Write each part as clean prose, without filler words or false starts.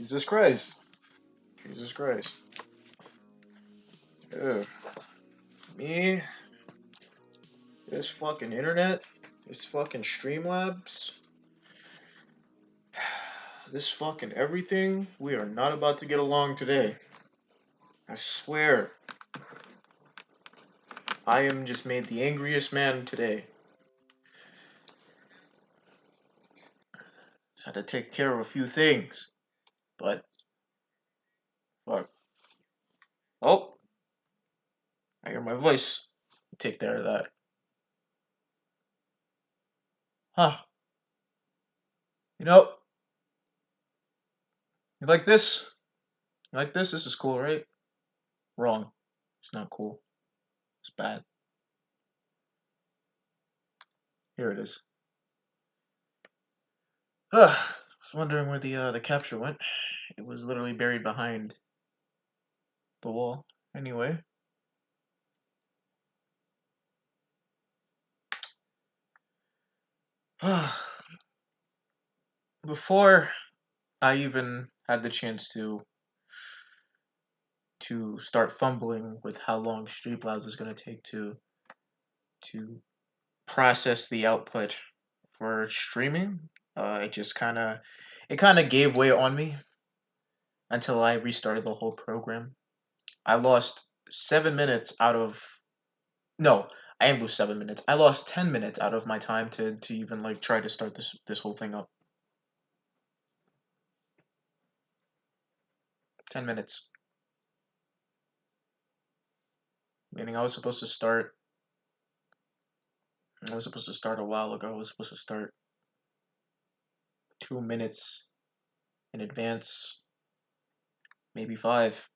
Jesus Christ. Jesus Christ. Ugh. Me, this fucking internet, this fucking Streamlabs, this fucking everything, we are not about to get along today. I swear. I am just made the angriest man today. Just had to take care of a few things. But, fuck. Oh, I hear my voice. Take care of that. Huh. You know, you like this? You like this? This is cool, right? Wrong. It's not cool. It's bad. Here it is. I was wondering where the capture went. It was literally buried behind the wall. Anyway. Before I even had the chance to start fumbling with how long Streamlabs is going to take to process the output for streaming, it kind of gave way on me until I restarted the whole program. I lost 7 minutes out of no, I didn't lose 7 minutes. I lost 10 minutes out of my time to even like try to start this whole thing up. 10 minutes. Meaning I was supposed to start. I was supposed to start a while ago. I was supposed to start 2 minutes in advance, maybe 5.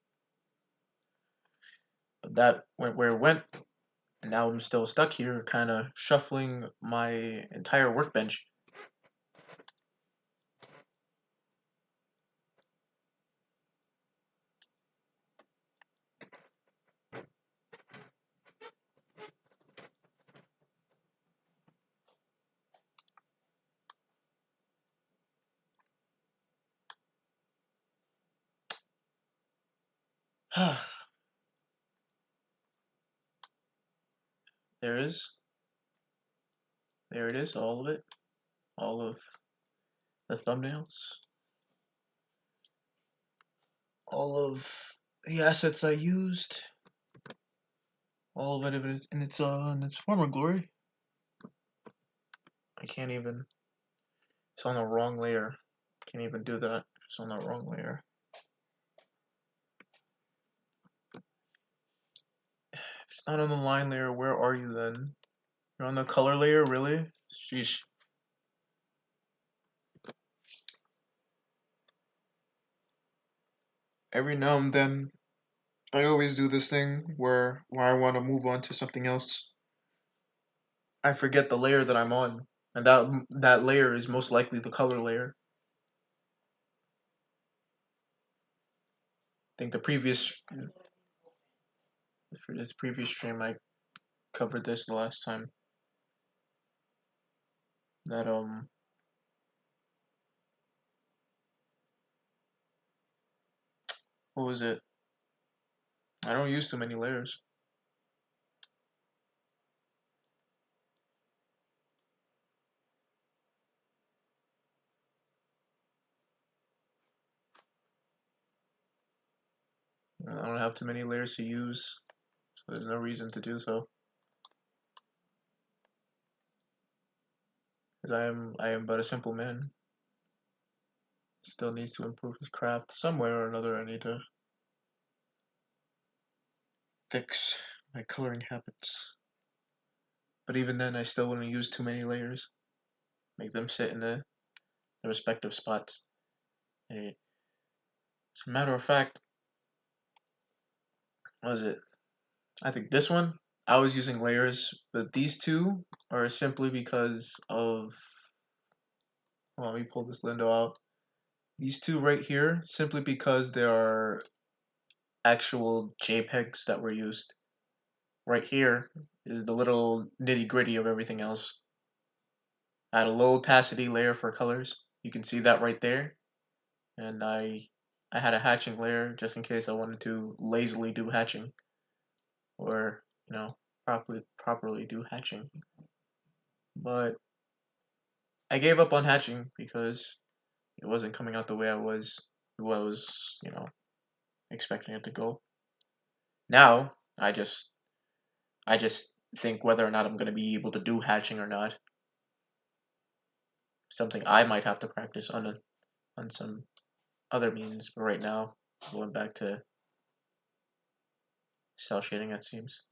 But that went where it went, and now I'm still stuck here, kind of shuffling my entire workbench. There is. There it is, all of it. All of the thumbnails. All of the assets I used. All of it in its former glory. I can't even. It's on the wrong layer. Can't even do that. It's on the wrong layer. If it's not on the line layer, where are you then? You're on the color layer, really? Sheesh. Every now and then, I always do this thing where I want to move on to something else. I forget the layer that I'm on, and that layer is most likely the color layer. I think for this previous stream I covered this the last time. That what was it? I don't use too many layers. I don't have too many layers to use, so there's no reason to do so. Because I am but a simple man. Still needs to improve his craft somewhere or another. I need to fix my coloring habits. But even then, I still wouldn't use too many layers. Make them sit in the respective spots. And as a matter of fact, what was it? I think this one, I was using layers, but these two are simply because of. Well, let me pull this window out. These two right here, simply because they are actual JPEGs that were used. Right here is the little nitty gritty of everything else. I had a low opacity layer for colors. You can see that right there. And I I had a hatching layer just in case I wanted to lazily do hatching, or properly do hatching. But I gave up on hatching because it wasn't coming out the way I was expecting it to go. Now I just think whether or not I'm going to be able to do hatching or not. Something I might have to practice on some other means, but right now, going back to cell shading, it seems.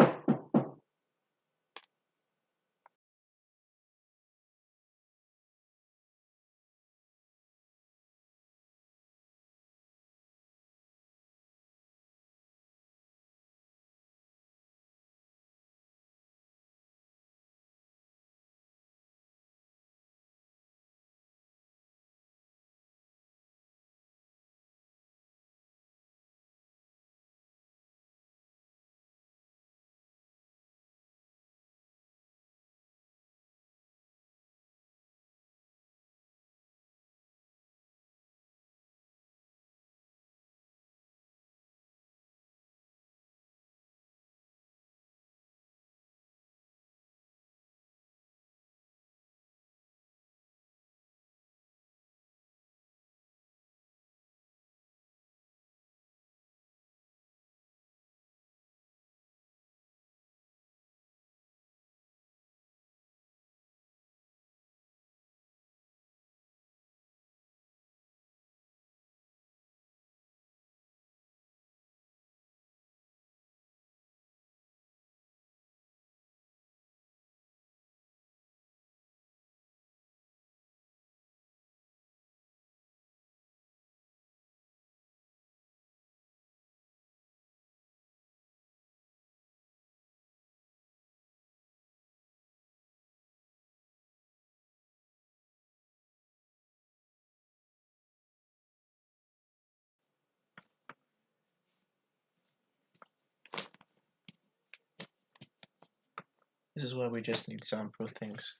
This is why we just need soundproof things.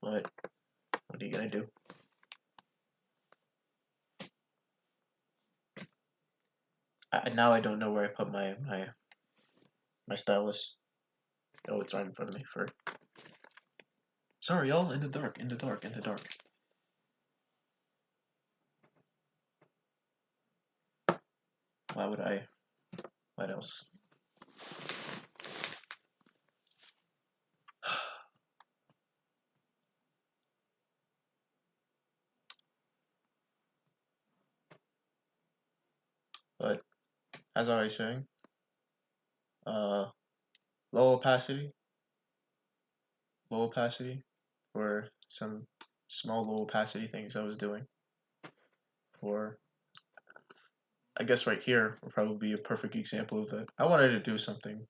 But what are you gonna do? Now I don't know where I put my stylus. Oh, it's right in front of me. Sorry, y'all. In the dark. In the dark. In the dark. Why would I? What else? But as I was saying, uh, low opacity, low opacity, for some small low opacity things I was doing. For I guess right here would probably be a perfect example of that. I wanted to do something.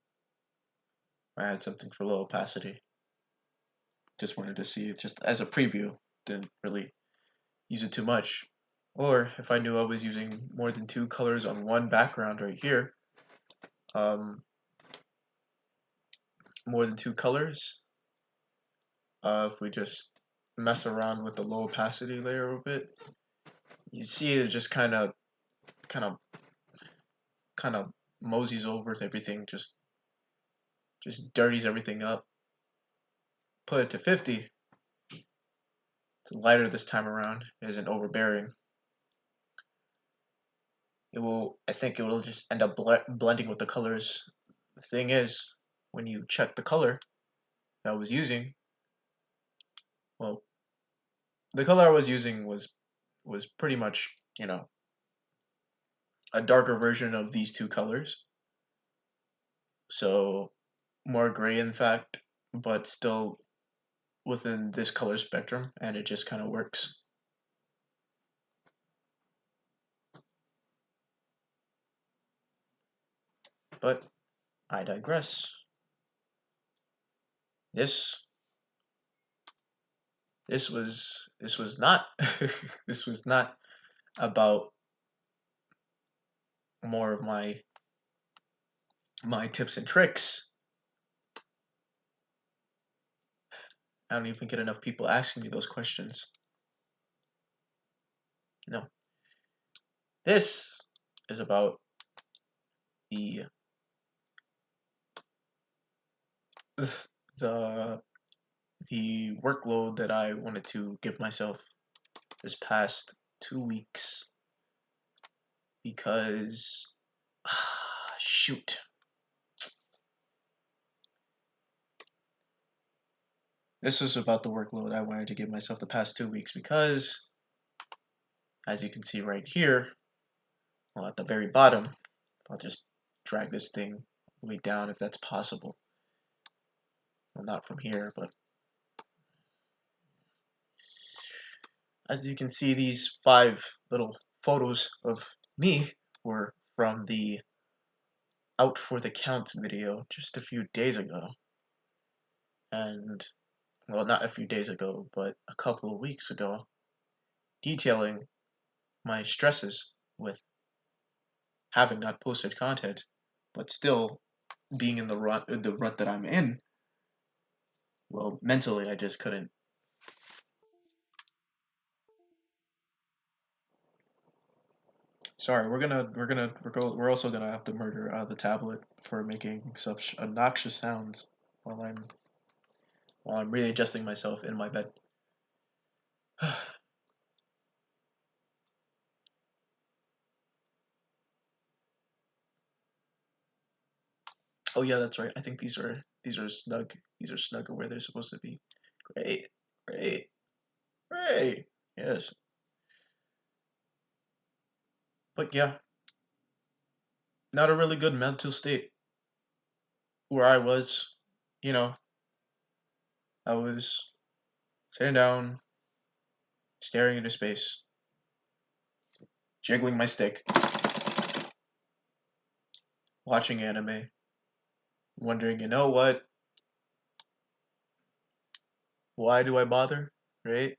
I had something for low opacity. Just wanted to see it just as a preview. Didn't really use it too much. Or if I knew I was using more than two colors on one background right here, um, more than two colors, if we just mess around with the low opacity layer a bit, you see it just kind of, kind of moseys over everything, just dirties everything up. Put it to 50. It's lighter this time around. It isn't overbearing. I think it will just end up blending with the colors. The thing is, when you check the color that I was using, well, the color I was using was pretty much, a darker version of these two colors. So more gray in fact, but still within this color spectrum, and it just kind of works. But I digress. This this was not this was not about more of my tips and tricks. I don't even get enough people asking me those questions. No. This is about the the the workload that I wanted to give myself this past 2 weeks because shoot. This is about the workload I wanted to give myself the past 2 weeks because, as you can see right here, well, at the very bottom, I'll just drag this thing all the way down if that's possible. Well, not from here, but as you can see, these 5 little photos of me were from the Out for the Count video just a few days ago. And, well, not a few days ago, but a couple of weeks ago, detailing my stresses with having not posted content, but still being in the rut that I'm in. Well, mentally, I just couldn't. Sorry, we're also gonna have to murder the tablet for making such obnoxious sounds while I'm readjusting myself in my bed. Oh yeah, that's right. I think these are snug. These are snug where they're supposed to be. Great, great, great. Yes, but yeah, not a really good mental state where I was. You know, I was sitting down, staring into space, jiggling my stick, watching anime, wondering, you know what? Why do I bother? Right?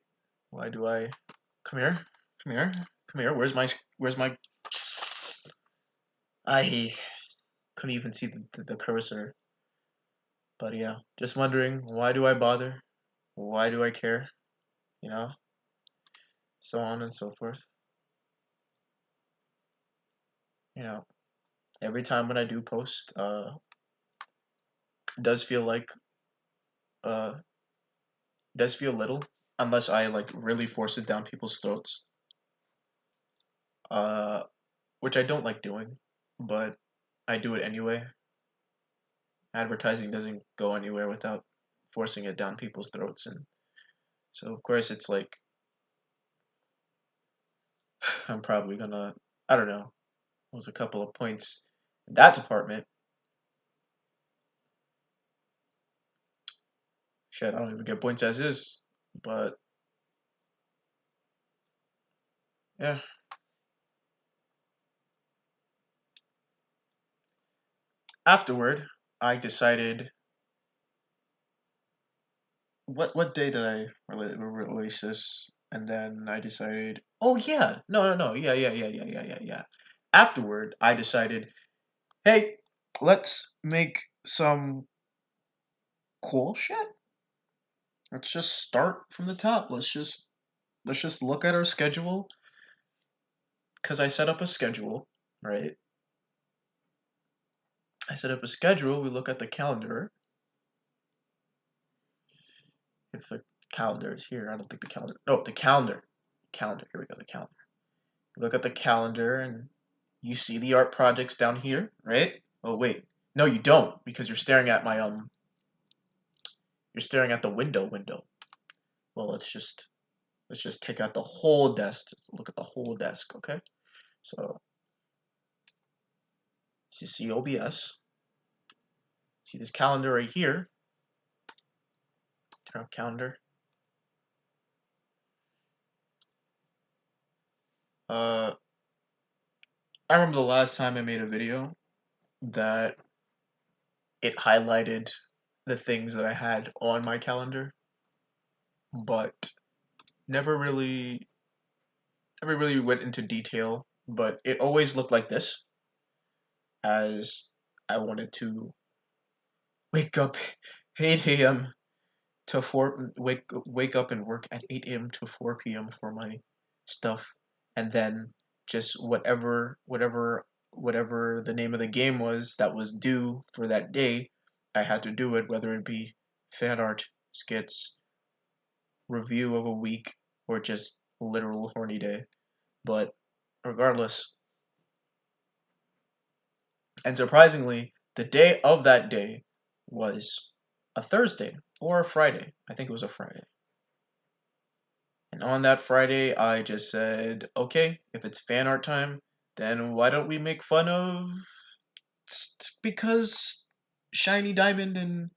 Why do I come here? Come here? Come here. Where's my I couldn't even see the cursor. But yeah, just wondering, why do I bother? Why do I care? You know? So on and so forth. You know, every time when I do post, does feel like uh does feel little unless I like really force it down people's throats. Uh which I don't like doing, but I do it anyway. Advertising doesn't go anywhere without forcing it down people's throats, and so of course it's like I'm probably gonna, I don't know, lose a couple of points in that department. Shit, I don't even get points as is, but yeah. Afterward, I decided, what day did I release this? And then I decided, oh yeah, no, yeah. Afterward, I decided, hey, let's make some cool shit. Let's just start from the top. Let's just look at our schedule because I set up a schedule, right? I set up a schedule. We look at the calendar. If the calendar is here, I don't think the calendar. No, the calendar. Calendar. Here we go. The calendar. You look at the calendar and you see the art projects down here, right? Oh wait, no, you don't because you're staring at my You're staring at the window. Well, let's just take out the whole desk. Look at the whole desk, okay? So you see OBS. See this calendar right here. Turn on calendar. Uh, I remember the last time I made a video that it highlighted the things that I had on my calendar, but never really, never really went into detail. But it always looked like this, as I wanted to wake up 8 a.m. to 4 wake up and work at 8 a.m. to 4 p.m. for my stuff, and then just whatever the name of the game was that was due for that day, I had to do it, whether it be fan art, skits, review of a week, or just literal horny day. But regardless, and surprisingly, the day of that day was a Thursday or a Friday. I think it was a Friday. And on that Friday, I just said, okay, if it's fan art time, then why don't we make fun of because Shiny Diamond and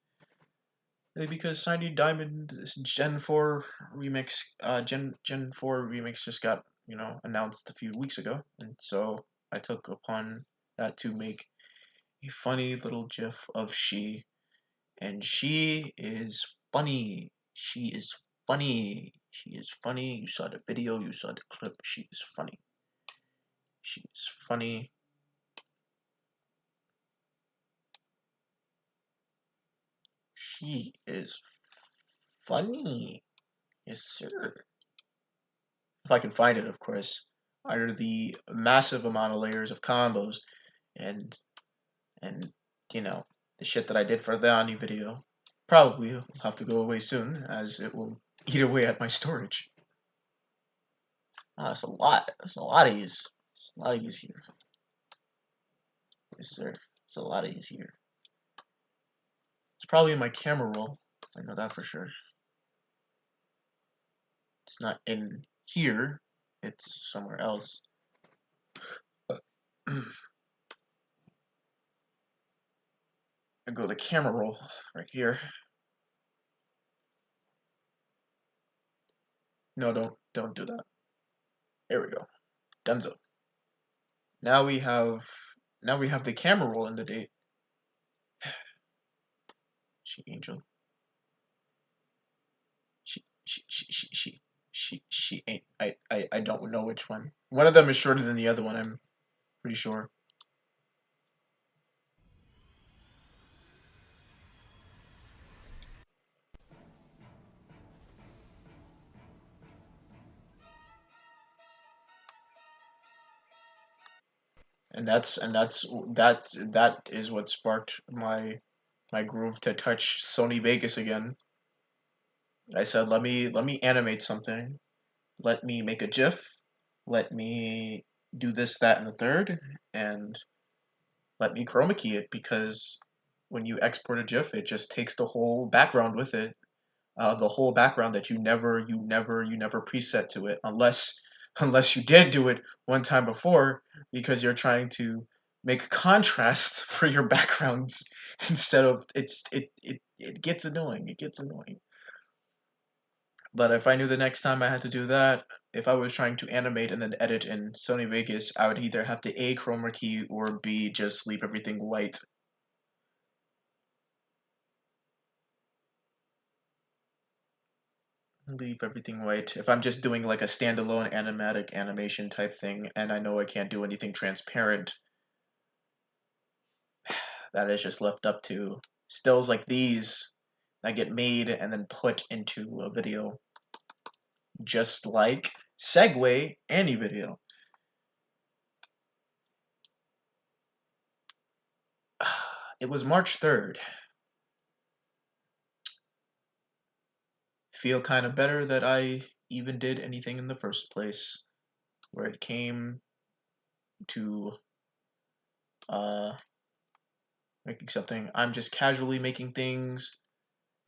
because Shiny Diamond Gen 4 remix Gen 4 remix just got, announced a few weeks ago. And so I took upon that to make a funny little gif of she, and she is funny. She is funny. She is funny. You saw the video, you saw the clip. She is funny. She is funny. She is funny. Yes, sir. If I can find it, of course. Under the massive amount of layers of combos and and you know the shit that I did for the Ani video, probably will have to go away soon as it will eat away at my storage. That's a lot. That's a lot of these. There's a lot of these here. Yes, sir. It's a lot of these here. It's probably in my camera roll. I know that for sure. It's not in here. It's somewhere else. I go the camera roll right here. No, don't do that. There we go. Dunzo. Now we have the camera roll in the date. She angel. She ain't. I don't know which one. One of them is shorter than the other one. I'm pretty sure. That is what sparked my groove to touch Sony Vegas again. I said, let me animate something. Let me make a GIF. Let me do this, that, and the third, and let me chroma key it because when you export a GIF, it just takes the whole background with it, the whole background that you never preset to it unless you did do it one time before because you're trying to make contrast for your backgrounds instead of it gets annoying. It gets annoying. But if I knew the next time I had to do that, if I was trying to animate and then edit in Sony Vegas, I would either have to A, chroma key, or B, just leave everything white. Leave everything white. If I'm just doing like a standalone animatic animation type thing, and I know I can't do anything transparent, that is just left up to stills like these that get made and then put into a video. Just like Segway any video. It was March 3rd. Feel kind of better that I even did anything in the first place. Where it came to making something. I'm just casually making things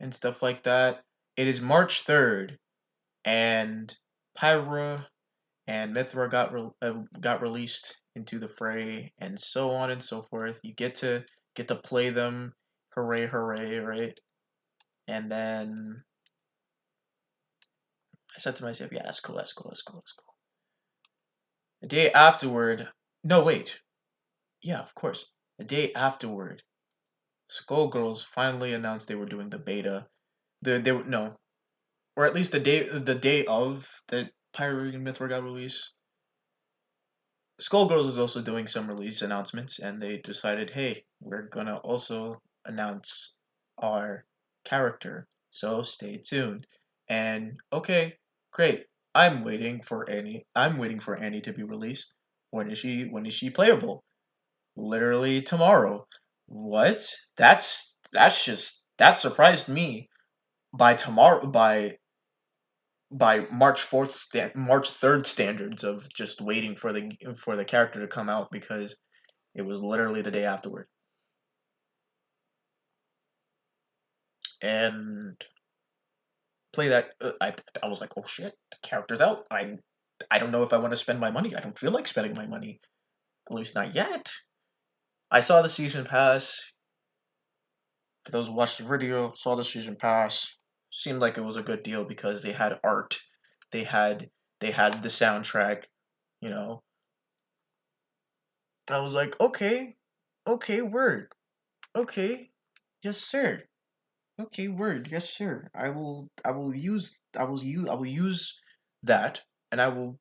and stuff like that. It is March 3rd, and Pyra and Mithra got released into the fray, and so on and so forth. You get to play them, hooray, hooray, right? And then I said to myself, yeah, that's cool, that's cool, that's cool, that's cool. The day afterward, no, wait, yeah, of course. The day afterward, Skullgirls finally announced they were doing the beta. They were no, or at least the day of the Pyro and Mithra got released. Skullgirls is also doing some release announcements, and they decided, hey, we're gonna also announce our character, so stay tuned. And okay, great. I'm waiting for Annie to be released. When is she playable? Literally tomorrow. What? That surprised me. By tomorrow, by March 3rd standards of just waiting for the character to come out, because it was literally the day afterward. And play that. I was like, oh shit, the character's out. I don't know if I want to spend my money. I don't feel like spending my money. At least not yet. I saw the season pass. For those who watched the video, saw the season pass. Seemed like it was a good deal because they had art, they had they had the soundtrack. You know, I was like, okay, okay, word, okay, yes sir, okay, word, yes sir. I will use that, and I will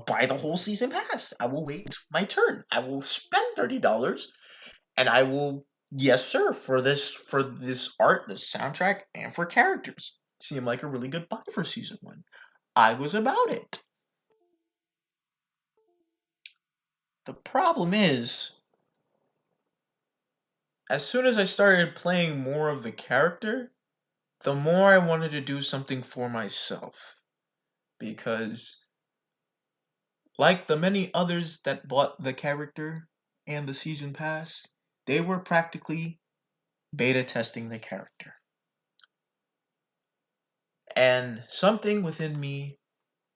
buy the whole season pass. I will wait my turn. I will spend $30, and I will, yes sir, for this art, this soundtrack, and for characters. Seemed like a really good buy for season one. I was about it. The problem is, as soon as I started playing more of the character, the more I wanted to do something for myself. Because, like the many others that bought the character and the season pass, they were practically beta testing the character. And something within me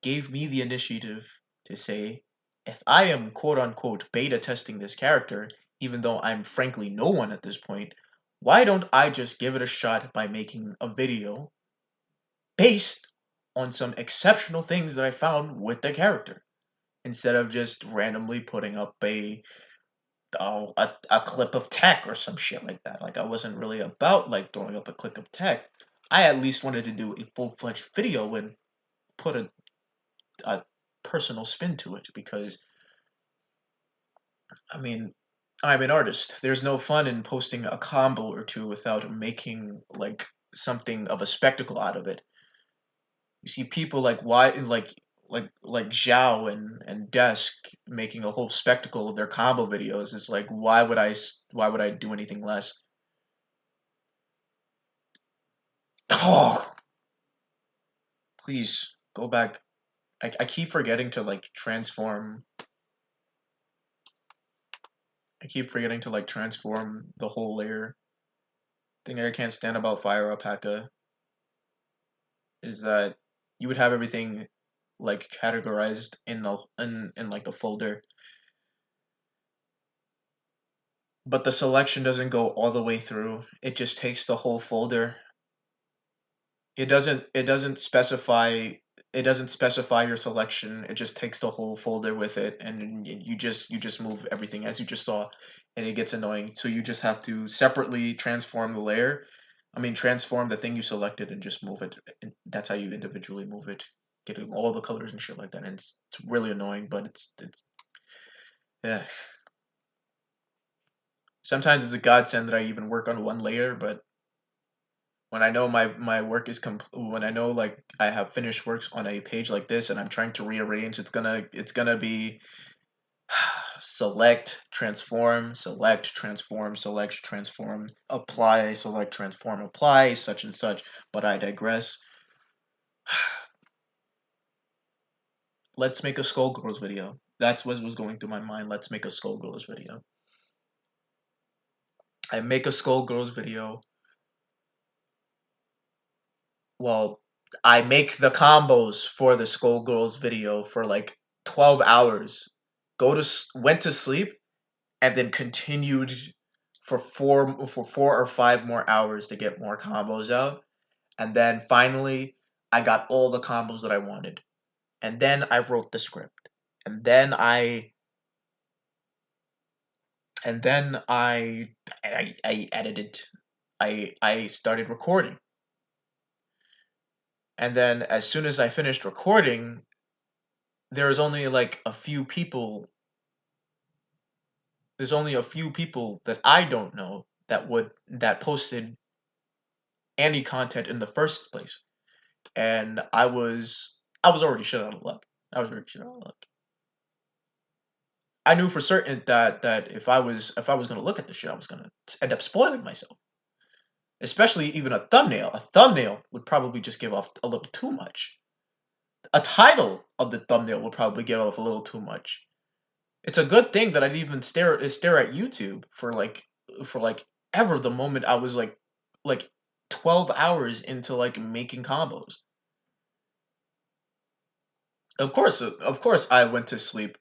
gave me the initiative to say, if I am quote unquote beta testing this character, even though I'm frankly no one at this point, why don't I just give it a shot by making a video based on some exceptional things that I found with the character, instead of just randomly putting up a clip of tech or some shit like that. Like, I wasn't really about like throwing up a clip of tech. I at least wanted to do a full-fledged video and put a personal spin to it, because I mean, I'm an artist. There's no fun in posting a combo or two without making like something of a spectacle out of it. You see people like why like Zhao and Desk making a whole spectacle of their combo videos. It's like, why would I do anything less? Oh, please go back. I keep forgetting to like transform. I keep forgetting to like transform the whole layer. Thing I can't stand about Fire Alpaca is that you would have everything like categorized in like the folder, but the selection doesn't go all the way through. It just takes the whole folder. It doesn't specify your selection. It just takes the whole folder with it, and you just move everything as you just saw, and it gets annoying. So you just have to separately transform the layer. I mean, transform the thing you selected and just move it. And that's how you individually move it, getting all the colors and shit like that. And it's really annoying, but it's yeah. Sometimes it's a godsend that I even work on one layer, but when I know my work is when I know like I have finished works on a page like this and I'm trying to rearrange, it's gonna be select, transform, select, transform, apply, select, transform, apply, such and such. But I digress. Let's make a Skullgirls video. That's what was going through my mind. Let's make a Skullgirls video. I make a Skullgirls video. Well, I make the combos for the Skullgirls video for like 12 hours. Went to sleep and then continued for 4 or 5 more hours to get more combos out. And then finally I got all the combos that I wanted. And then I wrote the script. And then I edited. I started recording. And then as soon as I finished recording, there was only like a few people there's only a few people that I don't know that posted any content in the first place. And I was already shit out of luck. I was already shit out of luck. I knew for certain that if I was gonna look at the shit, I was gonna end up spoiling myself. Especially even a thumbnail. A thumbnail would probably just give off a little too much. A title of the thumbnail would probably give off a little too much. It's a good thing that I didn't even stare at YouTube for like ever the moment I was like 12 hours into like making combos. Of course I went to sleep.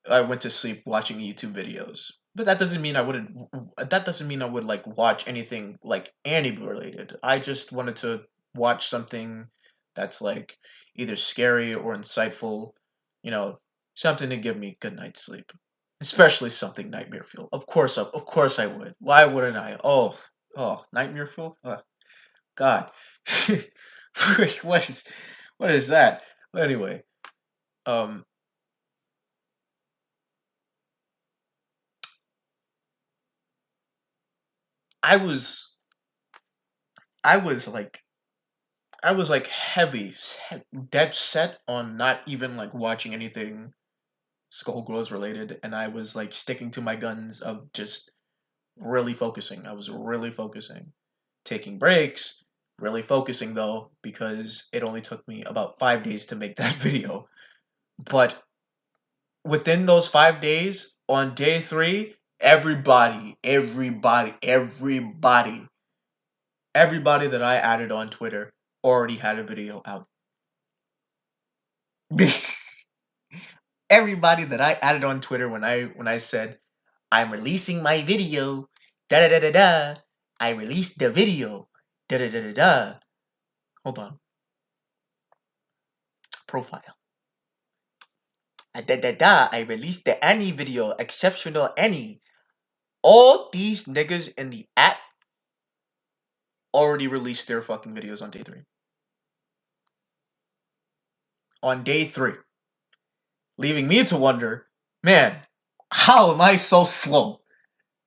I went to sleep watching YouTube videos. But that doesn't mean I wouldn't that doesn't mean I would like watch anything like anime related. I just wanted to watch something that's like either scary or insightful, you know, something to give me good night's sleep. Especially something nightmare fuel. Of course I would. Why wouldn't I? Oh, nightmare fuel? God. what is what is that? But anyway, um I was I was like I was like dead set on not even like watching anything Skullgirls related, and I was like sticking to my guns of just really focusing. I was really focusing, taking breaks, really focusing though, because it only took me about 5 days to make that video. But within those 5 days, on day three, everybody that I added on Twitter already had a video out. Everybody that I added on Twitter when I said I'm releasing my video, da da da da da. I released the video, da da da da da. Hold on, profile. Da da da. I released the Annie video, exceptional Annie. All these niggas in the app already released their fucking videos on day three. On day three, leaving me to wonder, man, how am I so slow?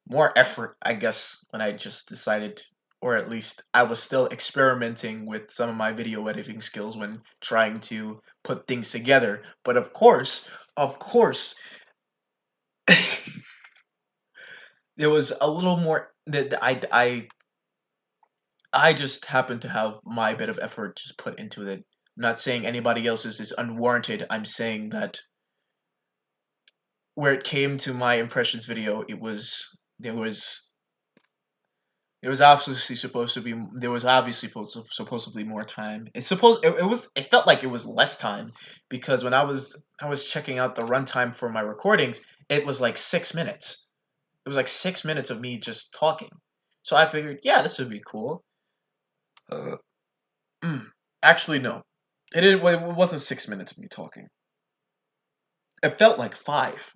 More effort, I guess, when I just decided, or at least I was still experimenting with some of my video editing skills when trying to put things together. But of course, there was a little more that I just happened to have my bit of effort just put into it. I'm not saying anybody else's is unwarranted. I'm saying that where it came to my impressions video, there was obviously supposedly more time. It felt like it was less time because when I was checking out the runtime for my recordings, it was like 6 minutes. It was like 6 minutes of me just talking. So I figured, yeah, this would be cool. Uh, Actually, no, it wasn't 6 minutes of me talking. It felt like five.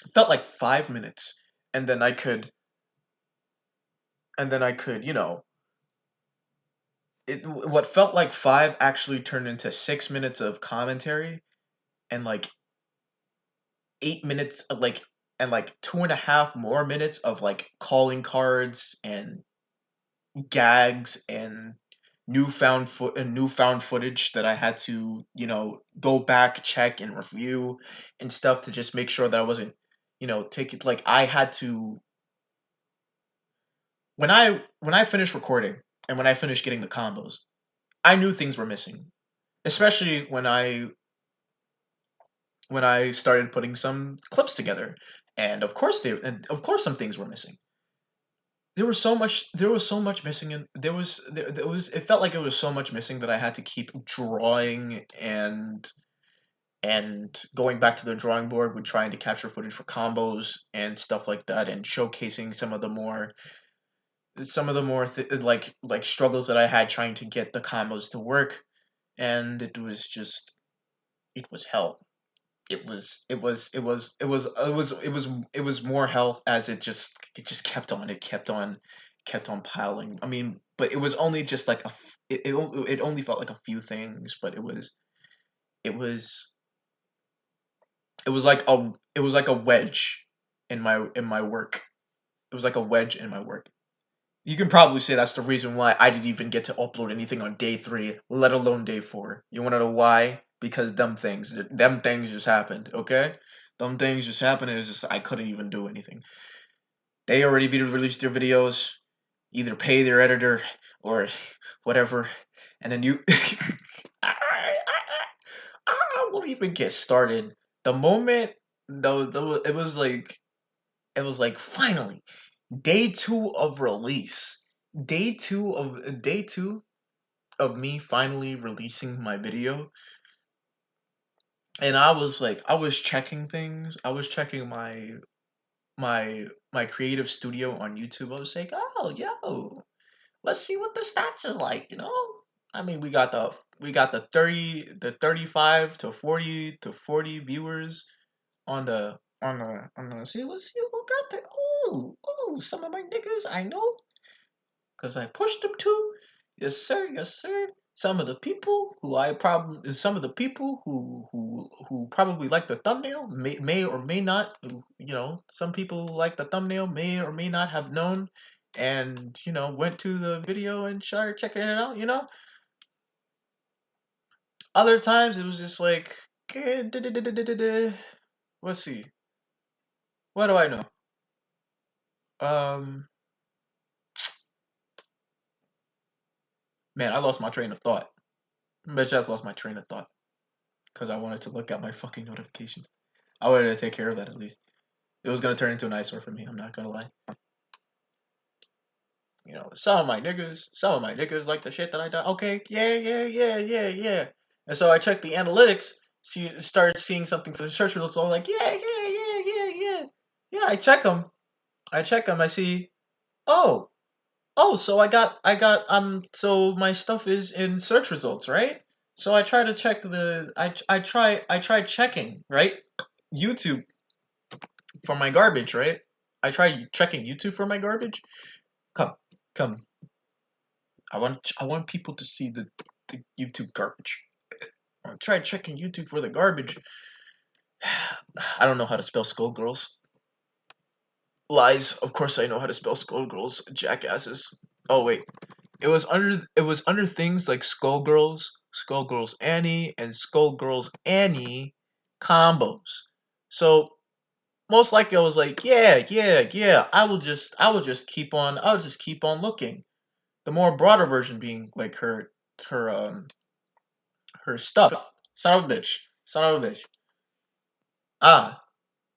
It felt like 5 minutes, and then I could, what felt like five actually turned into 6 minutes of commentary and like 8 minutes of like and like 2.5 more minutes of like calling cards and gags and newfound footage that I had to go back, check, and review and stuff to just make sure that I wasn't take it like I had to when I finished recording and when I finished getting the combos, I knew things were missing, especially when I started putting some clips together, and of course some things were missing. There was so much missing, and there was it felt like it was so much missing that I had to keep drawing and going back to the drawing board with trying to capture footage for combos and stuff like that, and showcasing like struggles that I had trying to get the combos to work, and it was hell. It was more hell as it just kept on piling. I mean, but it was only just like it only felt like a few things, but it was it was like a wedge in my work. It was like a wedge in my work. You can probably say that's the reason why I didn't even get to upload anything on day three, let alone day four. You want to know why? because them things just happened. Okay, them things just happened. And it's just I couldn't even do anything. They already released their videos. Either pay their editor or whatever, and then you. I won't even get started. The moment the it was like finally day two of release. Day two of me finally releasing my video. And I was like I was checking things. I was checking my creative studio on YouTube. I was like, oh yo, let's see what the stats is like, you know? I mean, we got the 30 the 35 to 40 viewers on the see let's see who got the some of my niggas I know cuz I pushed them too. Yes sir, yes sir. Some of the people who probably like the thumbnail may or may not, you know, some people who like the thumbnail may or may not have known and, you know, went to the video and started checking it out, you know. Other times it was just like let's see. What do I know? Um Man, I lost my train of thought. I just lost my train of thought because I wanted to look at my fucking notifications. I wanted to take care of that at least. It was gonna turn into an eyesore for me. I'm not gonna lie. You know, some of my niggas like the shit that I done. Okay, yeah. And so I checked the analytics, started seeing something for the search results. So I'm like, yeah. I check them. I see. Oh, so so my stuff is in search results, right? So I try to check I tried checking, right? YouTube for my garbage, right? I tried checking YouTube for my garbage. Come, come. I want people to see the YouTube garbage. I tried checking YouTube for the garbage. I don't know how to spell Skullgirls. Lies. Of course I know how to spell Skullgirls, jackasses. Oh wait. It was under things like Skullgirls Annie, and Skullgirls Annie combos. So most likely I was like, yeah. I'll just keep on looking. The more broader version being like her her stuff. Son of a bitch. Son of a bitch. Ah,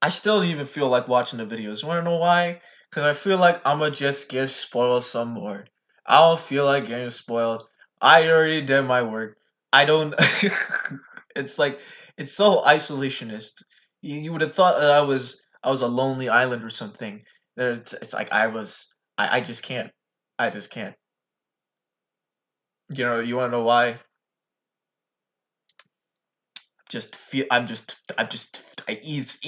I still don't even feel like watching the videos. You wanna know why? Because I feel like I'ma just get spoiled some more. I don't feel like getting spoiled. I already did my work. I don't. It's like it's so isolationist. You would have thought that I was a lonely island or something. It's like I just can't. I just can't. You know. You wanna know why? Just feel. It's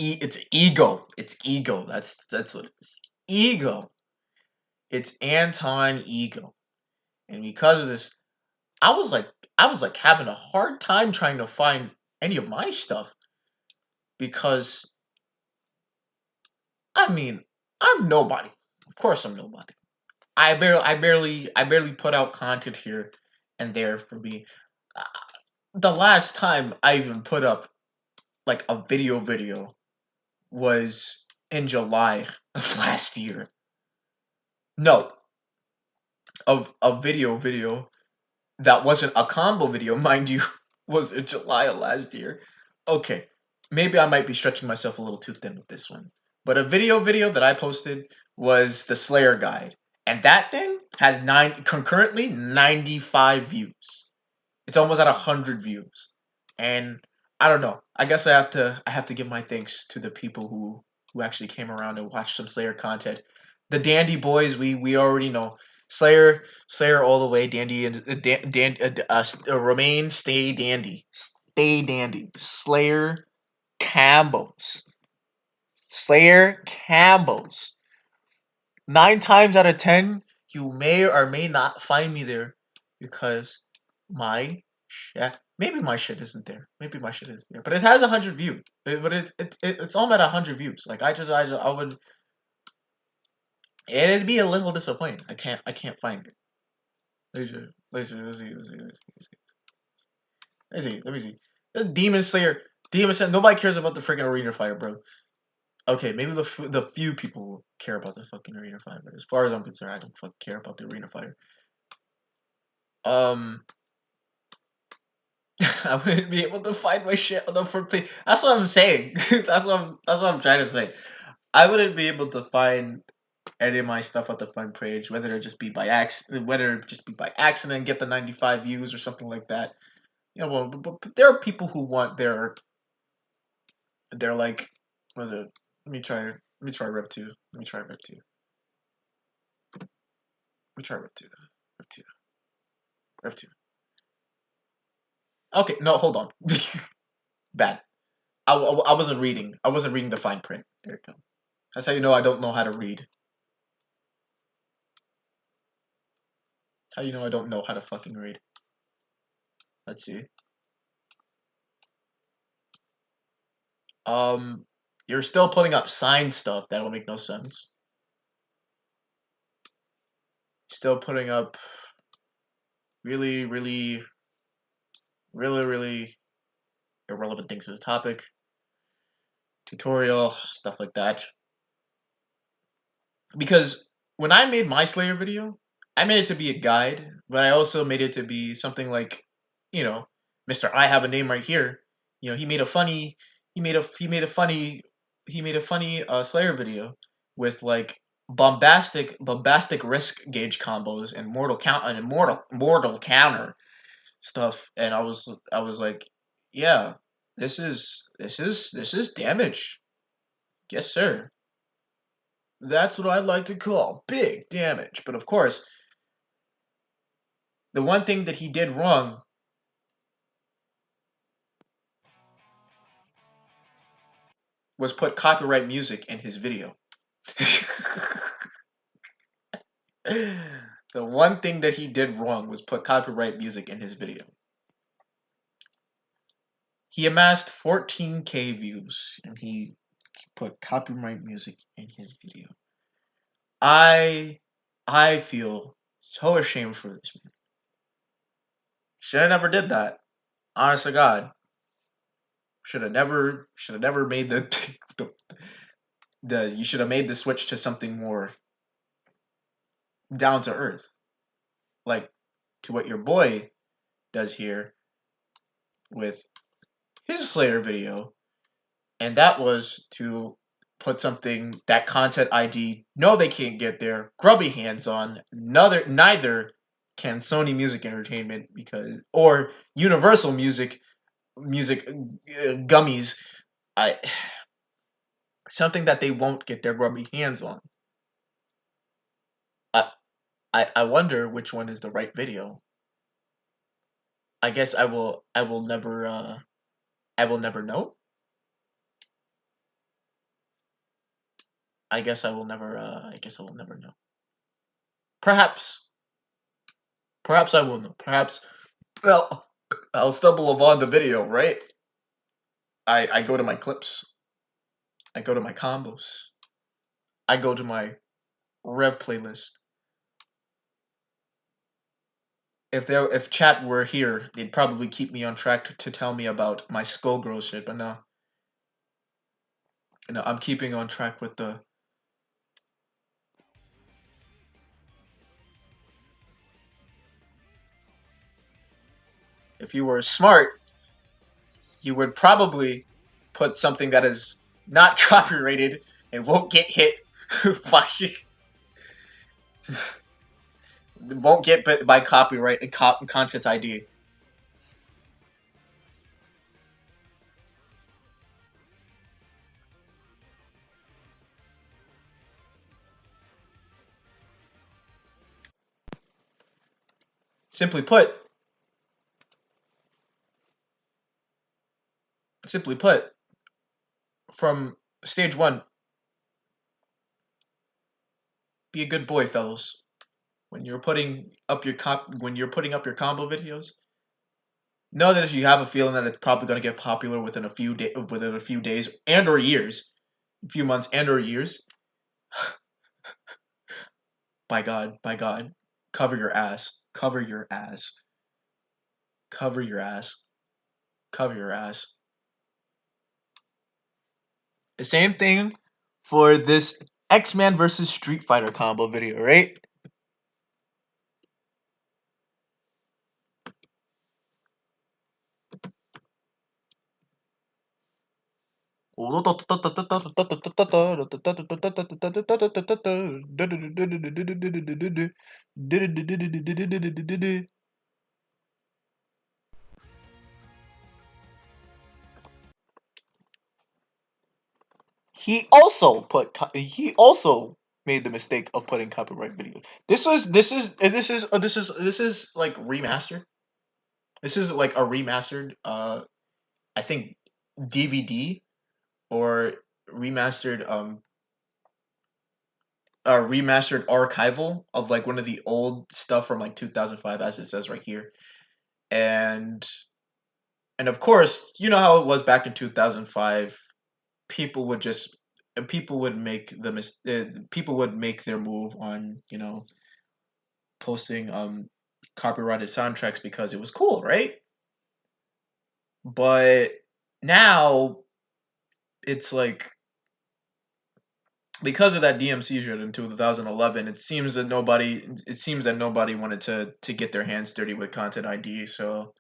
ego. It's ego. That's what it's ego. It's Anton ego. And because of this, I was like I was like having a hard time trying to find any of my stuff because I mean, I'm nobody. Of course I'm nobody. I barely put out content here and there for me. Uh, The last time I even put up like a video was in July of last year. No, of a video that wasn't a combo video, mind you, was in July of last year. Okay, maybe I might be stretching myself a little too thin with this one. But a video that I posted was the Slayer guide. And that thing has concurrently 95 views. It's almost at 100 views. And I don't know. I guess I have to give my thanks to the people who actually came around and watched some Slayer content. The Dandy boys, we already know. Slayer all the way, Dandy and Remain, stay dandy. Stay dandy. Campbells. Slayer Campbells. 9 times out of 10, you may or may not find me there because my shit. Maybe my shit isn't there. Maybe my shit isn't there. But it has 100 views. But it's all at 100 views. Like I would. It'd be a little disappointing. I can't find it. Let me see. Let me see. Let me see. Let me see. Let me see. Demon Slayer. Demon Slayer. Nobody cares about the freaking arena fighter, bro. Okay, maybe the few people care about the fucking arena fighter. But as far as I'm concerned, I don't fucking care about the arena fighter. Um, I wouldn't be able to find my shit on the front page. That's what I'm saying. That's what I'm trying to say. I wouldn't be able to find any of my stuff on the front page, whether it just be by accident, get the 95 views or something like that. You know, well, but there are people who want they're like, what is it? Let me try Rev 2. Let me try Rev 2. Let me try Rev 2. Rev 2. Rev 2. Okay, no, hold on. Bad. I wasn't reading. I wasn't reading the fine print. There you go. That's how you know I don't know how to read. How you know I don't know how to fucking read. Let's see. You're still putting up signed stuff that'll make no sense. Still putting up really, really, really, really irrelevant things to the topic. Tutorial, stuff like that. Because when I made my Slayer video, I made it to be a guide, but I also made it to be something like, you know, Mr. I have a name right here. You know, he made a funny Slayer video with like bombastic risk gauge combos and mortal counter stuff, and I was like, yeah, this is damage. Yes, sir. That's what I'd like to call big damage. But of course, the one thing that he did wrong was put copyright music in his video. The one thing that he did wrong was put copyright music in his video. He amassed 14K views and he put copyright music in his video. I feel so ashamed for this man. Should have never did that. Honest to God. Should have never made the you should have made the switch to something more down to earth. Like to what your boy does here with his Slayer video, and that was to put something that Content ID no they can't get their grubby hands on. Neither can Sony Music Entertainment because or Universal Music gummies. I something that they won't get their grubby hands on. I I wonder which one is the right video. I guess I will never know. I guess I will never know. Perhaps perhaps I will know. Perhaps well I'll stumble upon the video, right? I go to my clips. I go to my combos. I go to my Rev playlist. If chat were here, they'd probably keep me on track to tell me about my Skullgirl shit, but no. No, I'm keeping on track with the if you were smart, you would probably put something that is not copyrighted and won't get hit by won't get bit by copyright and content ID. Simply put, simply put, from stage one, be a good boy, fellows. When you're putting up your when you're putting up your combo videos, know that if you have a feeling that it's probably going to get popular within a few days and or years, a few months and or years, by God, cover your ass, cover your ass, cover your ass. Cover your ass. The same thing for this X-Men versus Street Fighter combo video, right? He also made the mistake of putting copyright videos. This is like remastered. This is like a remastered I think DVD or remastered remastered archival of like one of the old stuff from like 2005, as it says right here. And of course, you know how it was back in 2005. People would just people would make people would make their move on, posting copyrighted soundtracks because it was cool, right? But now it's like, because of that DMC shit in 2011, it seems that nobody wanted to get their hands dirty with Content ID. So,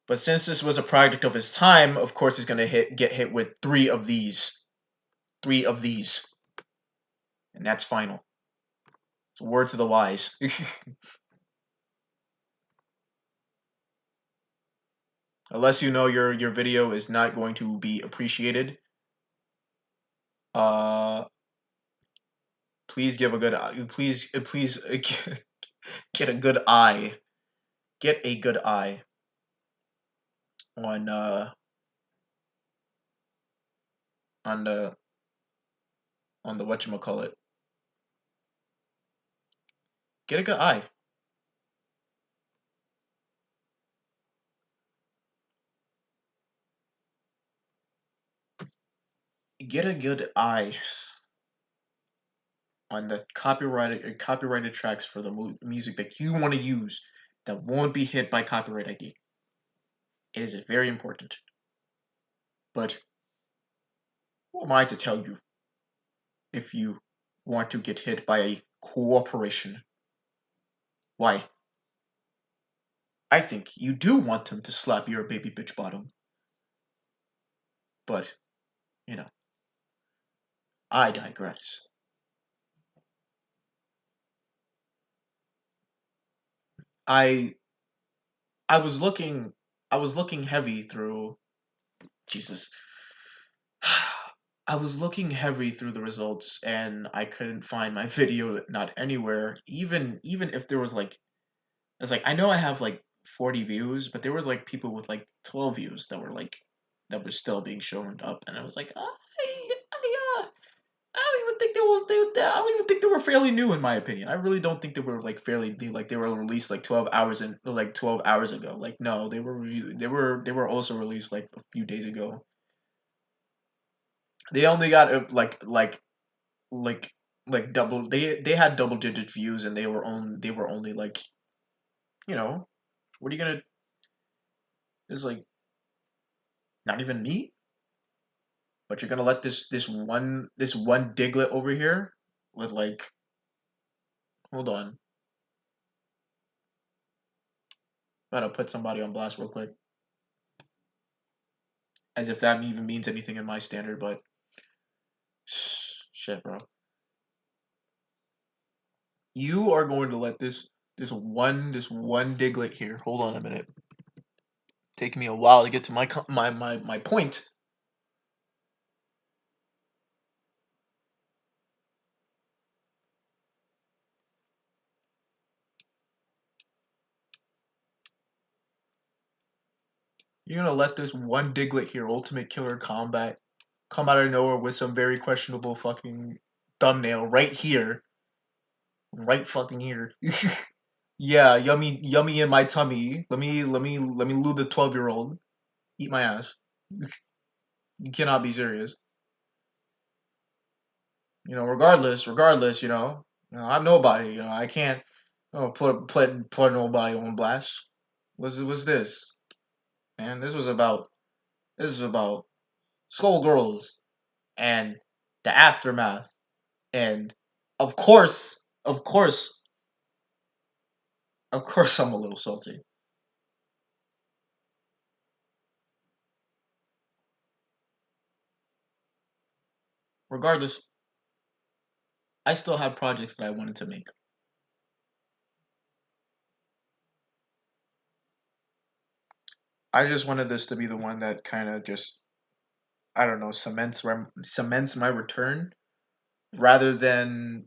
but since this was a project of his time, of course he's gonna get hit with three of these, and that's final. It's a word to the wise. Unless you know your video is not going to be appreciated, uh, please give a good please get a good eye. Get a good eye on on the on the whatchamacallit. Get a good eye. Get a good eye on the copyrighted tracks for the music that you want to use that won't be hit by copyright ID. It is very important. But who am I to tell you if you want to get hit by a corporation? Why? I think you do want them to slap your baby bitch bottom. But, you know, I digress. I I was looking heavy through Jesus. I was looking heavy through the results and I couldn't find my video, not anywhere. Even if there was like, it's like, I know I have like 40 views, but there were like people with like 12 views that were like, that were still being shown up, and I was like, I don't even think I don't even think they were fairly new, in my opinion. I really don't think they were like fairly new. Like they were released like 12 hours ago. Like no, they were also released like a few days ago. They only got like double. They had double digit views, and they were only like, what are you gonna? It's like not even me. But you're gonna let this one Diglett over here with like, hold on, gotta put somebody on blast real quick, as if that even means anything in my standard. But shit, bro, you are going to let this one Diglett here. Hold on a minute. Taking me a while to get to my point. You're gonna let this one Diglett here, Ultimate Killer Combat, come out of nowhere with some very questionable fucking thumbnail right here, right fucking here. Yeah, yummy, yummy in my tummy. Let me lose the 12-year-old. Eat my ass. You cannot be serious. Regardless, I'm nobody. I can't, put nobody on blast. What's this? And this is about Skullgirls and the aftermath, and of course, of course, of course, I'm a little salty. Regardless, I still had projects that I wanted to make. I just wanted this to be the one that kind of just, I don't know, cements my return rather than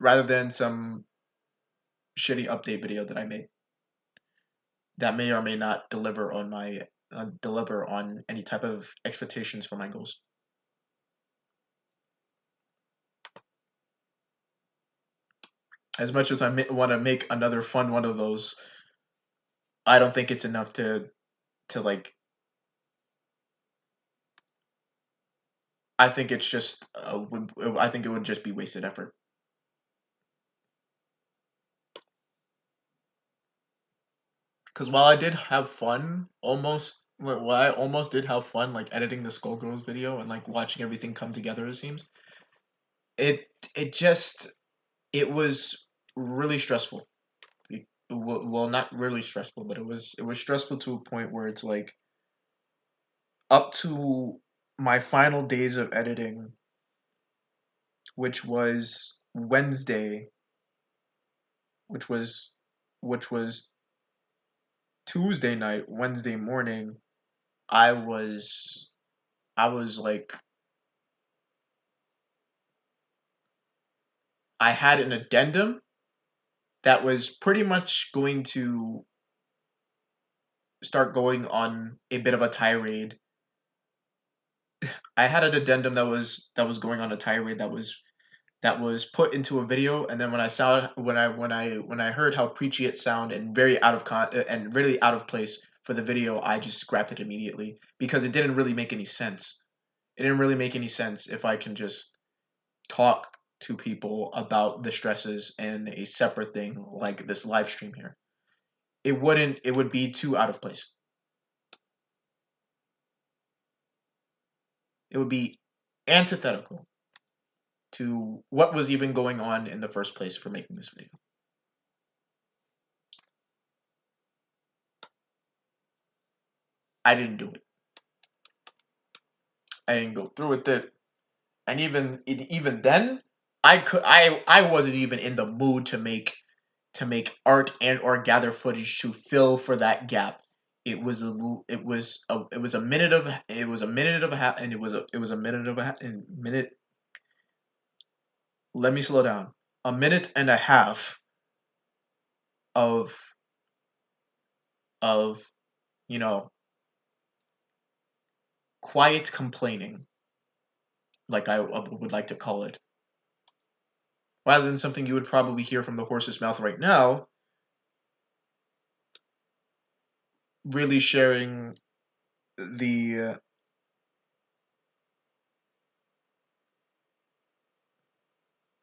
some shitty update video that I made that may or may not deliver on any type of expectations for my goals. As much as want to make another fun one of those, I don't think it's enough to like. I think it's just I think it would just be wasted effort. Because while I did have fun, I almost did have fun, like editing the Skullgirls video and like watching everything come together. It seems it it just it was really stressful. Well, not really stressful, but it was stressful to a point where it's like up to my final days of editing, which was Wednesday, which was which was Tuesday night, Wednesday morning. I was I was like I had an addendum that was pretty much going to start going on a bit of a tirade. I had an addendum that was going on a tirade that was put into a video, and then when I heard how preachy it sounded and very and really out of place for the video, I just scrapped it immediately because it didn't really make any sense. It didn't really make any sense if I can just talk to people about the stresses in a separate thing like this live stream here. It would be too out of place. It would be antithetical to what was even going on in the first place for making this video. I didn't do it. I didn't go through with it. And even then, I wasn't even in the mood to make art and or gather footage to fill for that gap. It was a minute of a half, and it was a minute of a half, and minute. Let me slow down. A minute and a half of of you know quiet complaining, like I would like to call it, rather than something you would probably hear from the horse's mouth right now. Really sharing the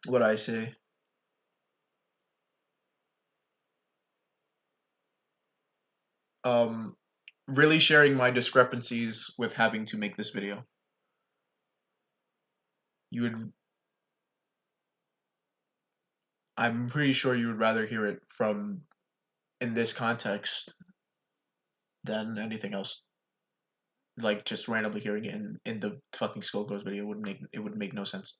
what I say, um, really sharing my discrepancies with having to make this video. You would, I'm pretty sure you would rather hear it from in this context than anything else. Like just randomly hearing it in the fucking Skullgirls video would make no sense.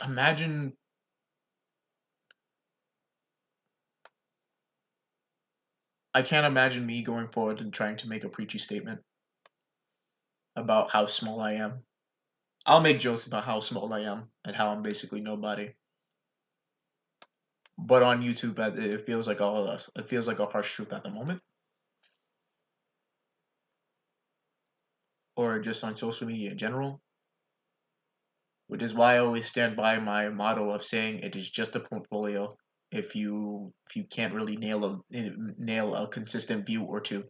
Imagine I can't imagine me going forward and trying to make a preachy statement about how small I am. I'll make jokes about how small I am and how I'm basically nobody. But on YouTube, it feels like a harsh truth at the moment, or just on social media in general. Which is why I always stand by my motto of saying it is just a portfolio. If you can't really nail a consistent view or two.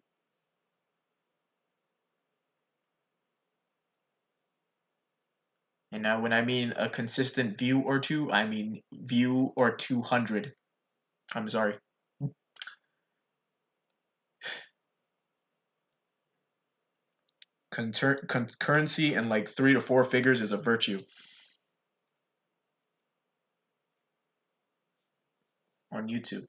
And now when I mean a consistent view or two, I mean view or 200. I'm sorry. Concurrency in like 3 to 4 figures is a virtue on YouTube.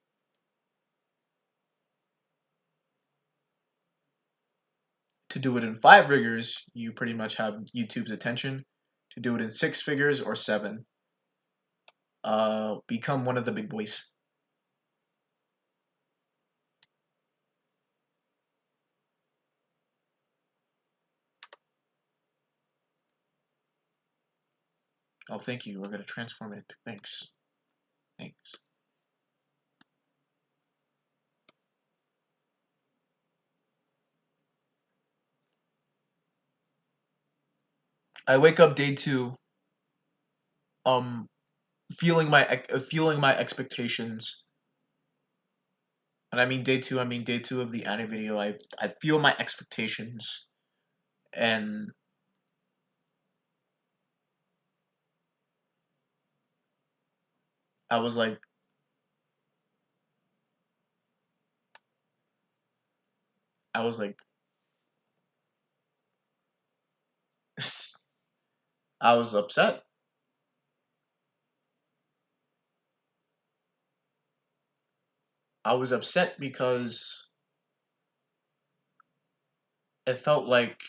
To do it in 5 figures, you pretty much have YouTube's attention. To do it in 6 figures or 7, become one of the big boys. Oh, thank you. We're gonna transform it. Thanks. Thanks. I wake up day two, um, feeling my expectations, and I mean day two. I mean day two of the anime video. I feel my expectations, and I was like, I was like, I was upset. I was upset because it felt like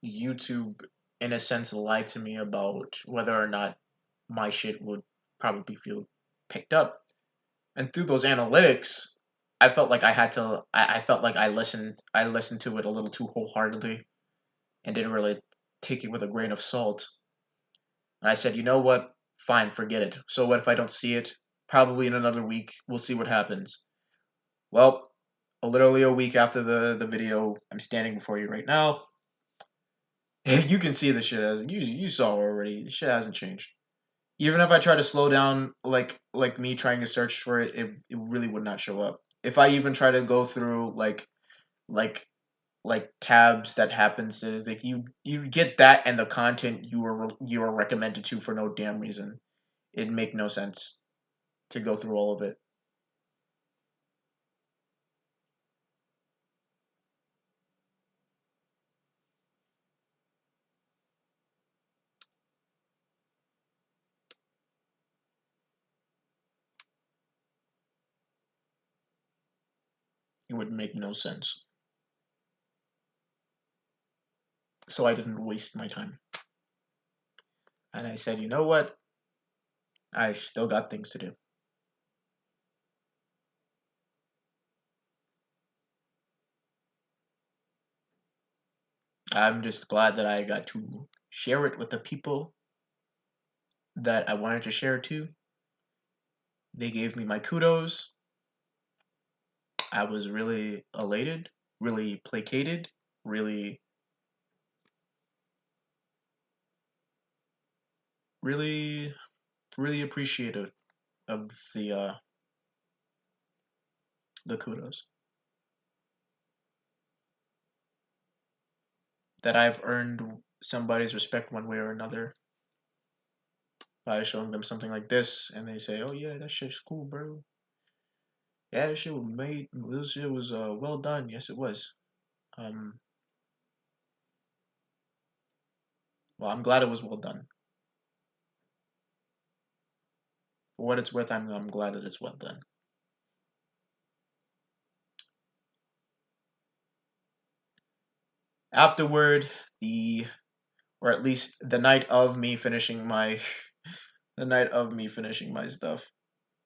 YouTube, in a sense, lied to me about whether or not my shit would probably feel picked up. And through those analytics, I felt like I had to. I felt like I listened to it a little too wholeheartedly and didn't really take it with a grain of salt. And I said, you know what? Fine, forget it. So what if I don't see it? Probably in another week, we'll see what happens. Well, literally a week after the video, I'm standing before you right now. You can see the shit as you saw already. The shit hasn't changed. Even if I try to slow down, like me trying to search for it, it really would not show up. If I even try to go through like like tabs that happens is like you get that and the content you are recommended to for no damn reason. It'd make no sense to go through all of it. It would make no sense. So I didn't waste my time. And I said, you know what? I still got things to do. I'm just glad that I got to share it with the people that I wanted to share it to. They gave me my kudos. I was really elated, really placated, really, really, really appreciative of the kudos that I've earned somebody's respect one way or another by showing them something like this, and they say, "Oh yeah, that shit's cool, bro. Yeah, that shit was made. This shit was well done. Yes, it was. Um, well, I'm glad it was well done. For what it's worth, I'm glad that it's well done." Afterward, or at least the night of me finishing my, the night of me finishing my stuff,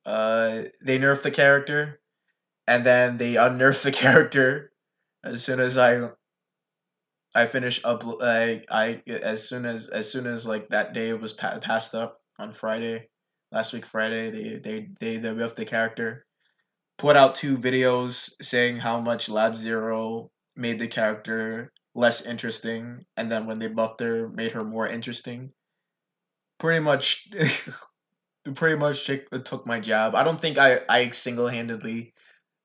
they nerfed the character, and then they unnerfed the character as soon as I finished up. I as soon as like that day was passed up on Friday, last week Friday, they nerfed the character, put out 2 videos saying how much Lab Zero made the character less interesting, and then when they buffed her, made her more interesting. Pretty much, pretty much took my job. I don't think I single handedly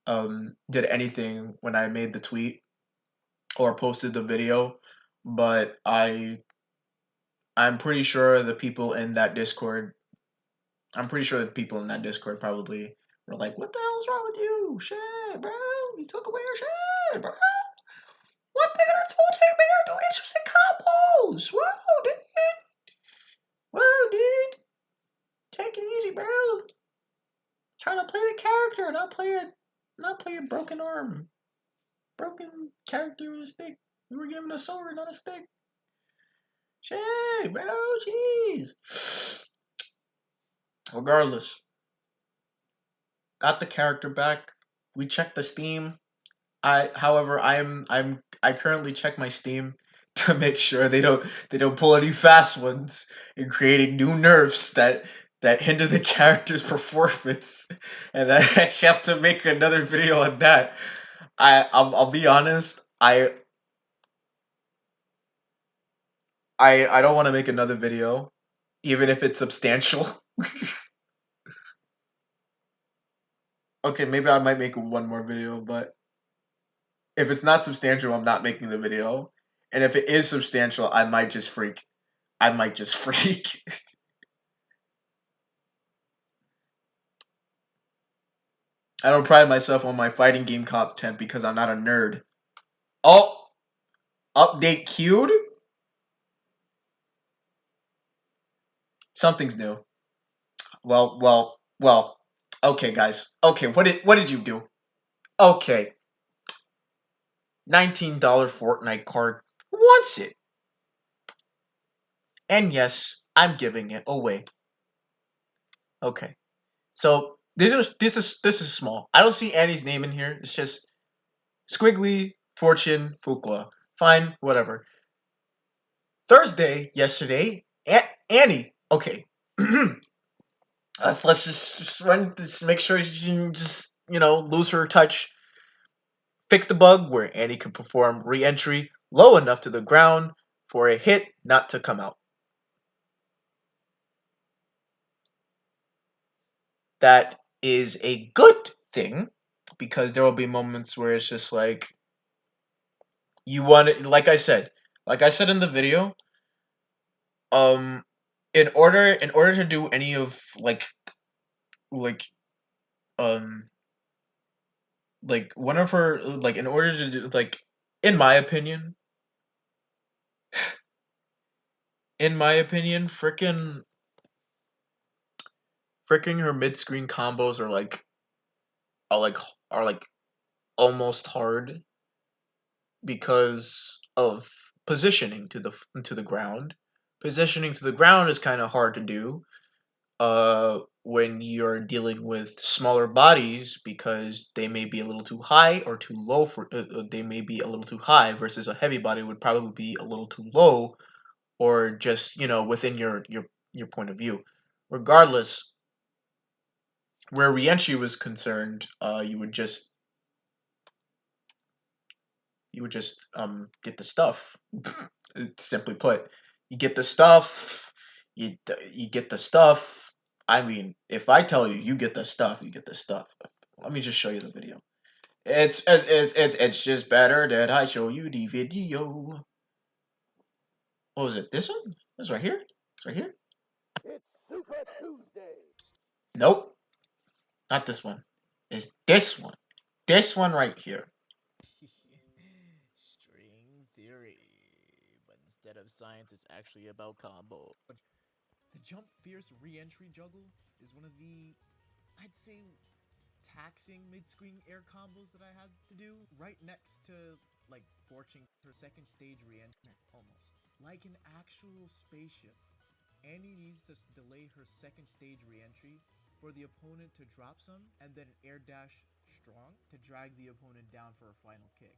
did anything when I made the tweet or posted the video, but I'm pretty sure the people in that Discord. I'm pretty sure the people in that Discord probably were like, "What the hell's wrong with you? Shit, bro! You took away your shit, bro! What thing are take me to do interesting combos? Whoa, dude! Whoa, dude! Take it easy, bro! Trying to play the character, not play a broken arm, broken character with a stick. We were given a sword, not a stick. Shit, bro! Jeez. Regardless, got the character back. We checked the Steam. However, I currently check my Steam to make sure they don't pull any fast ones in creating new nerfs that hinder the character's performance, and I have to make another video on that. I'll be honest. I don't want to make another video, even if it's substantial. Okay, maybe I might make one more video, but if it's not substantial, I'm not making the video. And if it is substantial, I might just freak. I might just freak. I don't pride myself on my fighting game content because I'm not a nerd. Oh, update queued? Something's new. Well. Okay, guys. Okay, what did you do? Okay, $19 Fortnite card. Who wants it? And yes, I'm giving it away. Okay. So this is small. I don't see Annie's name in here. It's just Squiggly, Fortune, Fukla. Fine, whatever. Thursday, yesterday, Annie. Okay. let's just run this. Make sure she can just lose her touch. Fix the bug where Annie can perform re-entry low enough to the ground for a hit not to come out. That is a good thing because there will be moments where it's just like you want it. Like I said in the video, um, in order to do any of like um one of her in order to do in my opinion freaking her mid-screen combos are like are like almost hard because of positioning to the ground. Positioning to the ground is kind of hard to do when you're dealing with smaller bodies because they may be a little too high or too low for they may be a little too high versus a heavy body would probably be a little too low or just within your point of view. Regardless, where reentry was concerned, you would just get the stuff. Simply put, you get the stuff. You get the stuff. I mean, if I tell you you get the stuff, you get the stuff. Let me just show you the video. It's just better that I show you the video. What was it? This one? This right here? It's right here? It's Super Tuesday. Nope, not this one. It's this one. This one right here. String theory. But instead of science, it's actually about combo. The jump fierce re-entry juggle is one of the, I'd say, taxing mid-screen air combos that I had to do. Right next to, Fortune, her second stage re-entry, almost. Like an actual spaceship, Annie needs to delay her second stage re-entry for the opponent to drop some, and then air dash strong to drag the opponent down for a final kick.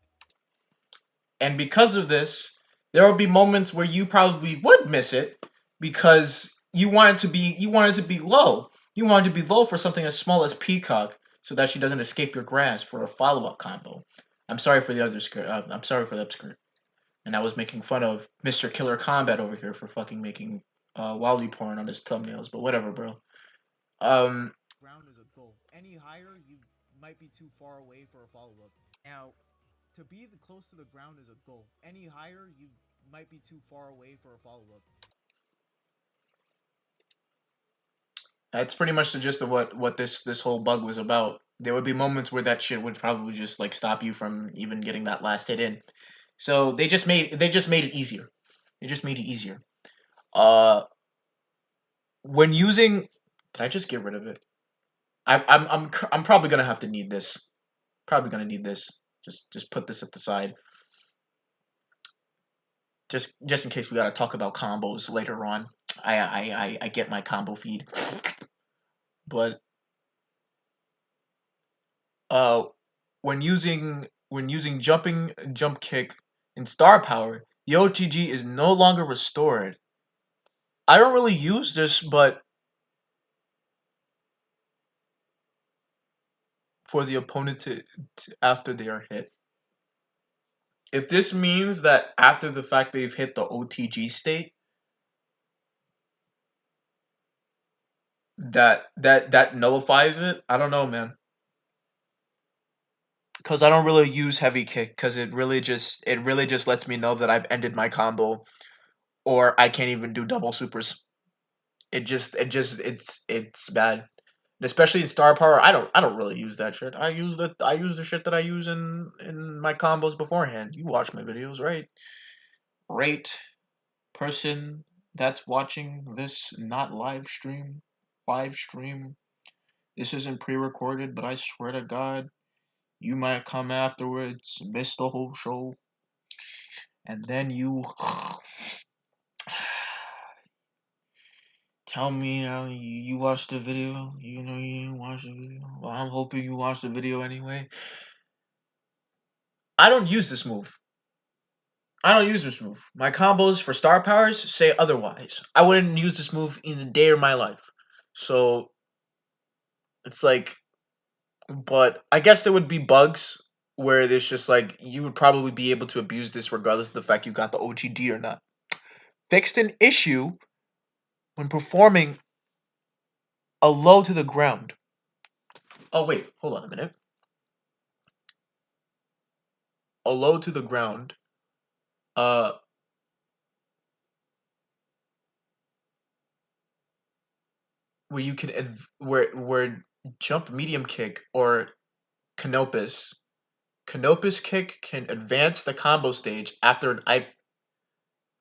And because of this, there will be moments where you probably would miss it because you want it to be low. You want it to be low for something as small as Peacock so that she doesn't escape your grasp for a follow-up combo. I'm sorry for the other skirt. I'm sorry for the upskirt. And I was making fun of Mr. Killer Combat over here for fucking making Wally porn on his thumbnails, but whatever, bro. Ground is a goal. Any higher, you might be too far away for a follow up. Now, to be close to the ground is a goal. Any higher, you might be too far away for a follow up. That's pretty much the gist of what this whole bug was about. There would be moments where that shit would probably just like stop you from even getting that last hit in. So they just made it easier. They just made it easier. Uh, when using, did I just get rid of it? I'm probably gonna have to need this. Probably gonna need this. Just put this at the side. Just in case we gotta talk about combos later on. I get my combo feed, but uh, when using jumping jump kick in star power, the OTG is no longer restored. I don't really use this, but for the opponent to after they are hit. If this means that after the fact they've hit the OTG state, that nullifies it. I don't know, man. Because I don't really use heavy kick because it really just lets me know that I've ended my combo or I can't even do double supers. It's bad. And especially in star power, I don't really use that shit. I use the shit that I use in my combos beforehand. You watch my videos, right? Rate person that's watching this not live stream. This isn't pre-recorded, but I swear to God, you might come afterwards, miss the whole show, and then you tell me you watched the video. You know you didn't watch the video. Well, I'm hoping you watched the video anyway. I don't use this move. I don't use this move. My combos for star powers say otherwise. I wouldn't use this move in a day of my life. So it's like, but I guess there would be bugs where there's just like you would probably be able to abuse this regardless of the fact you got the OGD or not. Fixed an issue when performing a low to the ground. Oh wait, hold on a minute. A low to the ground. Uh, where you can where jump medium kick or canopus. Canopus kick can advance the combo stage after an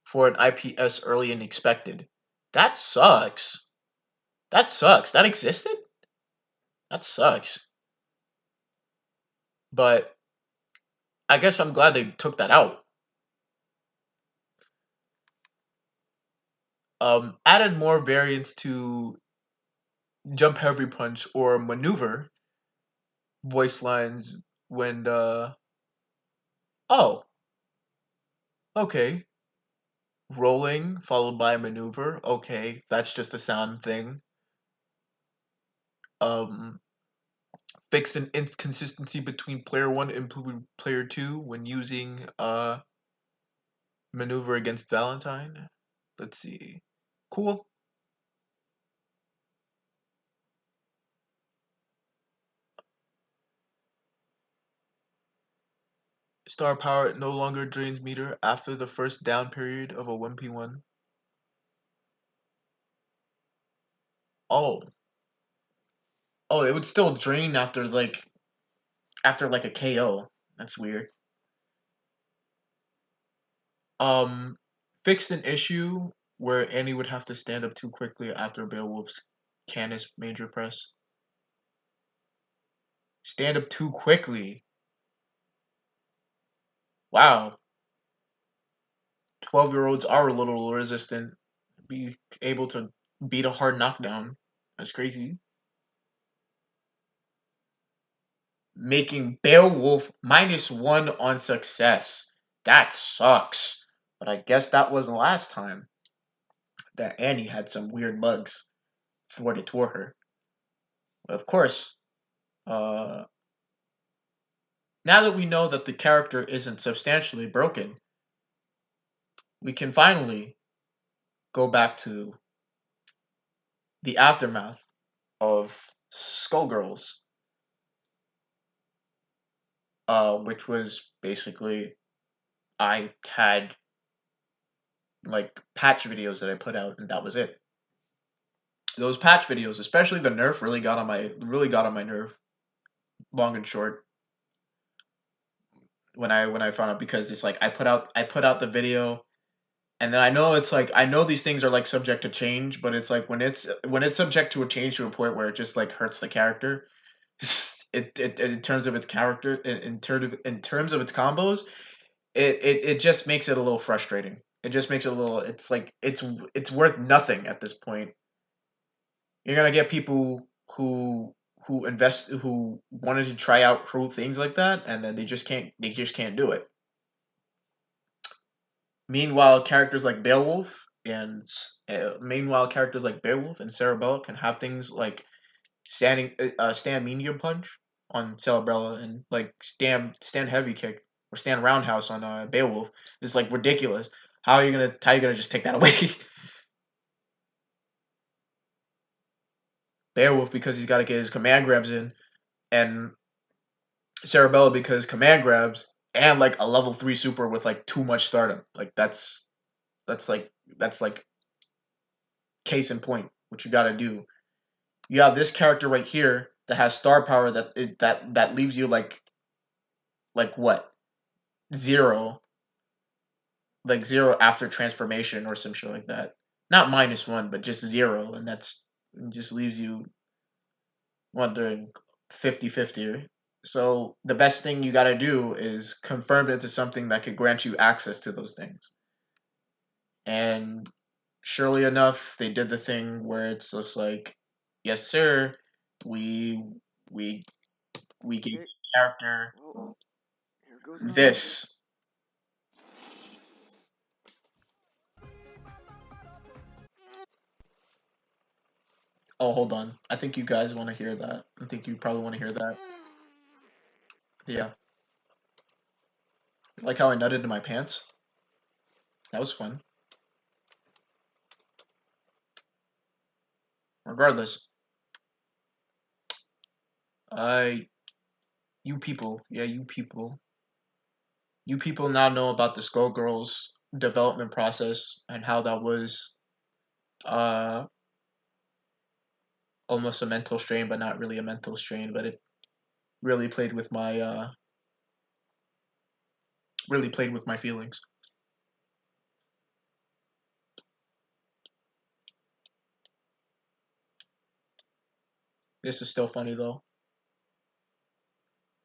for an IPS early and expected. That sucks. That sucks. That existed? That sucks. But I guess I'm glad they took that out. Added more variants to jump heavy punch or maneuver voice lines when oh, okay. Rolling followed by a maneuver. Okay, that's just a sound thing. Um Fixed an inconsistency between player 1 and player 2 when using maneuver against Valentine. Let's see. Cool. Star power no longer drains meter after the first down period of a 1p1. Oh. Oh, it would still drain after like a KO. That's weird. Um Fixed an issue where Annie would have to stand up too quickly after Beowulf's Canis major press. Stand up too quickly. Wow. 12-year-olds are a little resistant. Be able to beat a hard knockdown. That's crazy. Making Beowulf -1 on success. That sucks. But I guess that was the last time that Annie had some weird bugs thwarted toward her. But of course, uh, now that we know that the character isn't substantially broken, we can finally go back to the aftermath of Skullgirls, which was basically I had like patch videos that I put out, and that was it. Those patch videos, especially the nerf, really got on my nerve. Long and short, when I found out, because it's like I put out the video, and then I know it's like I know these things are like subject to change, but it's like when it's subject to a change to a point where it just like hurts the character. It in terms of its character, in terms of its combos, it just makes it a little frustrating. It just makes it a little. It's like it's worth nothing at this point. You're gonna get people who wanted to try out cruel things like that, and then they just can't do it. Meanwhile, characters like Beowulf and Cerebella can have things like stand medium punch on Cerebella, and like stand heavy kick or stand roundhouse on Beowulf. It's like ridiculous. How are you gonna just take that away? Beowulf, because he's got to get his command grabs in, and Cerebella because command grabs and like a level 3 super with like too much startup. Like that's like that's like case in point. What you got to do. You have this character right here that has star power that leaves you like what, zero, like zero after transformation or some shit like that. Not -1, but just zero, and that's it just leaves you wondering 50-50. So the best thing you got to do is confirm it into something that could grant you access to those things. And surely enough, they did the thing where it's just like, yes, sir, we we we gave Okay. character Well, here goes nothing. this. Oh, hold on. I think you guys want to hear that. I think you probably want to hear that. Yeah. Like how I nutted in my pants? That was fun. Regardless, I you people, yeah, you people now know about the Skullgirls development process and how that was uh almost a mental strain, but not really a mental strain, but it really played with my feelings. This is still funny though.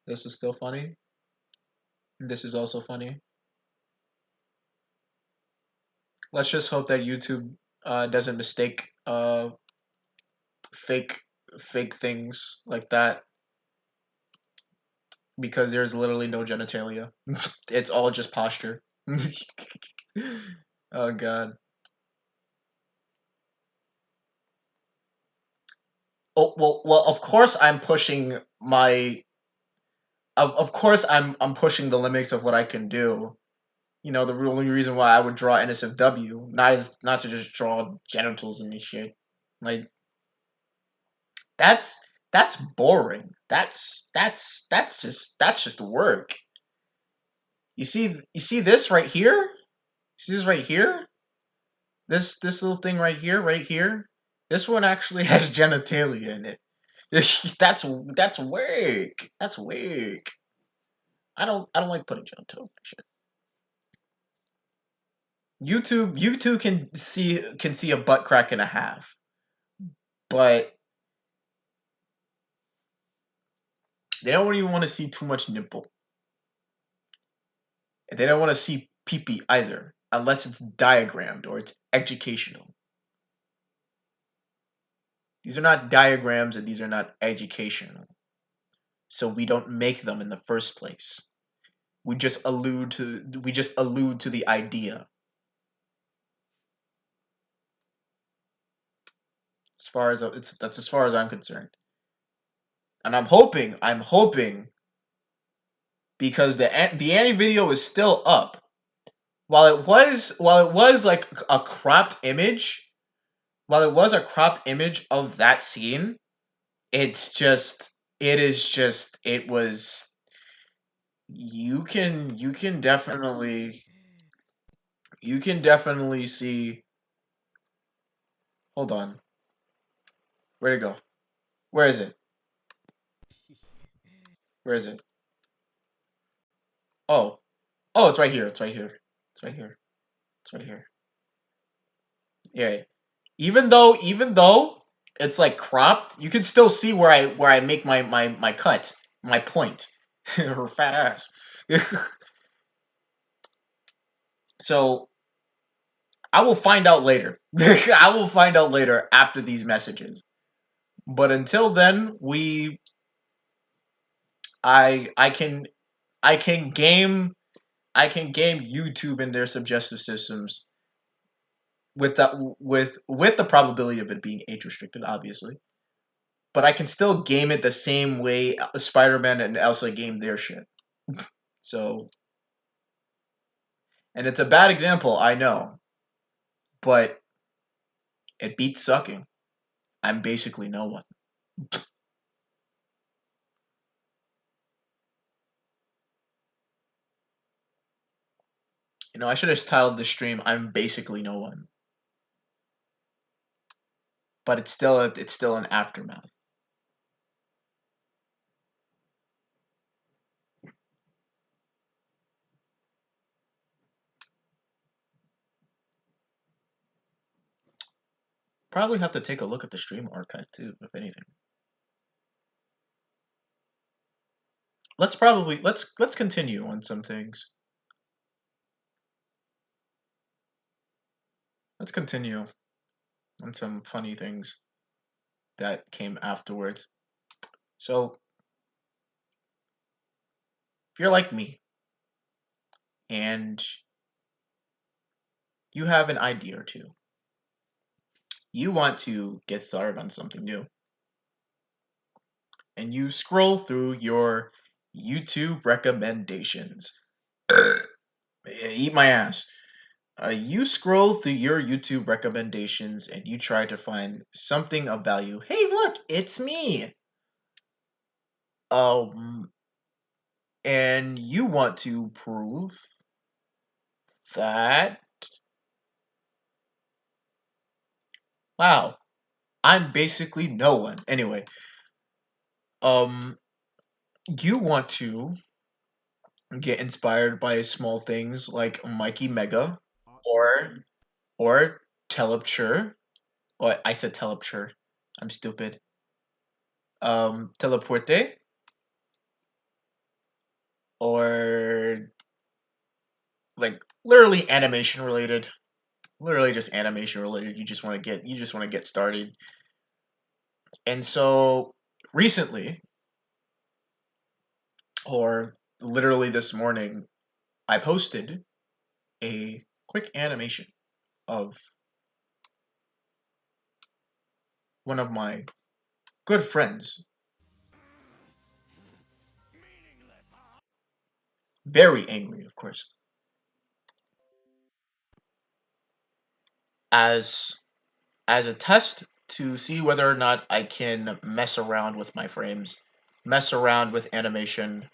This is still funny. This is also funny. Let's just hope that YouTube doesn't mistake fake fake things like that, because there's literally no genitalia. It's all just posture. Oh god. Oh well. Of course, I'm pushing my. Of course, I'm pushing the limits of what I can do. You know, the only reason why I would draw NSFW, not to just draw genitals and this shit. Like that's that's boring. That's just work. You see this right here? See this right here? This little thing right here. This one actually has genitalia in it. That's work. That's work. I don't like putting genitalia in shit. YouTube can see a butt crack and a half, but they don't even want to see too much nipple. They don't want to see pee pee either, unless it's diagrammed or it's educational. These are not diagrams and these are not educational. So we don't make them in the first place. We just allude to the idea. As far as that's as far as I'm concerned. And I'm hoping because the Annie video is still up. While it was like a cropped image, while it was a cropped image of that scene, it was you can definitely see. Hold on. Where'd it go? Where is it? Where is it? Oh. Oh, it's right here. It's right here. It's right here. It's right here. Yeah. Even though it's like cropped, you can still see where I make my cut, my point. Her fat ass. So I will find out later. I will find out later after these messages. But until then, I can I can game I can game YouTube and their suggestive systems with the probability of it being age restricted, obviously. But I can still game it the same way Spider-Man and Elsa game their shit. So, and it's a bad example, I know, but it beats sucking. I'm basically no one. You know, I should have titled the stream "I'm basically no one," but it's still an aftermath. Probably have to take a look at the stream archive too, if anything. Let's continue on some things. Let's continue on some funny things that came afterwards. So, if you're like me and you have an idea or two, you want to get started on something new, and you scroll through your YouTube recommendations. Eat my ass. You scroll through your YouTube recommendations and you try to find something of value. Hey, look, it's me. Um, and you want to prove that, wow, I'm basically no one. Anyway, um, you want to get inspired by small things like Mikey Mega or or Telepture. Oh, I said Telepture. I'm stupid. Teleporte or like literally animation related. Literally just animation related. You just want to get started. And so recently, or literally this morning, I posted a quick animation of one of my good friends. Very angry, of course. As as a test to see whether or not I can mess around with my frames, mess around with animation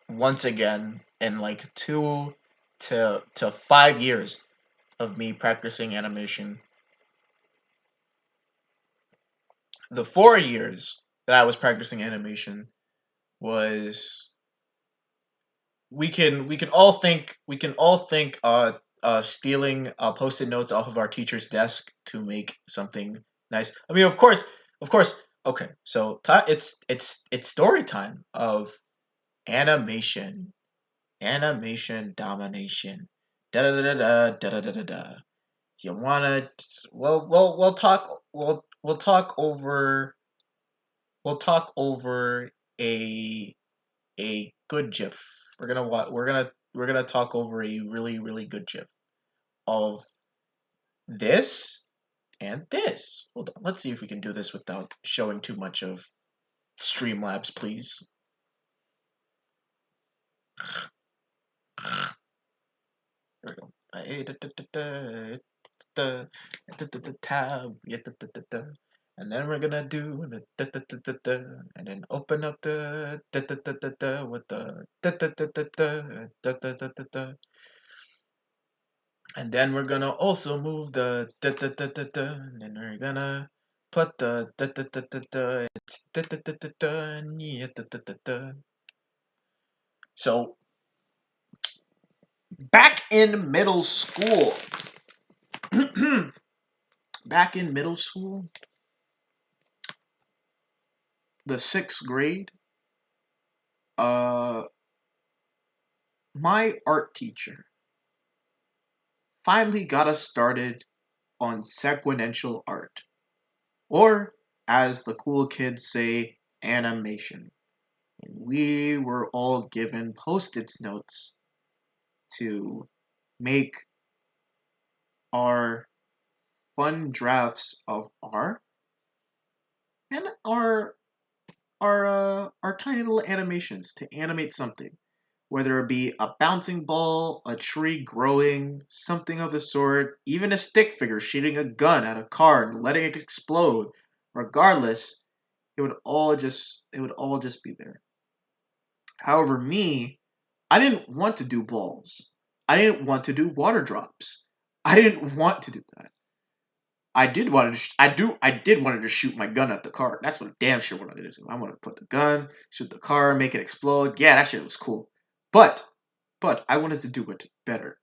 once again in like 2 to 5 years of me practicing animation. The 4 years that I was practicing animation was we can all think stealing post-it notes off of our teacher's desk to make something nice. I mean, of course. Okay, so it's story time of animation, animation domination. Da da da da da da da da da. You wanna? We'll talk over a good GIF. We're gonna talk over a really good GIF of this and this. Hold on, let's see if we can do this without showing too much of Streamlabs, please. There we go. Tab, and then we're gonna do and then open up the with the and then we're gonna also move the and then we're gonna put the da da da da da. It's da da da da da. Yeah, da da da da. So back in middle school, back in middle school, the 6th grade, uh, my art teacher finally got us started on sequential art, or as the cool kids say, animation. And we were all given post-it notes to make our fun drafts of art and our tiny little animations to animate something, whether it be a bouncing ball, a tree growing, something of the sort, even a stick figure shooting a gun at a car and letting it explode. Regardless, it would all just be there. However, I didn't want to do balls. I didn't want to do water drops. I didn't want to do that. I did wanted to shoot my gun at the car. That's what I damn sure wanted to do. I wanted to put the gun, shoot the car, make it explode. Yeah, that shit was cool. But I wanted to do it better.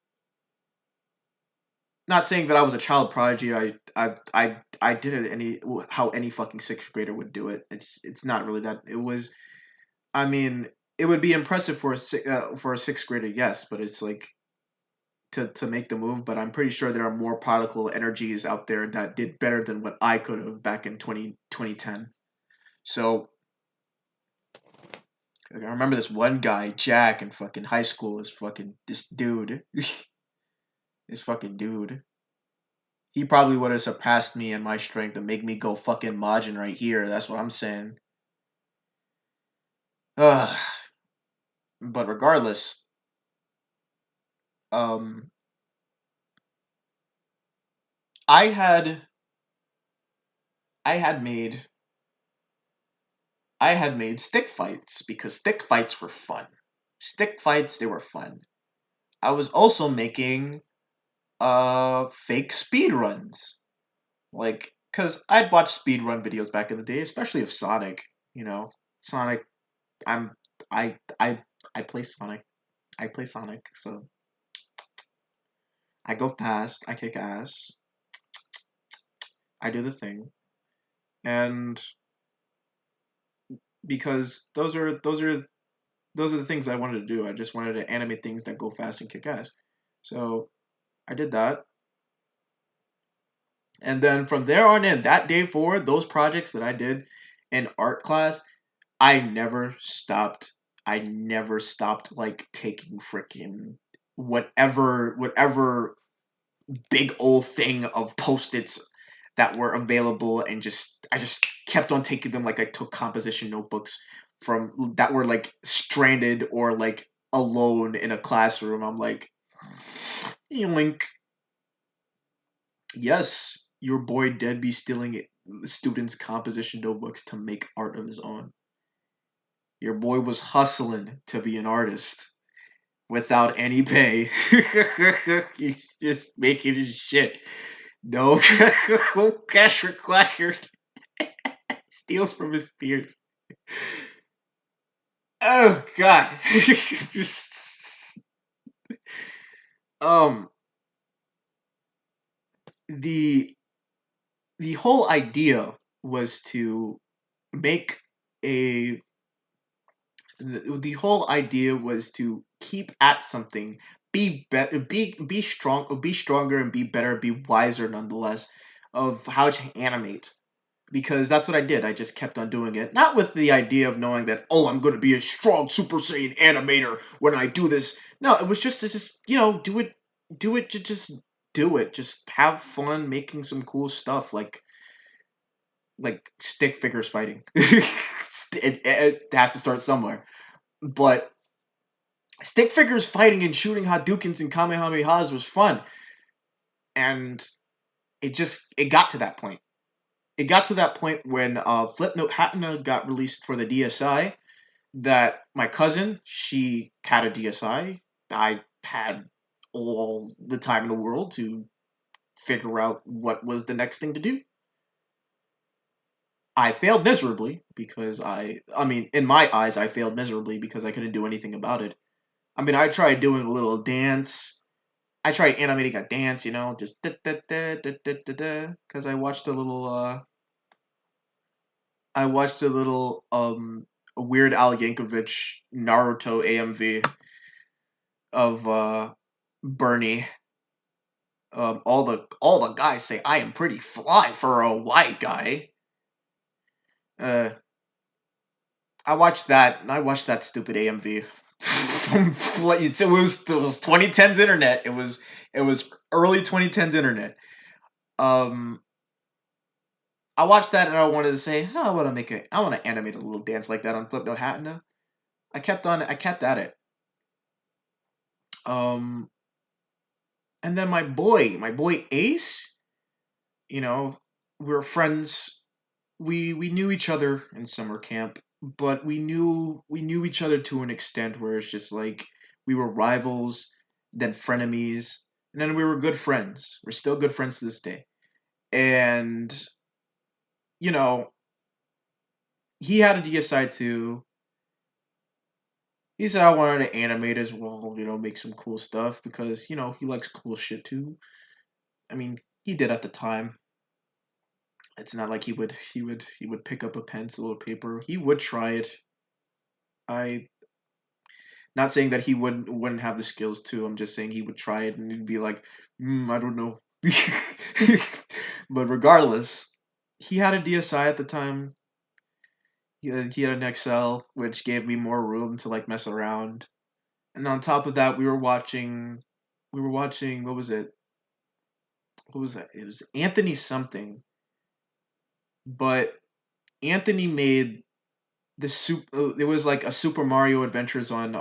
Not saying that I was a child prodigy. I did it how any fucking 6th grader would do it. It's not really that. It was. I mean, it would be impressive for for a 6th grader, yes, but it's like to make the move. But I'm pretty sure there are more prodigal energies out there that did better than what I could have back in 2010. So like, I remember this one guy, Jack, in fucking high school. This dude, this fucking dude. He probably would have surpassed me in my strength and make me go fucking Majin right here. That's what I'm saying. Ugh. But regardless, um, I had I had made I had made stick fights because stick fights were fun. Stick fights, they were fun. I was also making fake speed runs. Like, cause I'd watch speed run videos back in the day, especially of Sonic. You know, Sonic. I'm I I I play Sonic. I play Sonic, so I go fast. I kick ass. I do the thing, and because those are the things I wanted to do. I just wanted to animate things that go fast and kick ass. So I did that. And then from there on in, that day forward, those projects that I did in art class, I never stopped. I never stopped like taking freaking whatever big old thing of post-its that were available and just I just kept on taking them. Like I took composition notebooks from that were like stranded or like alone in a classroom. I'm like, yoink. Yes, your boy dead be stealing students' composition notebooks to make art of his own. Your boy was hustling to be an artist without any pay. He's just making his shit. No cash required. Steals from his peers. Oh god. Just, um the the whole idea was to make a the whole idea was to keep at something, be better, be strong, be stronger, and be better, be wiser nonetheless of how to animate. Because that's what I did. I just kept on doing it, not with the idea of knowing that I'm going to be a strong Super Saiyan animator when I do this. No, it was just to just do it to just do it, just have fun making some cool stuff like stick figures fighting. It has to start somewhere. But stick figures fighting and shooting Hadoukens and Kamehamehas was fun. And it got to that point. It got to that point when Flipnote Hatna got released for the DSi that my cousin, she had a DSi. I had all the time in the world to figure out what was the next thing to do. I failed miserably because I mean, in my eyes, I failed miserably because I couldn't do anything about it. I mean, I tried doing a little dance. I tried animating a dance, you know, just da da da da da da da, because I watched a little Weird Al Yankovic Naruto AMV of Bernie. All the guys say I am pretty fly for a white guy. Uh, I watched that. I watched that stupid AMV. It was 2010s internet. It was early 2010s internet. Um, I watched that and I wanted to say, oh, I want to animate a little dance like that on Flipnote Hatna. I kept at it. Um, and then my boy Ace, you know, we were friends. We knew each other in summer camp, but we knew each other to an extent where it's just like we were rivals, then frenemies, and then we were good friends. We're still good friends to this day. And you know, he had to decide to. He said I wanted to animate as well, make some cool stuff because he likes cool shit too. I mean, he did at the time. It's not like he would pick up a pencil or paper. He would try it. I Not saying that he wouldn't have the skills too. I'm just saying he would try it and he'd be like, I don't know. But regardless, he had a DSi at the time. He had an XL, which gave me more room to like mess around. And on top of that, we were watching what was it? What was that? It was Anthony something. But Anthony made it was like a Super Mario Adventures on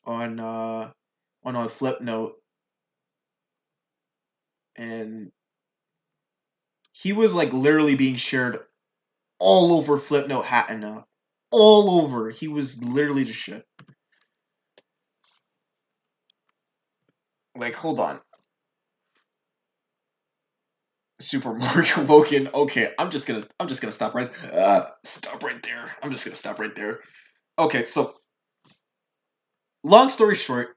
uh on a flip note, and he was like literally being shared all over Flipnote Hatena. All over. He was literally just shit. Like, hold on. Super Mario Logan. Okay, I'm just gonna stop right there. I'm just gonna stop right there. Okay, so long story short,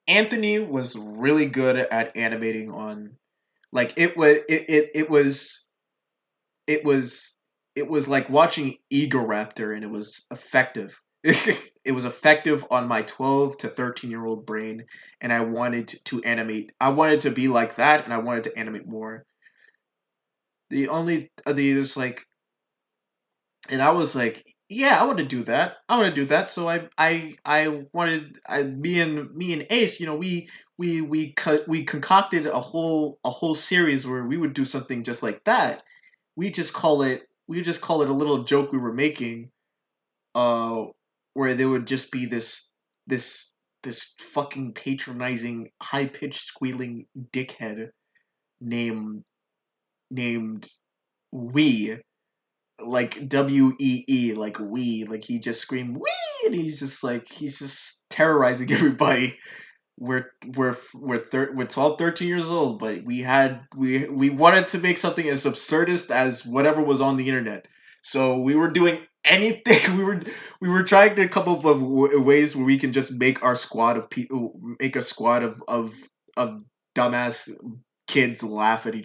Anthony was really good at animating on like it was it was like watching Egoraptor and it was effective. It was effective on my 12 to 13-year-old brain and I wanted to animate. I wanted to be like that and I wanted to animate more. The just like and I was like, yeah, I want to do that. I want to do that. So I wanted me and Ace, we concocted a whole series where we would do something just like that. We just call it a little joke we were making, uh, where there would just be this this fucking patronizing, high pitched squealing dickhead named named Wee, like WEE, like Wee, like he just screamed Wee, and he's just terrorizing everybody. We're 12, 13 years old, but we wanted to make something as absurdist as whatever was on the internet. So we were doing anything. We were trying to come up with ways where we can just make our squad of people, make a squad of dumbass kids laugh, and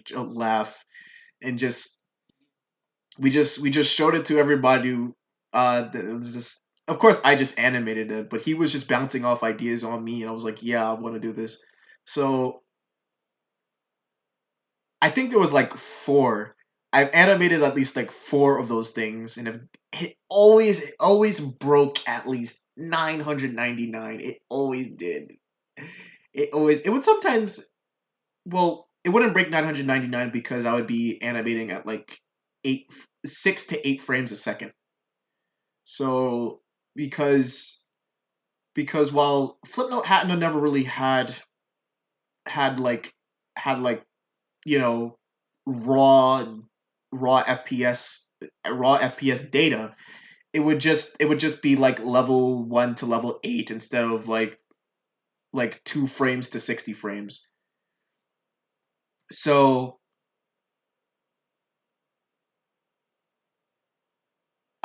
we just showed it to everybody. It was just, of course, I just animated it, but he was just bouncing off ideas on me, and I was like, "Yeah, I want to do this." So I think there was like four. I've animated at least like four of those things, and it always broke at least 999. It always did. It would sometimes. Well, it wouldn't break 999 because I would be animating at like 6 to 8 frames a second. So because while Flipnote Hatna never really had like had like you know raw raw FPS raw FPS data, it would just be like level 1 to level 8 instead of like 2 frames to 60 frames. So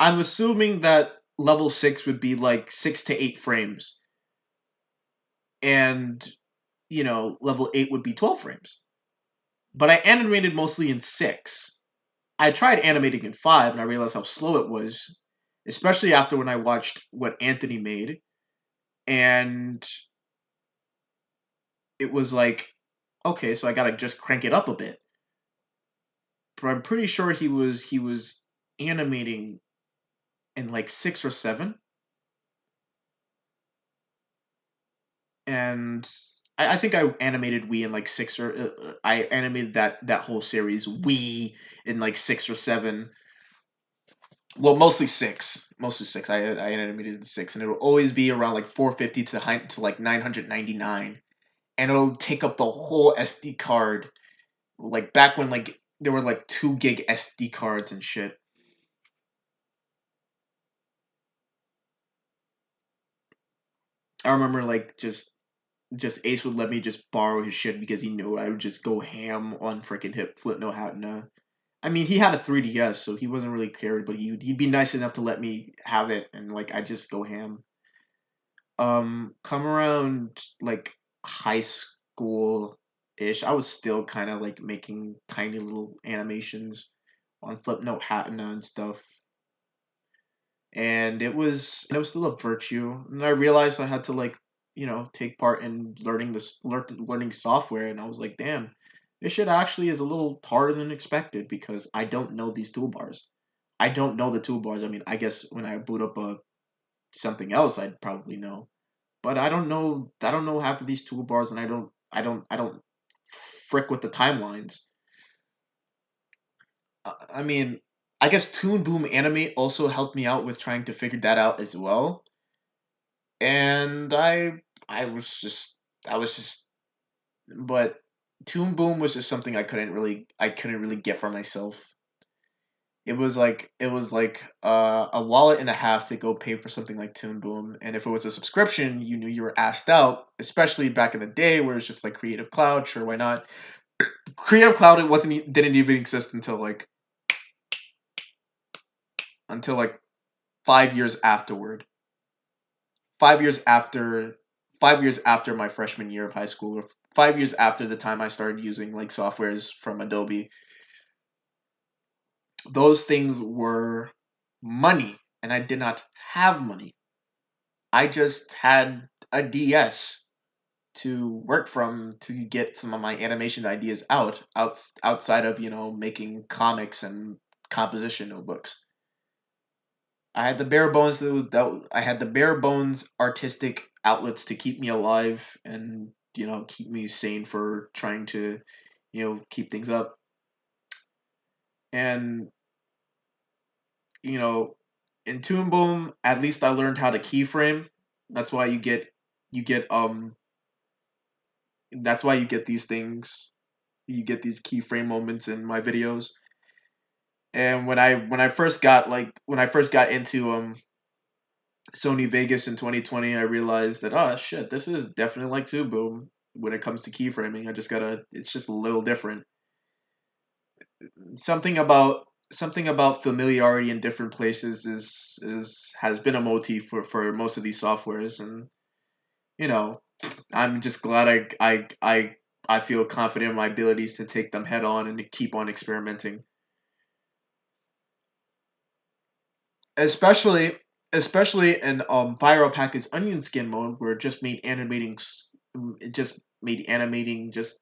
I'm assuming that level 6 would be like 6 to 8 frames, and level 8 would be 12 frames. But I animated mostly in 6. I tried animating in 5 and I realized how slow it was, especially after when I watched what Anthony made, and it was like, okay, so I gotta just crank it up a bit. But I'm pretty sure he was animating in like 6 or 7, and I think I animated Wii in like 6 or I animated that whole series Wii in like 6 or 7. Well, mostly 6. Mostly 6. I animated in 6, and it'll always be around like 450 to like 999, and it'll take up the whole SD card. Like back when like there were like 2 gig SD cards and shit. I remember like just Ace would let me just borrow his shit because he knew I would just go ham on freaking hip flip no hat. I mean, he had a 3DS, so he wasn't really cared, but he'd be nice enough to let me have it, and like I just go ham. Come around like high school ish, I was still kind of like making tiny little animations on Flipnote Hatna and stuff, and it was still a virtue. And I realized I had to like take part in learning software, and I was like, damn, this shit actually is a little harder than expected because I don't know these toolbars. I don't know the toolbars. I mean, I guess when I boot up a something else, I'd probably know, but I don't know. I don't know half of these toolbars, and I don't frick with the timelines. I mean, I guess Toon Boom Anime also helped me out with trying to figure that out as well. And I was just but Toon Boom was just something I couldn't really get for myself. It was like a wallet and a half to go pay for something like Toon Boom, and if it was a subscription, you knew you were asked out. Especially back in the day, where it's just like Creative Cloud, sure, why not? Creative Cloud didn't even exist until like 5 years afterward. 5 years after 5 years after my freshman year of high school, or 5 years after the time I started using like softwares from Adobe, those things were money, and I did not have money. I just had a DS to work from to get some of my animation ideas outside of making comics and composition notebooks. I had the bare bones I had the bare bones artistic outlets to keep me alive and keep me sane for trying to keep things up. And you know in Toon Boom, at least I learned how to keyframe. That's why you get that's why you get these things. You get these keyframe moments in my videos. And when I first got into Sony Vegas in 2020, I realized that, oh shit, this is definitely like Toon Boom when it comes to keyframing. It's just a little different. Something about familiarity in different places is has been a motif for most of these softwares, and you know I'm just glad I feel confident in my abilities to take them head on and to keep on experimenting. Especially in viral package onion skin mode, where it just made animating just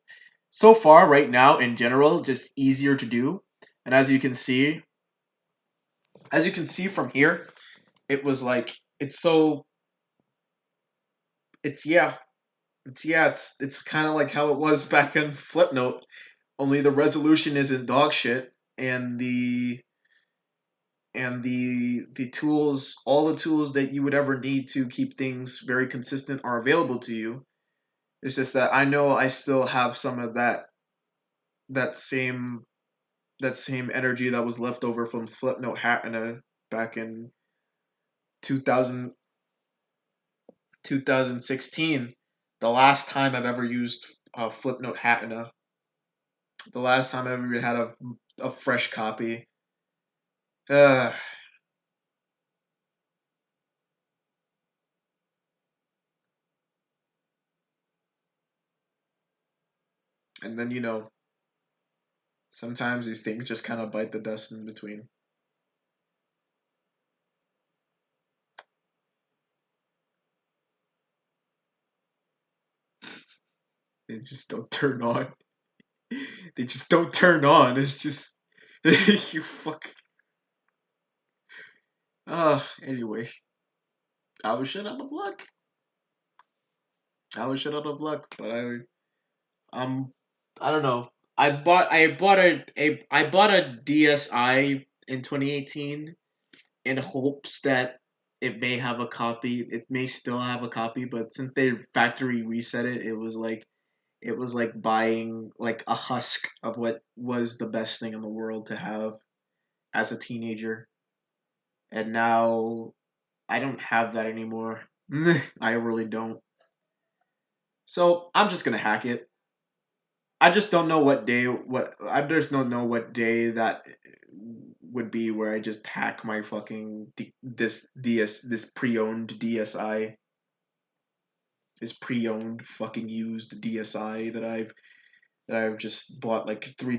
so far right now in general just easier to do. And as you can see from here, it was like it's yeah it's kind of like how it was back in Flipnote, only the resolution isn't dog shit, and the tools, all the tools that you would ever need to keep things very consistent, are available to you. It's just that I know I still have some of that same that same energy that was left over from Flipnote Hatna back in 2000 2016. The last time I've ever used Flipnote Hatna. The last time I ever had a fresh copy. Uh, And then sometimes these things just kind of bite the dust in between. They just don't turn on. They just don't turn on. It's just you fuck. Anyway, I was shit out of luck. I was shit out of luck, but um I don't know. I bought a DSi in 2018 in hopes that it may have a copy. It may still have a copy, but since they factory reset it, it was like buying like a husk of what was the best thing in the world to have as a teenager. And now I don't have that anymore. I really don't. So I'm just gonna hack it. I just don't know what day. What I just don't know what day that would be where I just hack my fucking this pre-owned DSi, this pre-owned fucking used DSi that I've just bought like 3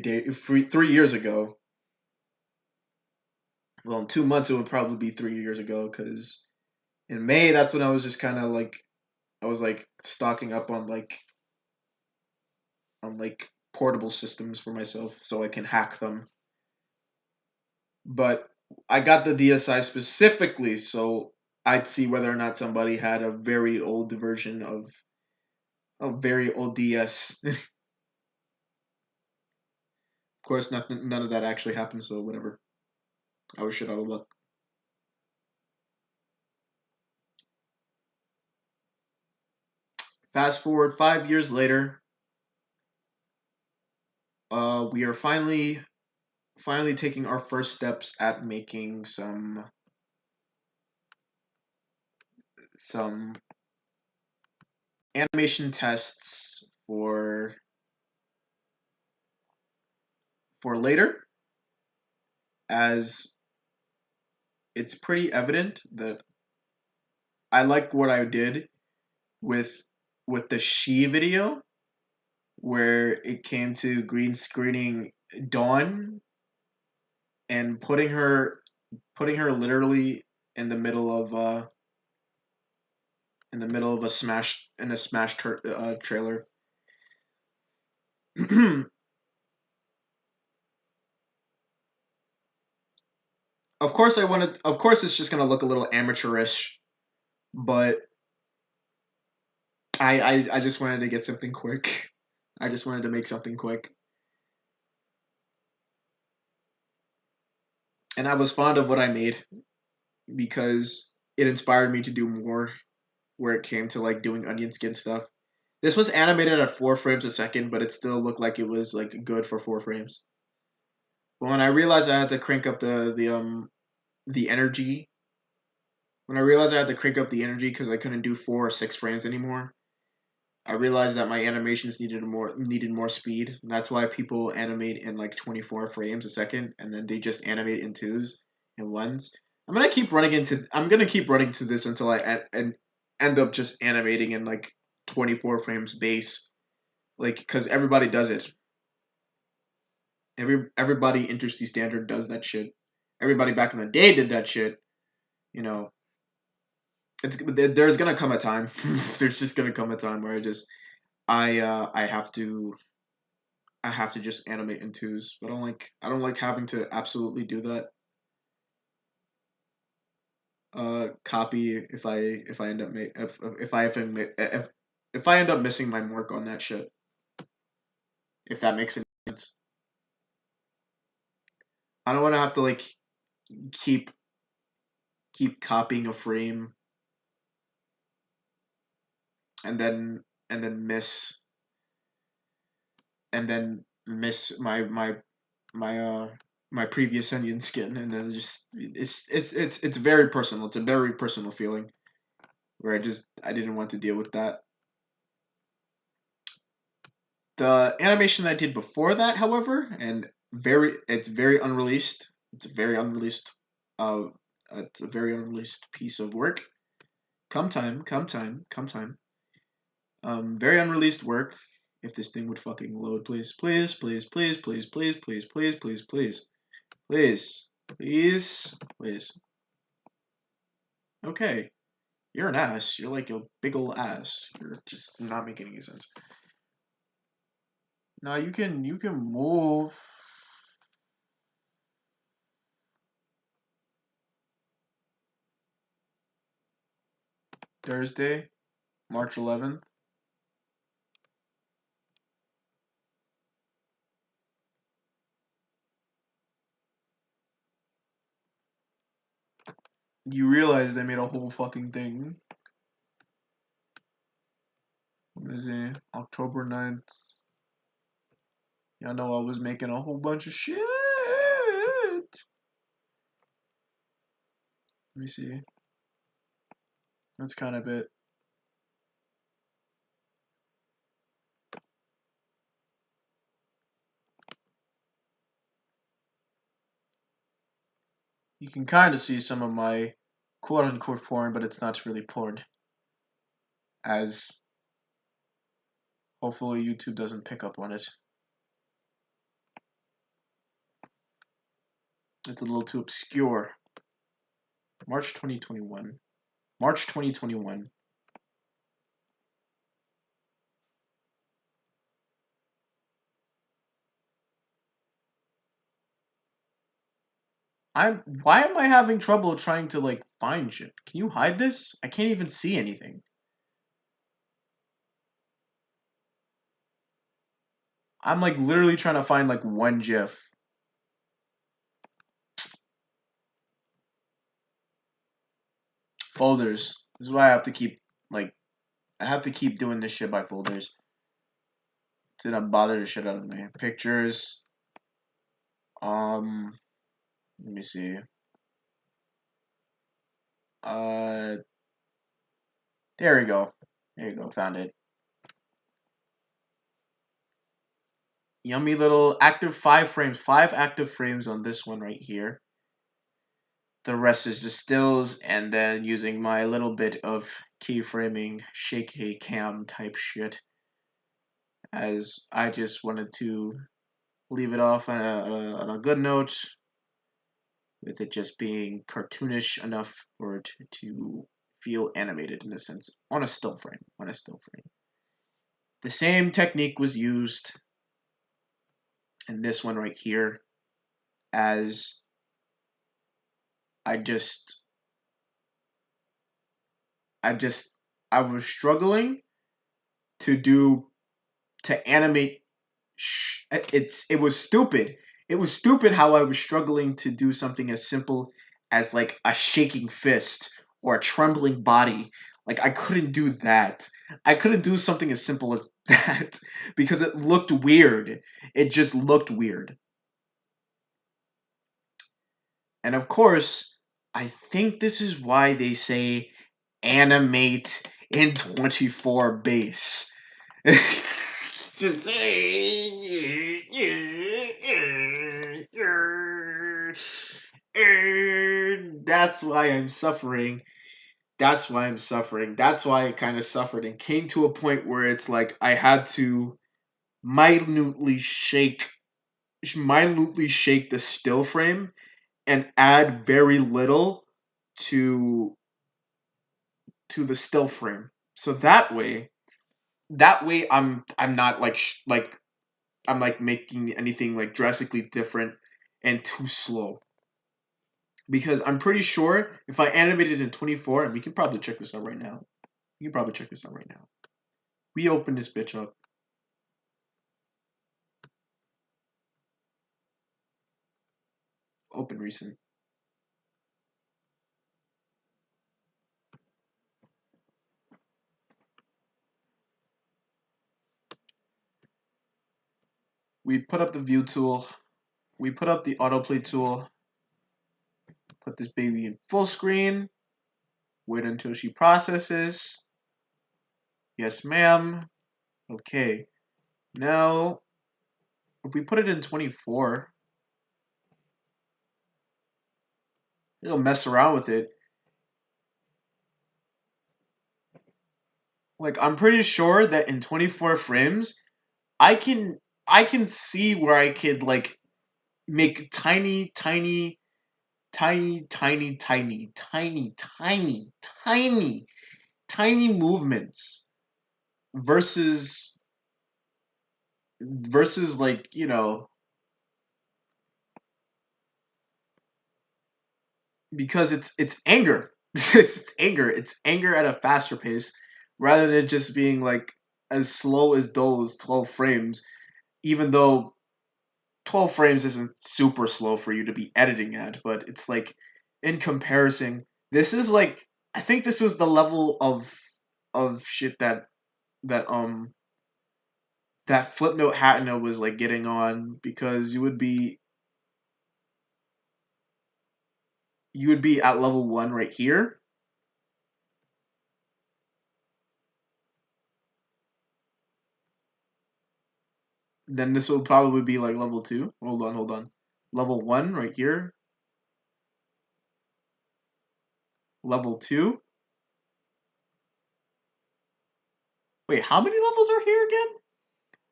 years ago. Well, in 2 months it would probably be 3 years ago because in May that's when I was just kind of like I was like stocking up on like portable systems for myself so I can hack them. But I got the DSi specifically so I'd see whether or not somebody had a very old version of a very old DS. Of course, none of that actually happened. So whatever. I was shit out of luck. Fast forward 5 years later, we are finally taking our first steps at making some animation tests for later, as it's pretty evident that I like what I did with the She video, where it came to green screening Dawn and putting her literally in the middle of a Smash trailer. Of course it's just gonna look a little amateurish, but I just wanted to get something quick. I just wanted to make something quick. And I was fond of what I made because it inspired me to do more where it came to like doing onion skin stuff. This was animated at 4 frames a second, but it still looked like it was like good for 4 frames. But when I realized I had to crank up the energy, when I realized I had to crank up the energy because I couldn't do 4 or 6 frames anymore, I realized that my animations needed more speed. And that's why people animate in like 24 frames a second, and then they just animate in twos and ones. I'm gonna keep running to this until and end up just animating in like 24 frames base, like because everybody does it. Everybody industry standard does that shit. Everybody back in the day did that shit. You know, there's gonna come a time. There's just gonna come a time where I have to just animate in twos. I don't like having to absolutely do that. Copy if I end up if I end up missing my mark on that shit. If that makes any sense. I don't want to have to like keep copying a frame and then and then miss and then miss my my previous onion skin, and then just it's very personal. It's a very personal feeling where I didn't want to deal with that. The animation I did before that, however, and it's very unreleased. It's a very unreleased uh it's a very unreleased piece of work. Come time. Very unreleased work. If this thing would fucking load, please. Please, please, please, please, please, please, please, please, please. Please. Please. Please. Okay. You're an ass. You're like a big ol' ass. You're just not making any sense. Now you can move. Thursday, March 11th. You realize they made a whole fucking thing. What is it? October 9th. Y'all know I was making a whole bunch of shit. Let me see. That's kind of it. You can kind of see some of my quote-unquote porn, but it's not really porn. As hopefully YouTube doesn't pick up on it. It's a little too obscure. March 2021. March 2021. Why am I having trouble trying to like find shit? Can you hide this? I can't even see anything. I'm like literally trying to find like one GIF. Folders. This is why I have to keep like I have to keep doing this shit by folders. Did not bother the shit out of me. Pictures. Let me see. There we go. There you go. Found it. Yummy little active 5 frames. 5 active frames on this one right here. The rest is just stills, and then using my little bit of keyframing, shaky cam type shit. As I just wanted to leave it off on a good note, with it just being cartoonish enough for it to feel animated in a sense on a still frame. The same technique was used in this one right here, as I was struggling to animate. It was stupid. It was stupid how I was struggling to do something as simple as like a shaking fist or a trembling body. Like I couldn't do that. I couldn't do something as simple as that because it looked weird. It just looked weird. And of course, I think this is why they say animate in 24 base. Just that's why I'm suffering. That's why I'm suffering. That's why I kind of suffered and came to a point where it's like I had to minutely shake the still frame and add very little to the still frame. So that way I'm not like I'm like making anything like drastically different and too slow. Because I'm pretty sure if I animated in 24, and we can probably check this out right now. We open this bitch up. Open recent. We put up the view tool. We put up the autoplay tool. Put this baby in full screen. Wait until she processes. Yes, ma'am. Okay. Now, if we put it in 24, it'll mess around with it. Like, I'm pretty sure that in 24 frames, I can see where I could like make tiny movements versus like, you know, because it's anger. It's anger. It's anger at a faster pace rather than just being like as slow as dull as 12 frames, even though 12 frames isn't super slow for you to be editing at, but it's like in comparison, this is like I think this was the level of shit that that Flipnote Hatna was like getting on, because you would be at level 1 right here. Then this will probably be like level 2. Hold on. Level 1 right here. Level 2. Wait, how many levels are here again?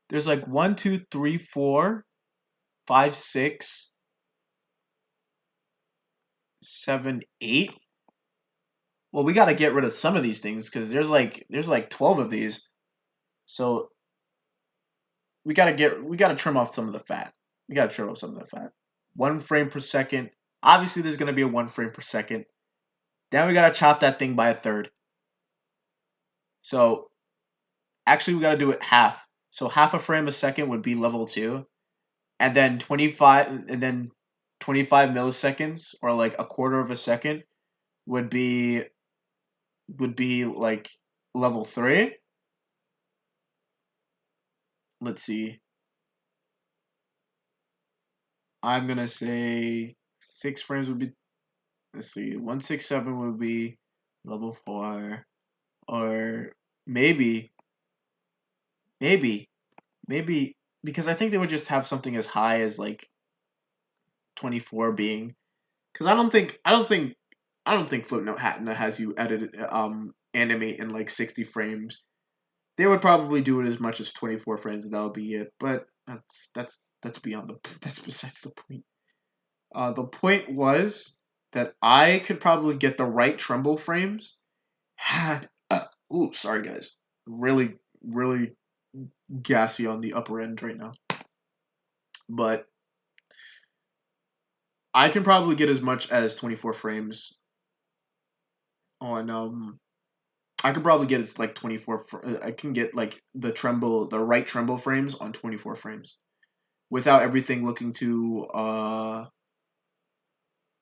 There's like 1, 2, 3, 4, 5, 6, 7, 8. Well, we got to get rid of some of these things because there's like 12 of these. So we got to trim off some of the fat. We got to trim off some of the fat. 1 frame per second. Obviously, there's going to be a 1 frame per second. Then we got to chop that thing by a third. So actually, we got to do it half. So half a frame a second would be level 2, and then 25 milliseconds, or like a quarter of a second, would be like level 3. Let's see. I'm gonna say 6 frames would be. Let's see. 167 would be level 4, or maybe, maybe, maybe because I think they would just have something as high as like 24 being. Because I don't think Flipnote Hatna has you animate in like 60 frames. They would probably do it as much as 24 frames, and that would be it. But that's beyond the that's besides the point. The point was that I could probably get the right tremble frames had. Ooh, sorry guys, really gassy on the upper end right now. But I can probably get as much as 24 frames on I could probably get it's like 24. I can get like the right tremble frames on 24 frames, without everything looking too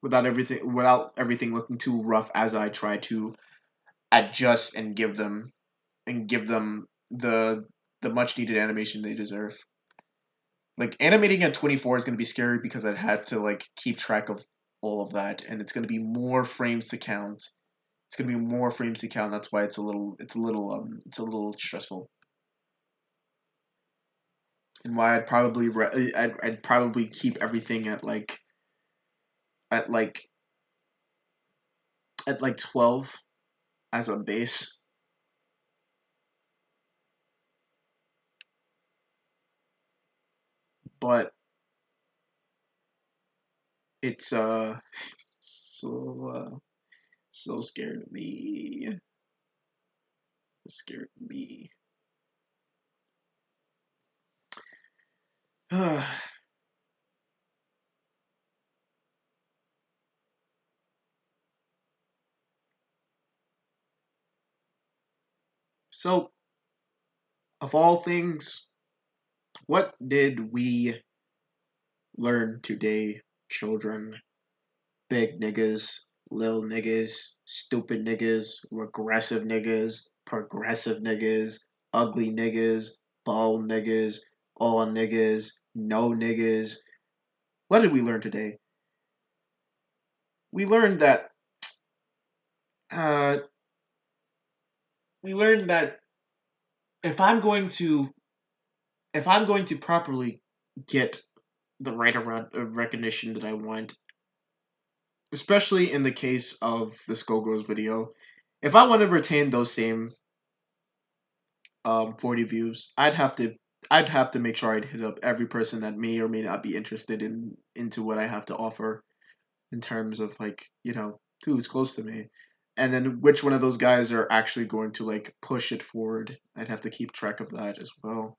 without everything looking too rough as I try to adjust and give them the much needed animation they deserve. Like animating at 24 is going to be scary because I'd have to like keep track of all of that, and it's going to be more frames to count. It's going to be more frames to count. That's why it's a little stressful. And why I'd probably keep everything at like at like 12 as a base. But it's so so scared of me. Scared of me. So, of all things, what did we learn today, children? Big niggas, lil niggas, stupid niggas, regressive niggas, progressive niggas, ugly niggas, bald niggas, all niggas, no niggas. What did we learn today? We learned that uh we learned that if I'm going to if I'm going to properly get the right amount of recognition that I want, especially in the case of the Skullgirls video, if I want to retain those same 40 views, I'd have to make sure I'd hit up every person that may or may not be interested into what I have to offer in terms of like, who's close to me. And then which one of those guys are actually going to like push it forward. I'd have to keep track of that as well.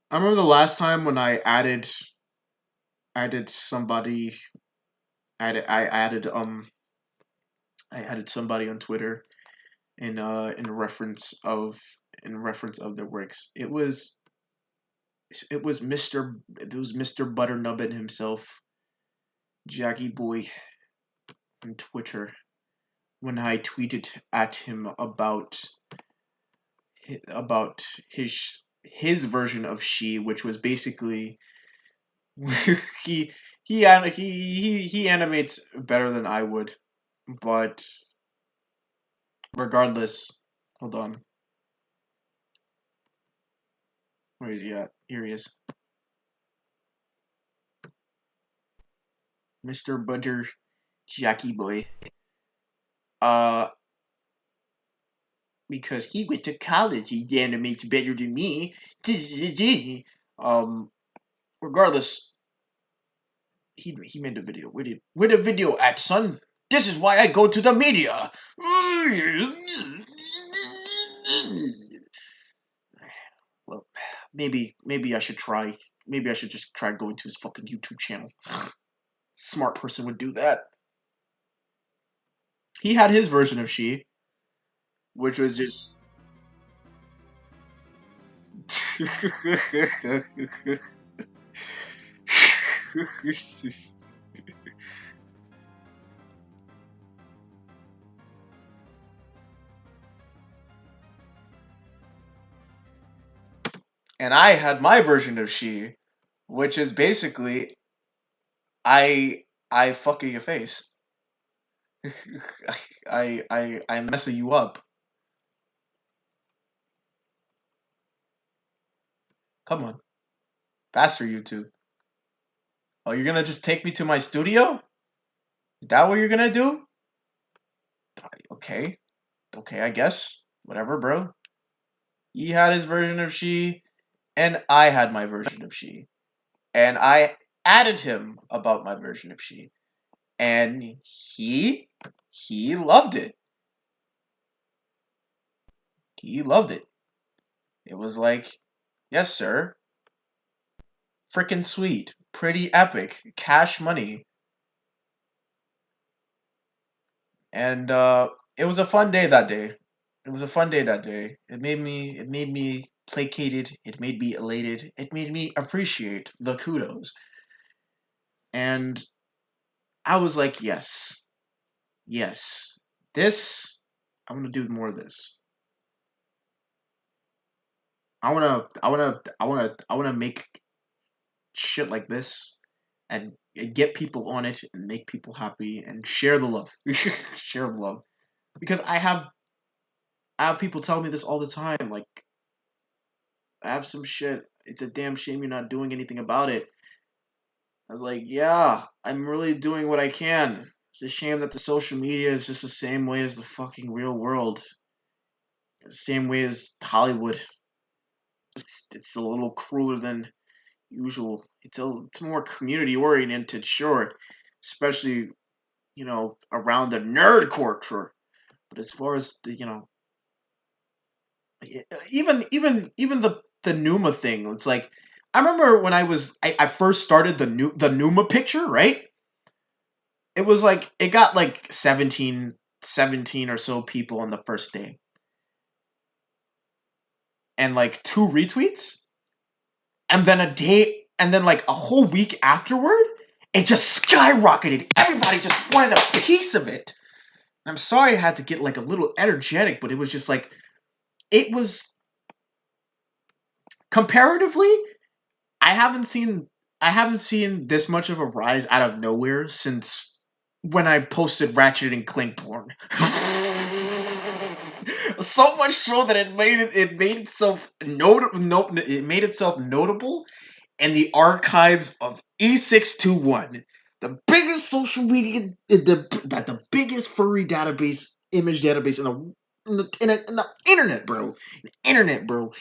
I remember the last time when I added somebody I added somebody on Twitter in reference of their works. It was Mr. Butternubbin himself, Jackie Boy, on Twitter, when I tweeted at him about his version of She, which was basically he he animates better than I would, but regardless, hold on, where is he at? Here he is, Mr. Butter Jackie Boy. Uh, because he went to college, he animates better than me. um, regardless, he made a video. Where the video at, son? This is why I go to the media. Well, maybe I should try. Maybe I should just try going to his fucking YouTube channel. Smart person would do that. He had his version of She, which was just. And I had my version of She, which is basically I fucking your face. I messing you up. Come on, faster, YouTube. Oh, you're gonna just take me to my studio? Is that what you're gonna do? Okay, okay, I guess. Whatever, bro. He had his version of She, and I had my version of She, and I added him about my version of She, and he loved it. He loved it. It was like, yes, sir. Frickin' sweet. Pretty epic. Cash money. And it was a fun day that day. It was a fun day that day. It made me placated. It made me elated. It made me appreciate the kudos. And I was like, yes. Yes. This I want to do more of this. I want to make shit like this and get people on it and make people happy and share the love. Share the love. Because I have people tell me this all the time. Like, I have some shit. It's a damn shame you're not doing anything about it. I was like, yeah, I'm really doing what I can. It's a shame that the social media is just the same way as the fucking real world. The same way as Hollywood. It's a little crueler than usual. It's more community oriented, sure. Especially, around the nerd culture. But as far as even the Numa thing, it's like I remember when I first started the Numa picture, right? It was like it got like 17 or so people on the first day, and like 2 retweets, and then like a whole week afterward, it just skyrocketed. Everybody just wanted a piece of it. I'm sorry I had to get like a little energetic, but it was just like it was comparatively. I haven't seen I haven't seen this much of a rise out of nowhere since when I posted Ratchet and Clank porn. So much so that it made itself notable in the archives of E621, the biggest social media, the biggest furry image database in the internet, bro. Internet, bro.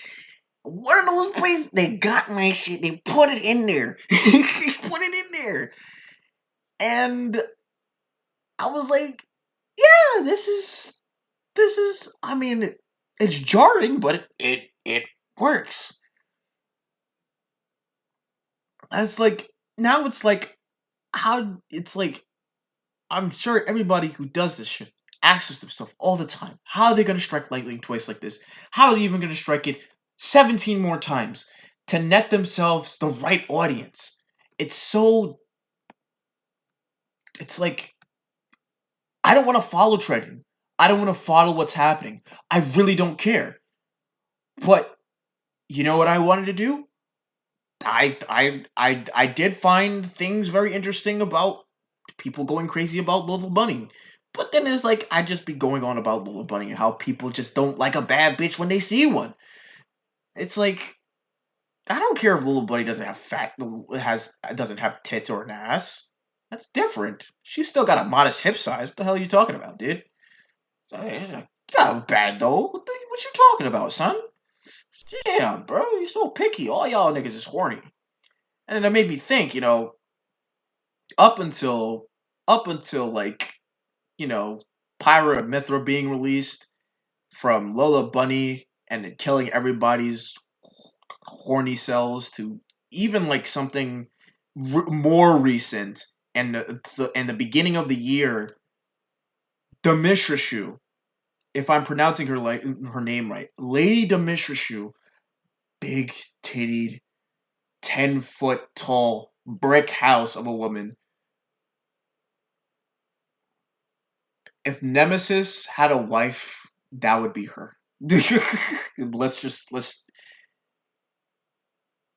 One of those places, they got my shit. They put it in there. Put it in there. And I was like, yeah, this is. I mean, it's jarring, but it works. And it's like now it's like how it's like I'm sure everybody who does this shit asks themselves all the time, how are they gonna strike lightning twice like this? How are they even gonna strike it 17 more times to net themselves the right audience? It's so it's like I don't want to follow trending. I don't want to follow what's happening. I really don't care. But you know what I wanted to do? I did find things very interesting about people going crazy about Little Bunny. But then it's like I just be going on about Little Bunny and how people just don't like a bad bitch when they see one. It's like I don't care if Little Bunny doesn't have doesn't have tits or an ass. That's different. She's still got a modest hip size. What the hell are you talking about, dude? It's like, yeah, bad though. What you talking about, son? Damn, bro, you so picky. All y'all niggas is horny. And then it made me think, up until like, you know, Pyra and Mithra being released from Lola Bunny and then killing everybody's horny cells to even like something more recent and the beginning of the year, Demisrishu, if I'm pronouncing her name right, Lady Demisrishu, big tittied, 10-foot tall brick house of a woman. If Nemesis had a wife, that would be her. Let's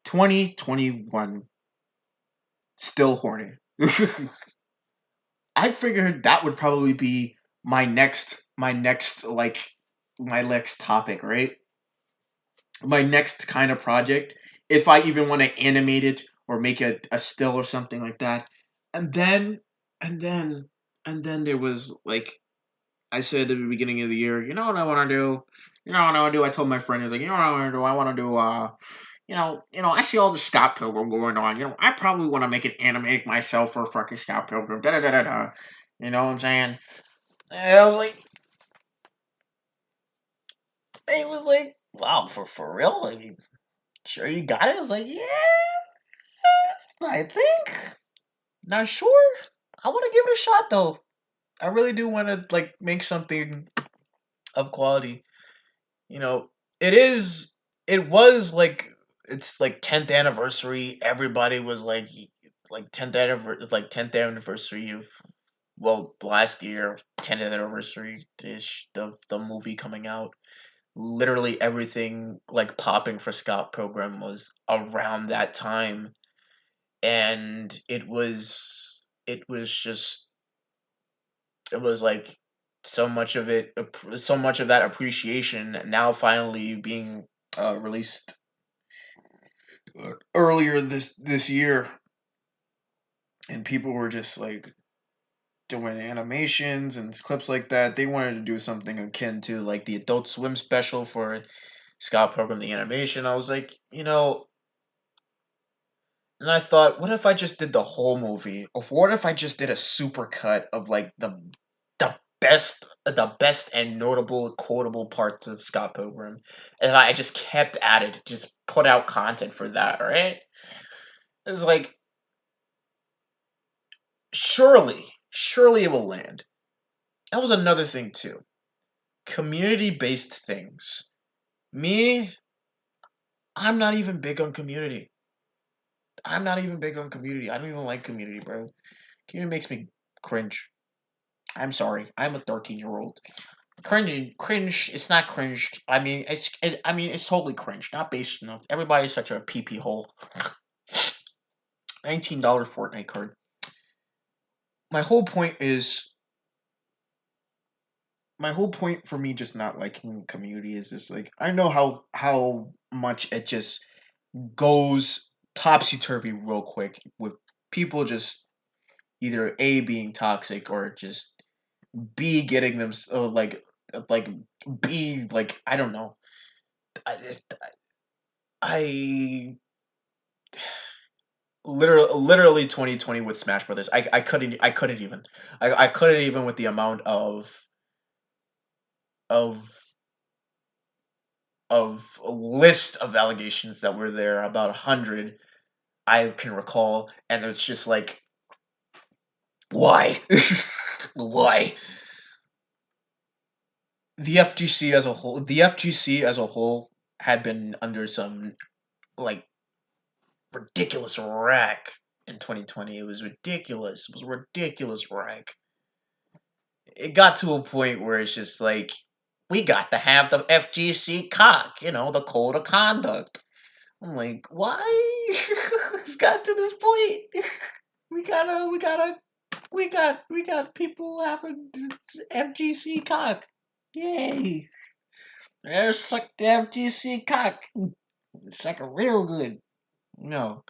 2021 still horny. I figured that would probably be my next topic, right? My next kind of project, if I even want to animate it or make a still or something like that. And then and then and then there was like I said at the beginning of the year, you know what I want to do? You know what I want to do? I told my friend, he's like, you know what I want to do? I want to do, I see all the Scott Pilgrim going on. I probably want to make an animatic myself for fucking Scott Pilgrim. Da da da da da. You know what I'm saying? And I was like, it was like, wow, for real? I mean, sure you got it? I was like, yeah, I think. Not sure. I want to give it a shot though. I really do want to like make something of quality. You know, it is. It was like it's like 10th anniversary. Everybody was like 10th anniversary of last year 10th anniversary ish the movie coming out. Literally everything like popping for Scott Pilgrim was around that time, and it was like so much of that appreciation now finally being released earlier this year, and people were just like doing animations and clips like that. They wanted to do something akin to like the Adult Swim special for Scott Pilgrim the animation. I was like, and I thought, what if I just did the whole movie? Or what if I just did a super cut of like the best and notable quotable parts of Scott Pilgrim, and I just kept at it, just put out content for that, right? It's like surely it will land. That was another thing too. Community based things. Me, I'm not even big on community. I'm not even big on community. I don't even like community, bro. Community makes me cringe. I'm sorry. I'm a 13-year-old. Cringe. It's not cringed. I mean, it's totally cringe. Not based enough. Everybody's such a pee hole. $19 Fortnite card. My whole point is my whole point for me just not liking community is just like I know how much it just goes topsy turvy real quick with people just either A being toxic or just B getting them like B like I don't know. I, I literally 2020 with Smash Brothers. I couldn't even with the amount of list of allegations that were there, about 100 I can recall, and it's just like, why? Why? The FGC as a whole had been under some like ridiculous rack in 2020. It was ridiculous. It was a ridiculous rack. It got to a point where it's just like, we got to have the FGC cock, the code of conduct. I'm like, why? It's got to this point. We got people having FGC cock. Yay! There's suck the FGC cock. Suck it real good. No,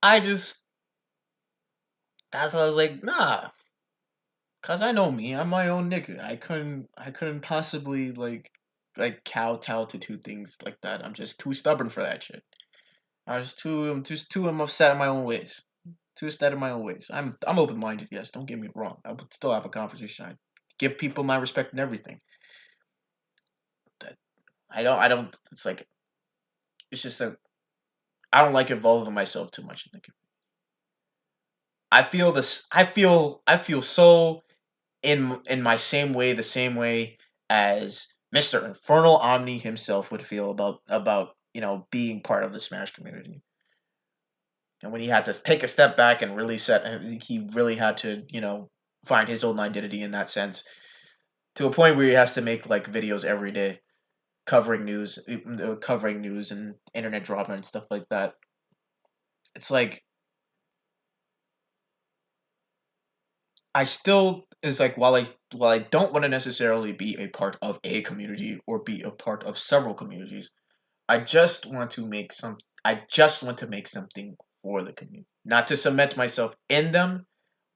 I just that's why I was like, nah, cause I know me. I'm my own nigga. I couldn't possibly like kowtow to two things like that. I'm just too stubborn for that shit. I'm upset in my own ways. Too set in my own ways. I'm open minded. Yes, don't get me wrong. I would still have a conversation. I give people my respect and everything. That I don't. It's like, it's just that I don't like involving myself too much. I feel this. I feel so in my same way, the same way as Mr. Infernal Omni himself would feel about being part of the Smash community. And when he had to take a step back and really he really had to find his own identity in that sense, to a point where he has to make like videos every day covering news and internet drama and stuff like that. It's like, I still is like, while I don't want to necessarily be a part of a community or be a part of several communities, I just want to make something for the community. Not to cement myself in them,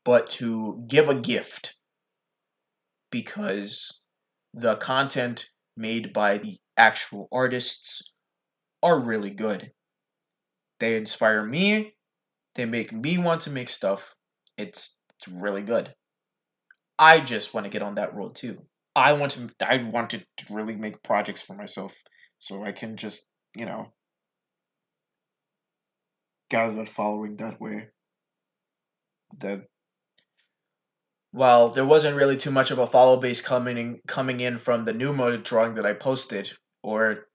but to give a gift, because the content made by the actual artists are really good. They inspire me, they make me want to make stuff. It's really good. I just want to get on that road too. I wanted to really make projects for myself, so I can just, you know, gather that following that way. That While there wasn't really too much of a follow base coming in from the new mode drawing that I posted, or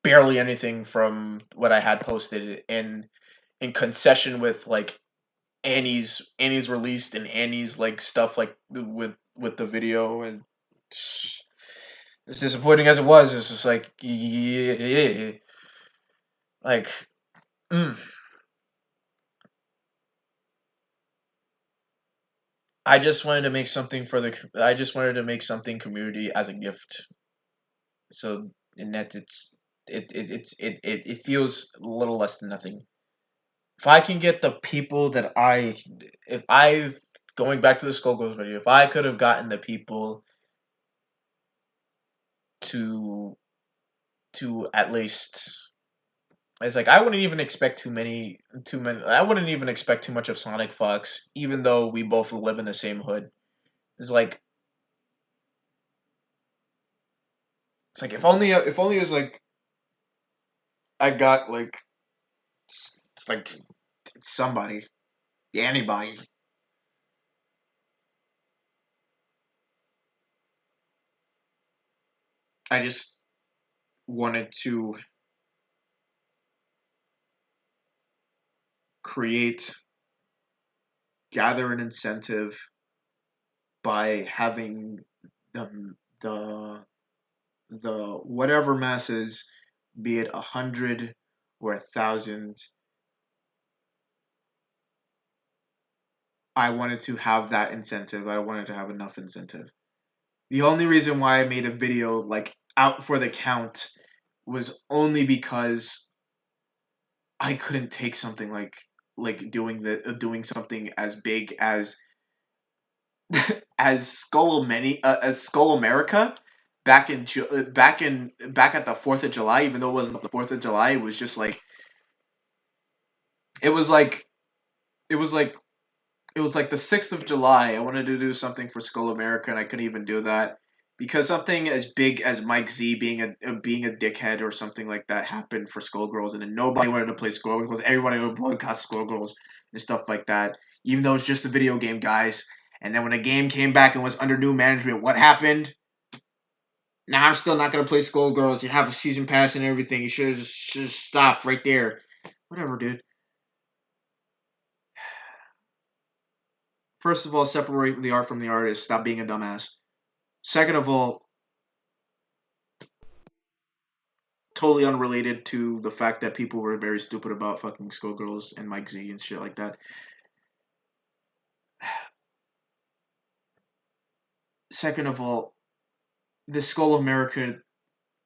barely anything from what I had posted in concession with like Annie's released, and Annie's like stuff like with the video, and as disappointing as it was, it's just like, yeah, like, mm. I just wanted to make something community as a gift. So in that, it feels a little less than nothing. If I can get the people that if I going back to the Skullgirls video, if I could have gotten the people to at least, it's like, I wouldn't even expect too many. I wouldn't even expect too much of Sonic Fox, even though we both live in the same hood. It's like, if only it's like, I got like, it's like somebody, anybody. I just wanted to create, gather an incentive by having the whatever masses, be it 100 or 1,000. I wanted to have that incentive. I wanted to have enough incentive. The only reason why I made a video like out for the count was only because I couldn't take something like doing something as big as as Skull America, back at the 4th of July, even though it wasn't the 4th of July, it was just like it was like it was like it was like the 6th of July. I wanted to do something for Skull America, and I couldn't even do that because something as big as Mike Z being a dickhead or something like that happened for Skullgirls, and then nobody wanted to play Skullgirls. Everybody would boycott Skullgirls and stuff like that, even though it's just a video game, guys. And then when the game came back and was under new management, what happened? Nah, I'm still not gonna play Skullgirls. You have a season pass and everything. You should have just stopped right there. Whatever, dude. First of all, separate the art from the artist. Stop being a dumbass. Second of all, totally unrelated to the fact that people were very stupid about fucking Skullgirls and Mike Z and shit like that. Second of all, the Skull America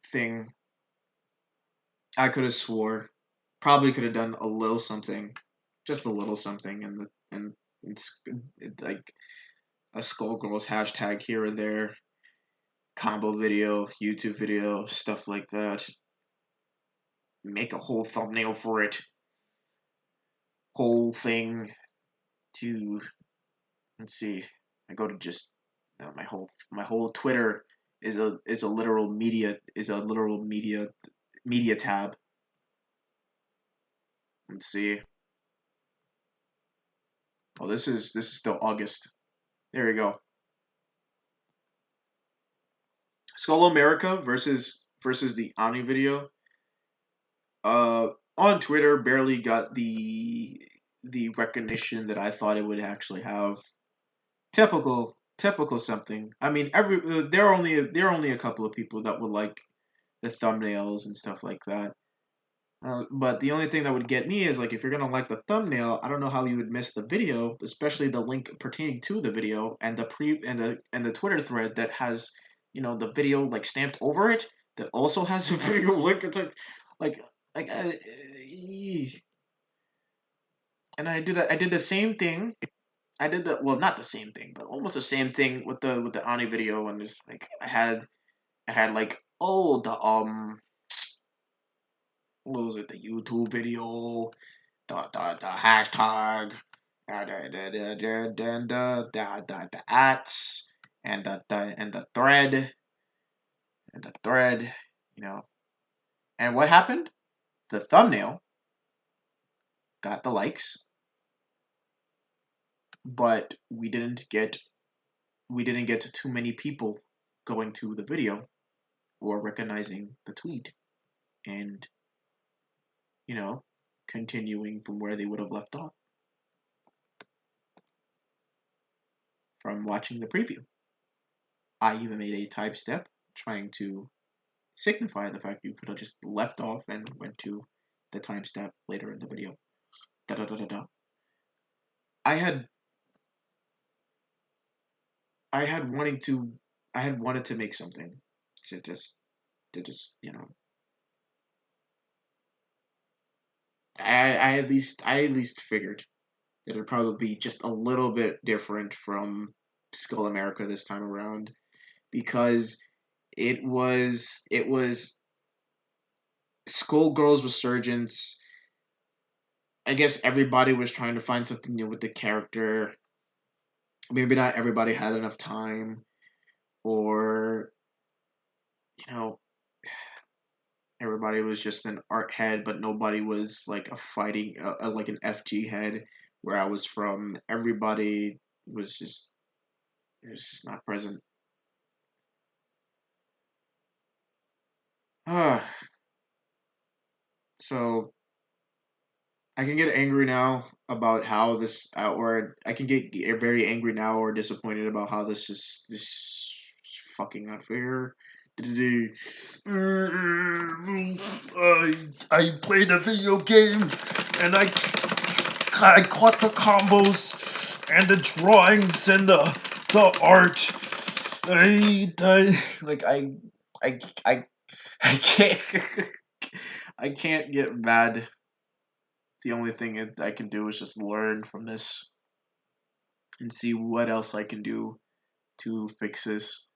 thing, I could have swore, probably could have done a little something, just a little something, and it's like a Skullgirls hashtag here and there, combo video, YouTube video, stuff like that. Make a whole thumbnail for it, whole thing to let's see. I go to just my whole Twitter is a literal media tab. Let's see. Oh, this is still August. There we go. Skull America versus the Omni video. On Twitter, barely got the recognition that I thought it would actually have. Typical something. I mean, there are only a couple of people that would like the thumbnails and stuff like that. But the only thing that would get me is like if you're gonna like the thumbnail, I don't know how you would miss the video, especially the link pertaining to the video and the Twitter thread that has the video like stamped over it that also has a video link. It's like like and I did the same thing. I did the well not the same thing, but almost the same thing with the Ani video and just like I had like oh what was it, the YouTube video, the hashtag, the ats, and the thread, you know. And what happened? The thumbnail got the likes, but we didn't get too many people going to the video or recognizing the tweet and continuing from where they would have left off from watching the preview. I even made a type step trying to signify the fact you could have just left off and went to the time step later in the video. Da da da da da. I had I had wanting to I had wanted to make something to just I at least figured that it'd probably be just a little bit different from Skull America this time around because it was Skullgirl's resurgence. I guess everybody was trying to find something new with the character. Maybe not everybody had enough time, or you know, everybody was just an art head, but nobody was like like an FG head. Where I was from, everybody was just it was just not present. So I can get angry now about how this, or I can get very angry now or disappointed about how this fucking unfair. I played a video game and I caught the combos and the drawings and the art. I like I I can't I can't get mad. The only thing I can do is just learn from this and see what else I can do to fix this.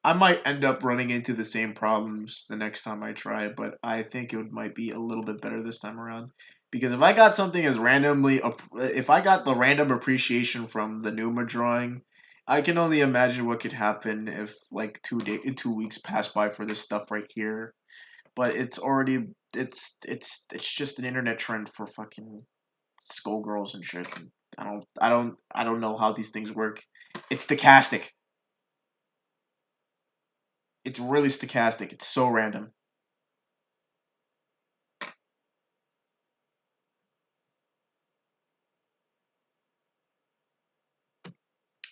I might end up running into the same problems the next time I try, but I think it might be a little bit better this time around. Because if I got something as randomly, if I got the random appreciation from the Numa drawing, I can only imagine what could happen if like 2 weeks pass by for this stuff right here. But it's already it's just an internet trend for fucking skullgirls and shit. I don't know how these things work. It's stochastic. It's really stochastic. It's so random.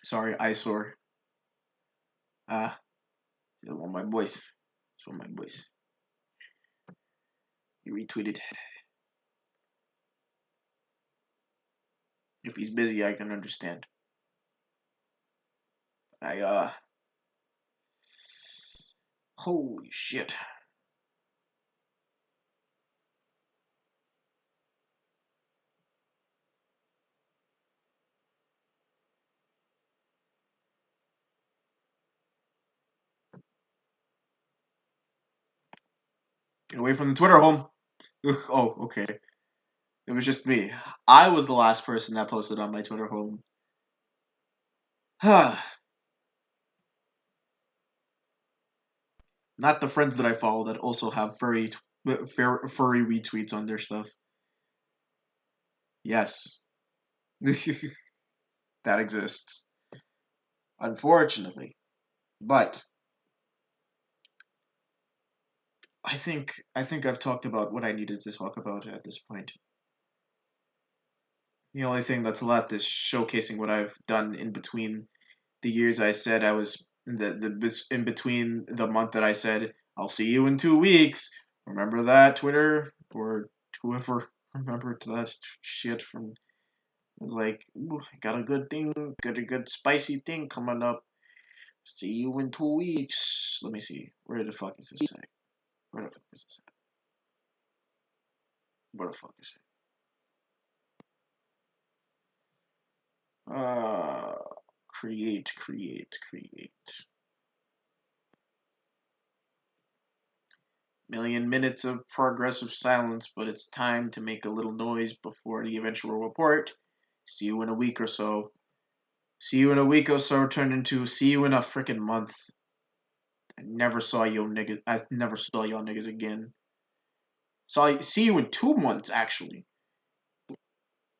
Sorry, eyesore. Ah, you want my voice. It's on my voice. He retweeted. If he's busy, I can understand. I holy shit. Get away from the Twitter home. Oh, okay. It was just me. I was the last person that posted on my Twitter home. Not the friends that I follow that also have furry retweets on their stuff. Yes. That exists. Unfortunately. But I think I've talked about what I needed to talk about at this point. The only thing that's left is showcasing what I've done in between the years I said I was in between the month that I said I'll see you in 2 weeks. Remember that, Twitter or whoever remembered that shit from. It was like, ooh, I got a good thing, got a good spicy thing coming up. See you in 2 weeks. Let me see. Where the fuck is this at? Where the fuck is this at? Where the fuck is it? Create. Million minutes of progressive silence, but it's time to make a little noise before the eventual report. See you in a week or so. See you in a week or so turned into see you in a freaking month. I never saw you niggas. I never saw y'all niggas again. See you in 2 months actually.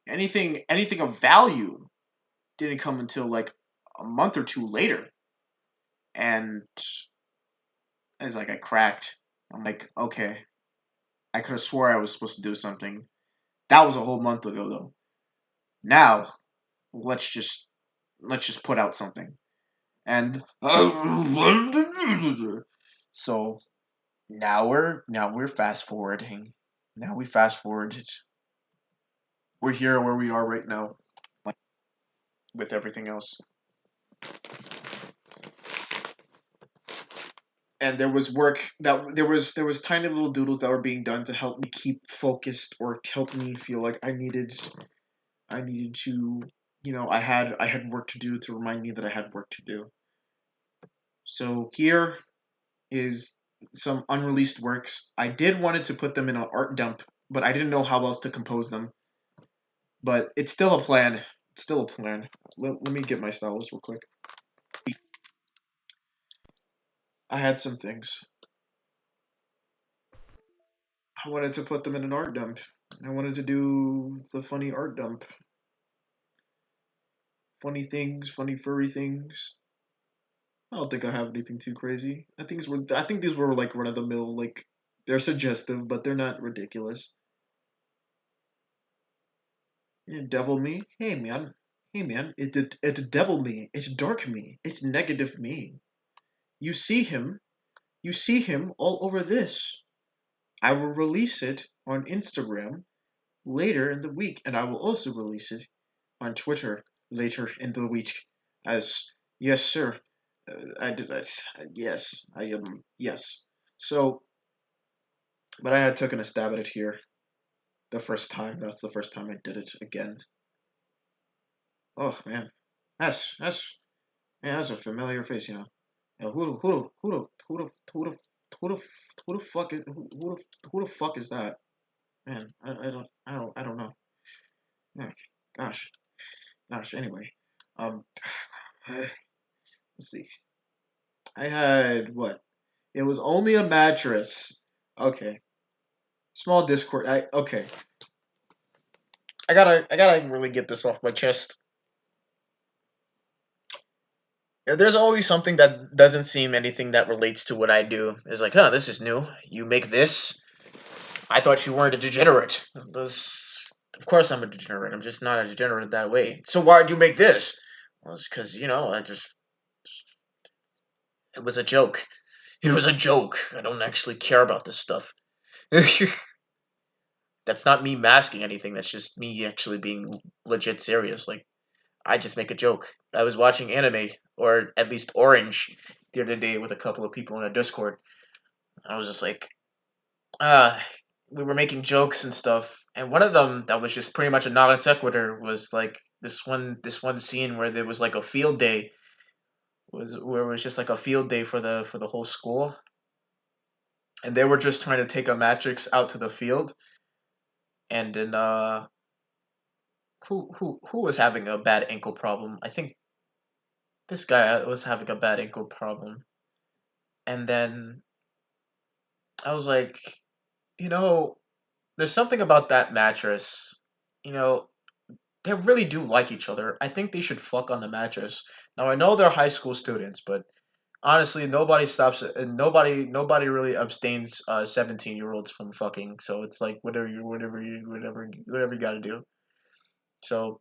Anything of value didn't come until like a month or two later, and it's like I cracked. I'm like, okay, I could have swore I was supposed to do something. That was a whole month ago though. Now let's just put out something. And so now we're fast forwarding. Now we fast forward. We're here where we are right now, like, with everything else. And there was work that there was tiny little doodles that were being done to help me keep focused or to help me feel like I needed to, I had work to do to remind me that I had work to do. So here is some unreleased works. I did wanted to put them in an art dump, but I didn't know how else to compose them. But it's still a plan. It's still a plan. Let me get my stylus real quick. I had some things. I wanted to put them in an art dump. I wanted to do the funny art dump. Funny things, funny furry things. I don't think I have anything too crazy. I think these were like run of the mill, like they're suggestive, but they're not ridiculous. Yeah, devil me? Hey man. Hey man, it's devil me. It's dark me. It's negative me. You see him. You see him all over this. I will release it on Instagram later in the week, and I will also release it on Twitter later in the week. As yes, sir, I did that. Yes, I am. Yes. So, but I had taken a stab at it here the first time. That's the first time I did it again. Oh man, that's man, that's a familiar face, who the fuck is who the fuck is that? Man, I don't know. Yeah, gosh, gosh. Anyway, um, let's see. I had what? It was only a mattress. Okay, small Discord. Okay. I gotta really get this off my chest. There's always something that doesn't seem anything that relates to what I do. It's like, huh, this is new. You make this? I thought you weren't a degenerate. Of course I'm a degenerate. I'm just not a degenerate that way. So why'd you make this? Well, it's because, it was a joke. It was a joke. I don't actually care about this stuff. That's not me masking anything. That's just me actually being legit serious. Like, I just make a joke. I was watching anime, or at least Orange, the other day with a couple of people in a Discord. I was just like, uh, we were making jokes and stuff, and one of them that was just pretty much a non sequitur was like this one scene where there was like a field day, was where it was just like a field day for the whole school, and they were just trying to take a matrix out to the field, and then who was having a bad ankle problem? I think this guy was having a bad ankle problem, and then I was like, you know, there's something about that mattress. You know, they really do like each other. I think they should fuck on the mattress. Now I know they're high school students, but honestly, nobody stops it, and nobody really abstains 17-year-olds from fucking. So it's like whatever you got to do. So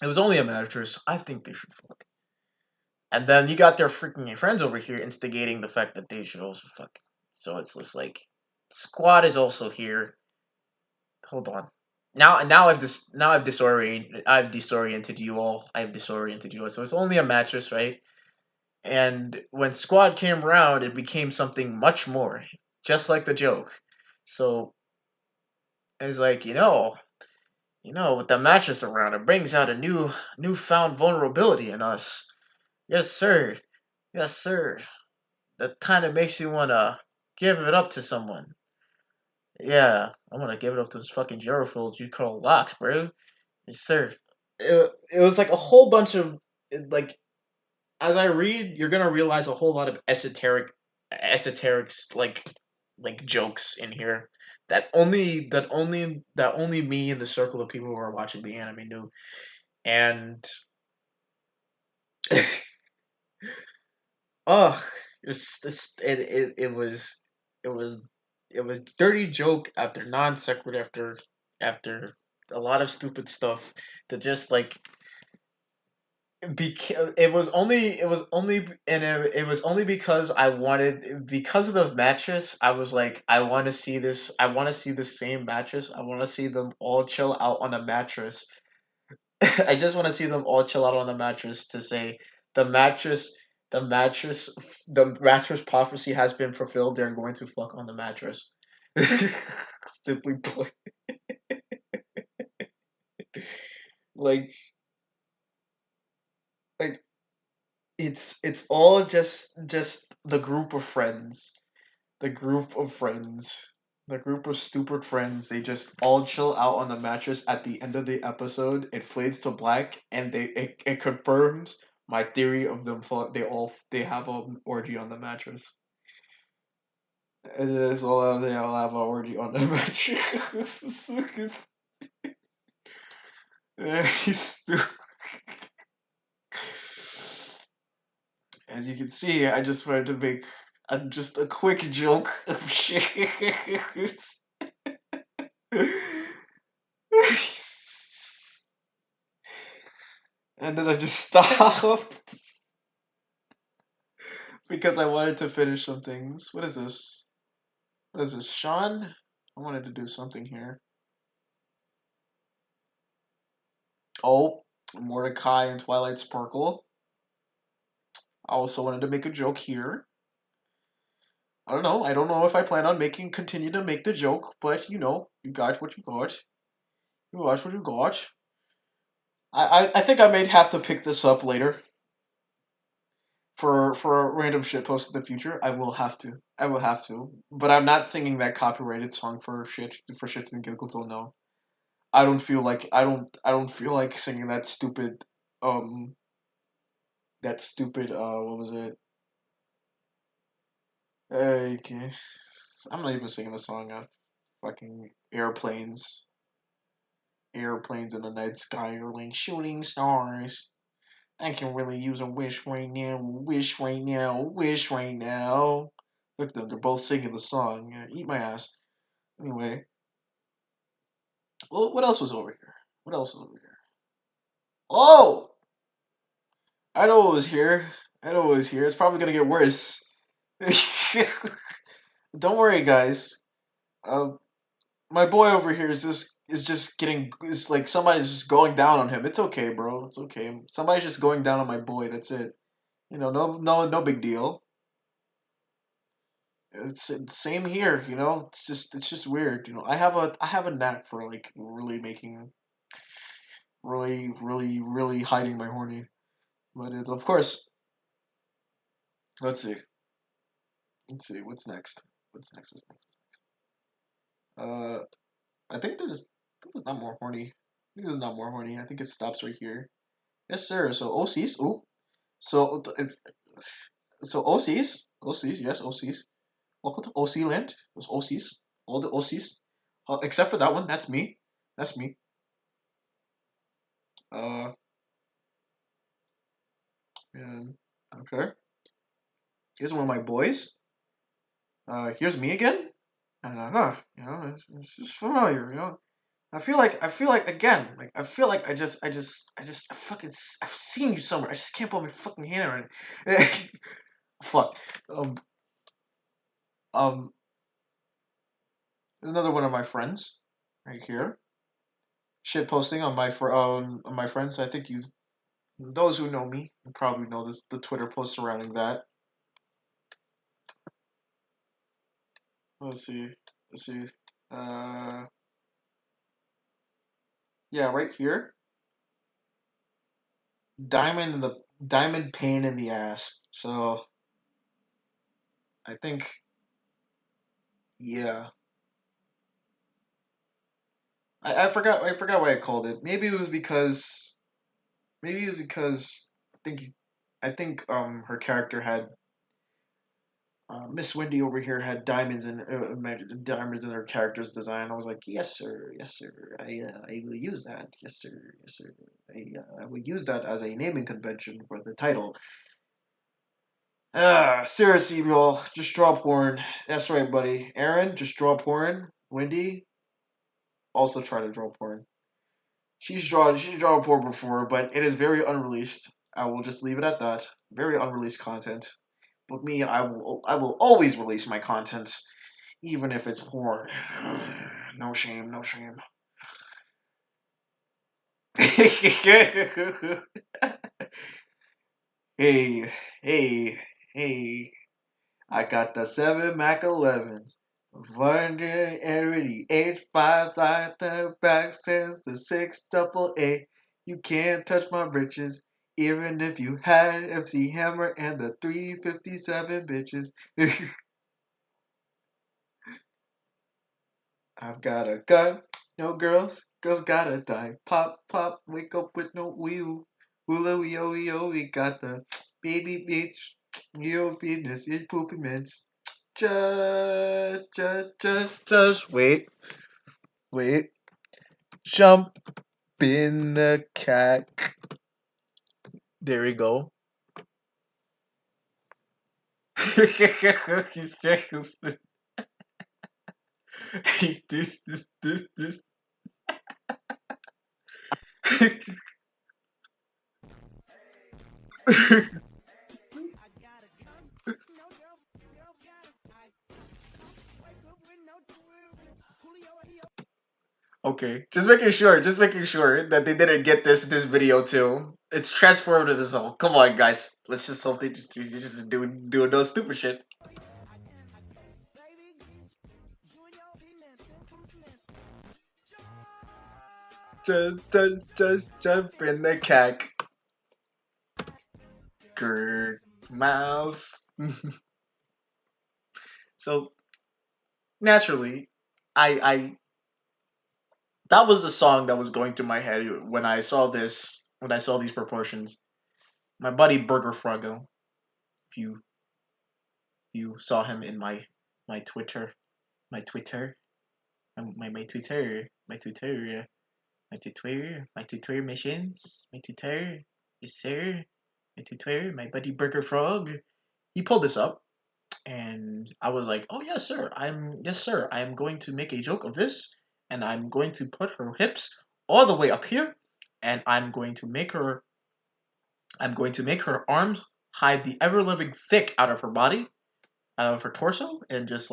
it was only a mattress. I think they should fuck. And then you got their freaking friends over here instigating the fact that they should also fuck. So it's just like Squad is also here. Hold on. Now I've disoriented you all. I've disoriented you all. So it's only a mattress, right? And when Squad came around, it became something much more, just like the joke. So it's like with the mattress around, it brings out a newfound vulnerability in us. Yes, sir. Yes, sir. That kind of makes you wanna give it up to someone. Yeah, I wanna give it up to those fucking Gerofils you call locks, bro. Yes, sir. It was like a whole bunch of like as I read, you're gonna realize a whole lot of esoterics like jokes in here that only me and the circle of people who are watching the anime knew. And oh, it was it was dirty joke after non sequitur after a lot of stupid stuff that just like because it was only because I wanted because of the mattress. I was like, I want to see the same mattress. I want to see them all chill out on a mattress. I just want to see them all chill out on the mattress to say the mattress the mattress the mattress prophecy has been fulfilled. They're going to fuck on the mattress. Simply put, like like it's all just the group of friends, the group of friends, the group of stupid friends. They just all chill out on the mattress at the end of the episode. It fades to black, and it confirms my theory of them. They have an orgy on the mattress. It is all they all have an orgy on the mattress. He's stupid. As you can see, I just wanted to make just a quick joke of shit. And then I just stopped because I wanted to finish some things. What is this? What is this? Sean? I wanted to do something here. Oh, Mordecai and Twilight Sparkle. I also wanted to make a joke here. I don't know. I don't know if I plan on continue to make the joke, but you got what you got. You got what you got. I think I may have to pick this up later. for random shit post in the future, I will have to. I will have to. But I'm not singing that copyrighted song for shits and giggles. So no, I don't feel like singing um that stupid what was it? Okay, I'm not even singing the song of fucking airplanes in the night sky are like shooting stars. I can really use a wish right now, wish right now, wish right now. Look at them, they're both singing the song. Yeah, eat my ass. Anyway, well, what else was over here? What else was over here? Oh! I know what was here. I know what was here. It's probably gonna get worse. Don't worry, guys. Um, my boy over here is just getting is like somebody's just going down on him. It's okay, bro. It's okay. Somebody's just going down on my boy. That's it. No big deal. It's same here. It's just weird. I have a knack for like really making really hiding my horny. But of course, let's see. Let's see what's next. What's next? What's next? Uh, I think there's not more horny. I think there's not more horny. I think it stops right here. Yes, sir. So OCs. Ooh. So OCs. Yes, OCs. Welcome to OC land. Those OCs. All the OCs. Except for that one. That's me. That's me. Uh, and okay. Here's one of my boys. Here's me again. And it's just familiar. I feel like again, like I feel like I fucking I've seen you somewhere. I just can't put my fucking hand on it. Fuck. Um, um, another one of my friends, right here, shit posting on my friends. I think you those who know me you probably know the Twitter post surrounding that. Let's see. Let's see. Uh, yeah, right here, diamond pain in the ass. So I think yeah. I forgot why I called it. Maybe it was because I think her character had Miss Wendy over here had diamonds in her character's design. I was like, yes sir, yes sir. I will use that. Yes sir, yes sir. I will use that as a naming convention for the title. Seriously, y'all, just draw porn. That's right, buddy. Aaron, just draw porn. Wendy, also try to draw porn. She's drawn porn before, but it is very unreleased. I will just leave it at that. Very unreleased content. But me, I will always release my content, even if it's porn. No shame, no shame. Hey, hey, hey. I got the 7 Mac 11s. 188 5 like the back says the 6 double A. You can't touch my riches, even if you had MC Hammer and the 357 bitches. I've got a gun, no girls gotta die. Pop, pop, wake up with no wheel. Hula, we got the baby bitch. Your Venus is poopy mints. Just wait. Jump in the cat. There we go. this. Okay, just making sure that they didn't get this video too. It's transformative as hell. Come on, guys. Let's just hope they just doing no stupid shit. Just jump in the cack. Grr. Mouse. So naturally, I that was the song that was going through my head when I saw this, when I saw these proportions. My buddy Burger Froggo, if you saw him in my Twitter, my Twitter, my Twitter, my Twitter, my Twitter missions, my Twitter, yes sir, my Twitter, my buddy Burger Frog. He pulled this up, and I was like, "Oh yes sir, I am going to make a joke of this, and I'm going to put her hips all the way up here, and I'm going to make her arms hide the ever living thick out of her body, out of her torso, and just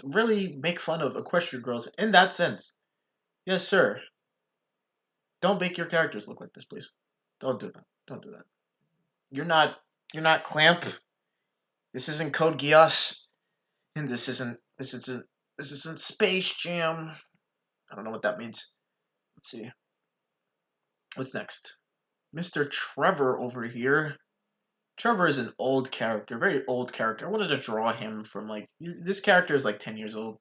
really make fun of equestrian girls in that sense. Yes sir, don't make your characters look like this, please. Don't do that. Don't do that. You're not you're not Clamp. This isn't Code Geass. And this isn't Space Jam. I don't know what that means. Let's see. What's next? Mr. Trevor over here. Trevor is an old character, very old character. I wanted to draw him from this character is like 10 years old.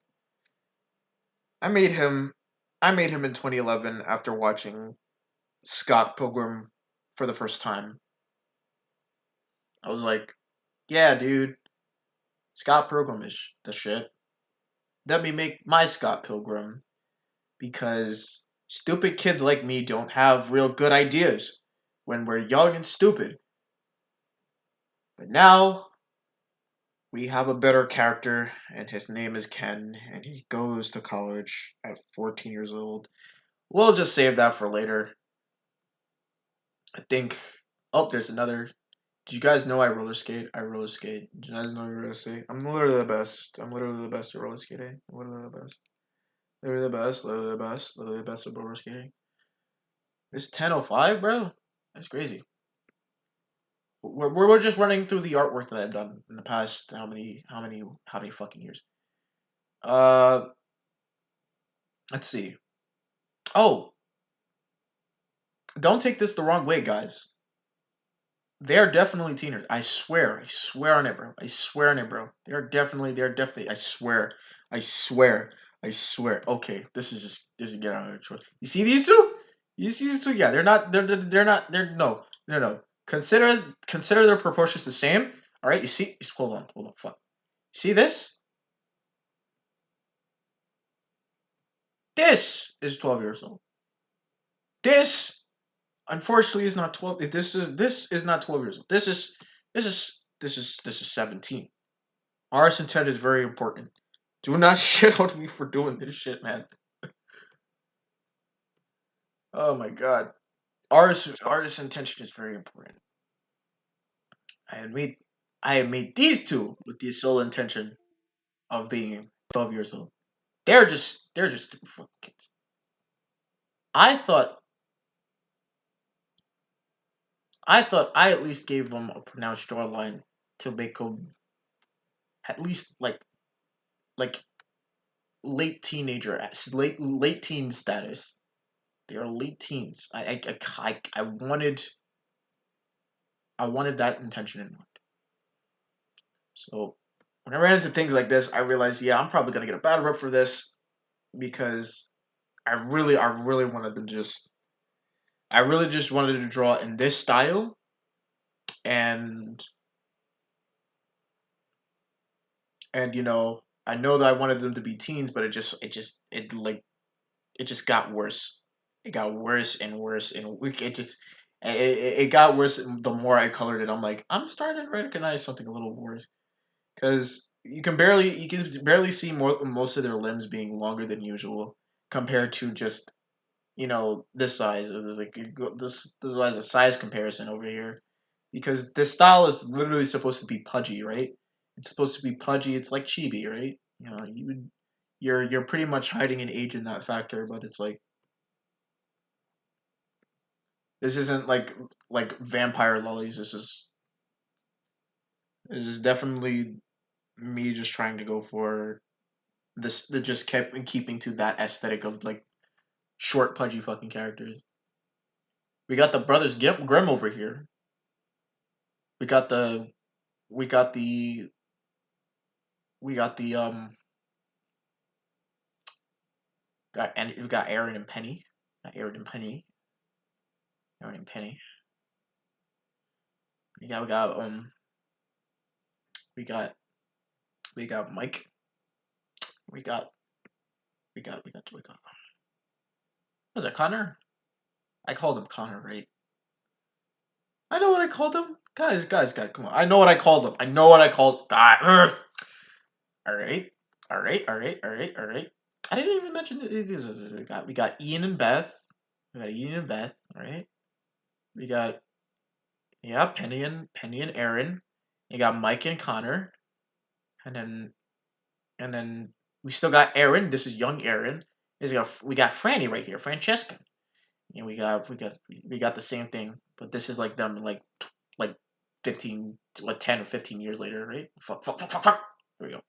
I made him in 2011 after watching Scott Pilgrim for the first time. I was like, yeah, dude, Scott Pilgrim is the shit. Let me make my Scott Pilgrim because stupid kids like me don't have real good ideas when we're young and stupid. But now we have a better character, and his name is Ken, and he goes to college at 14 years old. We'll just save that for later. I think. Oh, there's another. Do you guys know I roller skate? I roller skate. Do you guys know I roller skate? I'm literally the best. I'm literally the best at roller skating. I'm literally the best. Literally the best. Literally the best. Literally the best at roller skating. It's 10:05, bro. That's crazy. We're just running through the artwork that I've done in the past how many fucking years. Uh, let's see. Oh, don't take this the wrong way, guys. They are definitely teenagers. I swear on it, bro. I swear on it, bro. They're definitely. I swear, I swear. Okay, this is getting out of control. You see these two? You see these two? Yeah, they're not, no. Consider their proportions the same. All right, you see? Hold on, fuck. See this? This is 12 years old. This, unfortunately, is not 12. This is not 12 years old. This is 17. Artist intent is very important. Do not shit on me for doing this shit, man. Oh my god. Artist intention is very important. I had made I had made these two with the sole intention of being 12 years old. They're just stupid fucking kids. I thought I at least gave them a pronounced jawline to make them at least like late teenager, late teen status. They are late teens. I wanted that intention in mind. So when I ran into things like this, I realized, yeah, I'm probably gonna get a bad rep for this because I really wanted to I really just wanted to draw in this style, and I know that I wanted them to be teens, but it just got worse. It got worse and worse, and it got worse the more I colored it. I'm like, I'm starting to recognize something a little worse because you can barely see most of their limbs being longer than usual compared to just this size. There's like this is a size comparison over here because this style is literally supposed to be pudgy, right? It's supposed to be pudgy. It's like chibi, right? You're pretty much hiding an age in that factor, but it's like this isn't like vampire lollies. This is definitely me just trying to go for this. That just kept keeping to that aesthetic of like short pudgy fucking characters. We got the brothers Grimm over here. We got the we got the we got the we got Aaron and Penny. Not Aaron and Penny. Aaron and Penny. We got we got Mike. We got we got was it Connor? I called him Connor, right? I know what I called him. Guys, come on. I know what I called him. I know what I called. God. All right. All right. All right. All right. All right. I didn't even mention we got Ian and Beth. We got Ian and Beth. All right. We got yeah Penny and Aaron. You got Mike and Connor, and then we still got Aaron. This is young Aaron. We got Franny right here, Francesca. And we got the same thing, but this is like them like 15 what 10 or 15 years later, right? Fuck. There we go.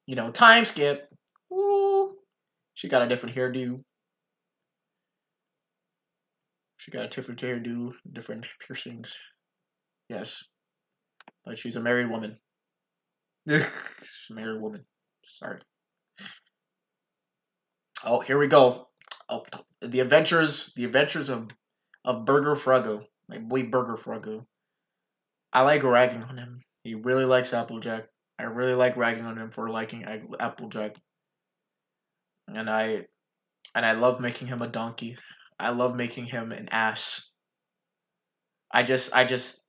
You know, time skip. Woo. She got a different hairdo. She got a different hairdo, different piercings. Yes. But she's a married woman. She's a married woman. Sorry. Oh, here we go. Oh, the adventures of Burger Fruggo. My boy Burger Fruggo. I like ragging on him. He really likes Applejack. I really like ragging on him for liking Applejack. And I love making him a donkey. I love making him an ass. I just I just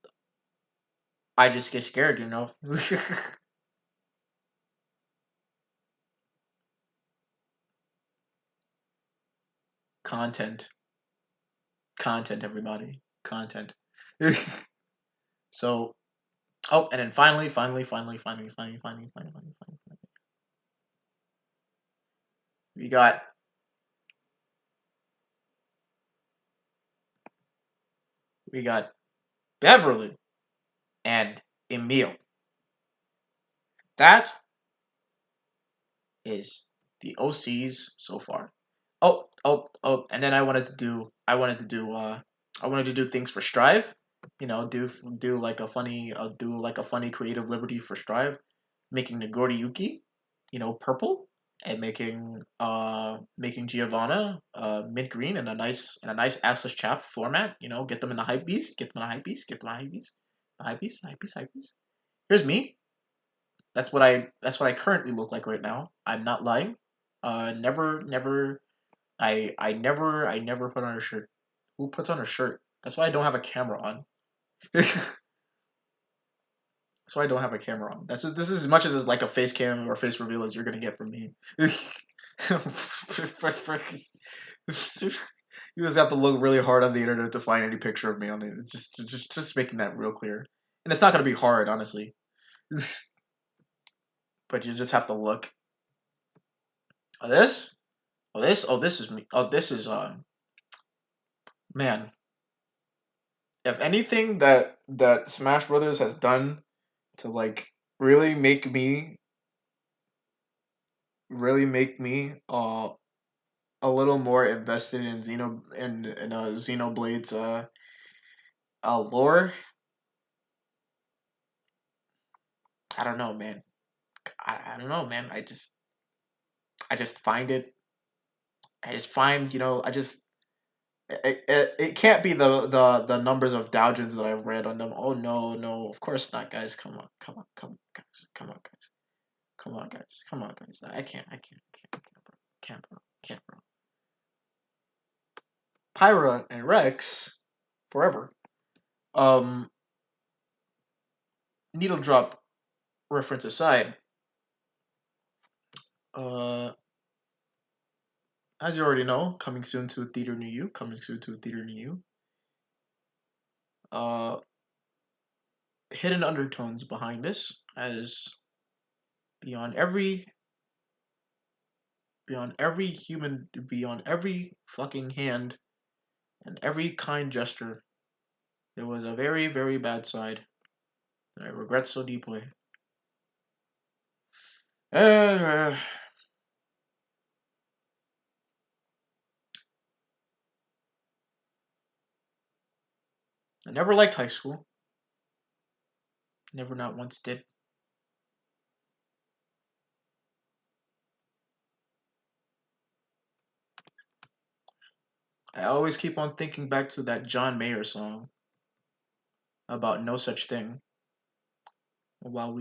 I just get scared, you know. Content. Content, everybody. Content. So oh, and then finally, we got we got Beverly and Emil. That is the OCs so far. And then I wanted to do things for Strive. You know, do like a funny creative liberty for Strive, making Nagori Yuki, you know, purple, and making Giovanna mint green and a nice assless chap format. You know, get them in the hype beast, get them in the hype beast, get them in the hype beast, hype beast. Here's me. That's what I currently look like right now. I'm not lying. Never. I never put on a shirt. Who puts on a shirt? That's why I don't have a camera on. That's why I don't have a camera on. This is as much as like a face cam or face reveal as you're gonna get from me. You just have to look really hard on the internet to find any picture of me on it. It's just making that real clear. And it's not gonna be hard, honestly. But you just have to look. Oh, this? This is me. Oh, this is man. If anything that Smash Brothers has done to like really make me make me a little more invested in Xenoblade's lore, I don't know, man. I don't know, man. I just find it. I just find it can't be the numbers of doujins that I've read on them. Oh no, of course not, guys. Come on, guys. Come on, guys. Can't, bro. Pyra and Rex, forever. Um, Needle drop reference aside, uh, as you already know, coming soon to a theater near you. Coming soon to a theater near you. Uh, Hidden undertones behind this, as beyond every beyond every fucking hand and every kind gesture, there was a very, very bad side that I regret so deeply. Uh, I never liked high school. Never not once did. I always keep on thinking back to that John Mayer song about no such thing. While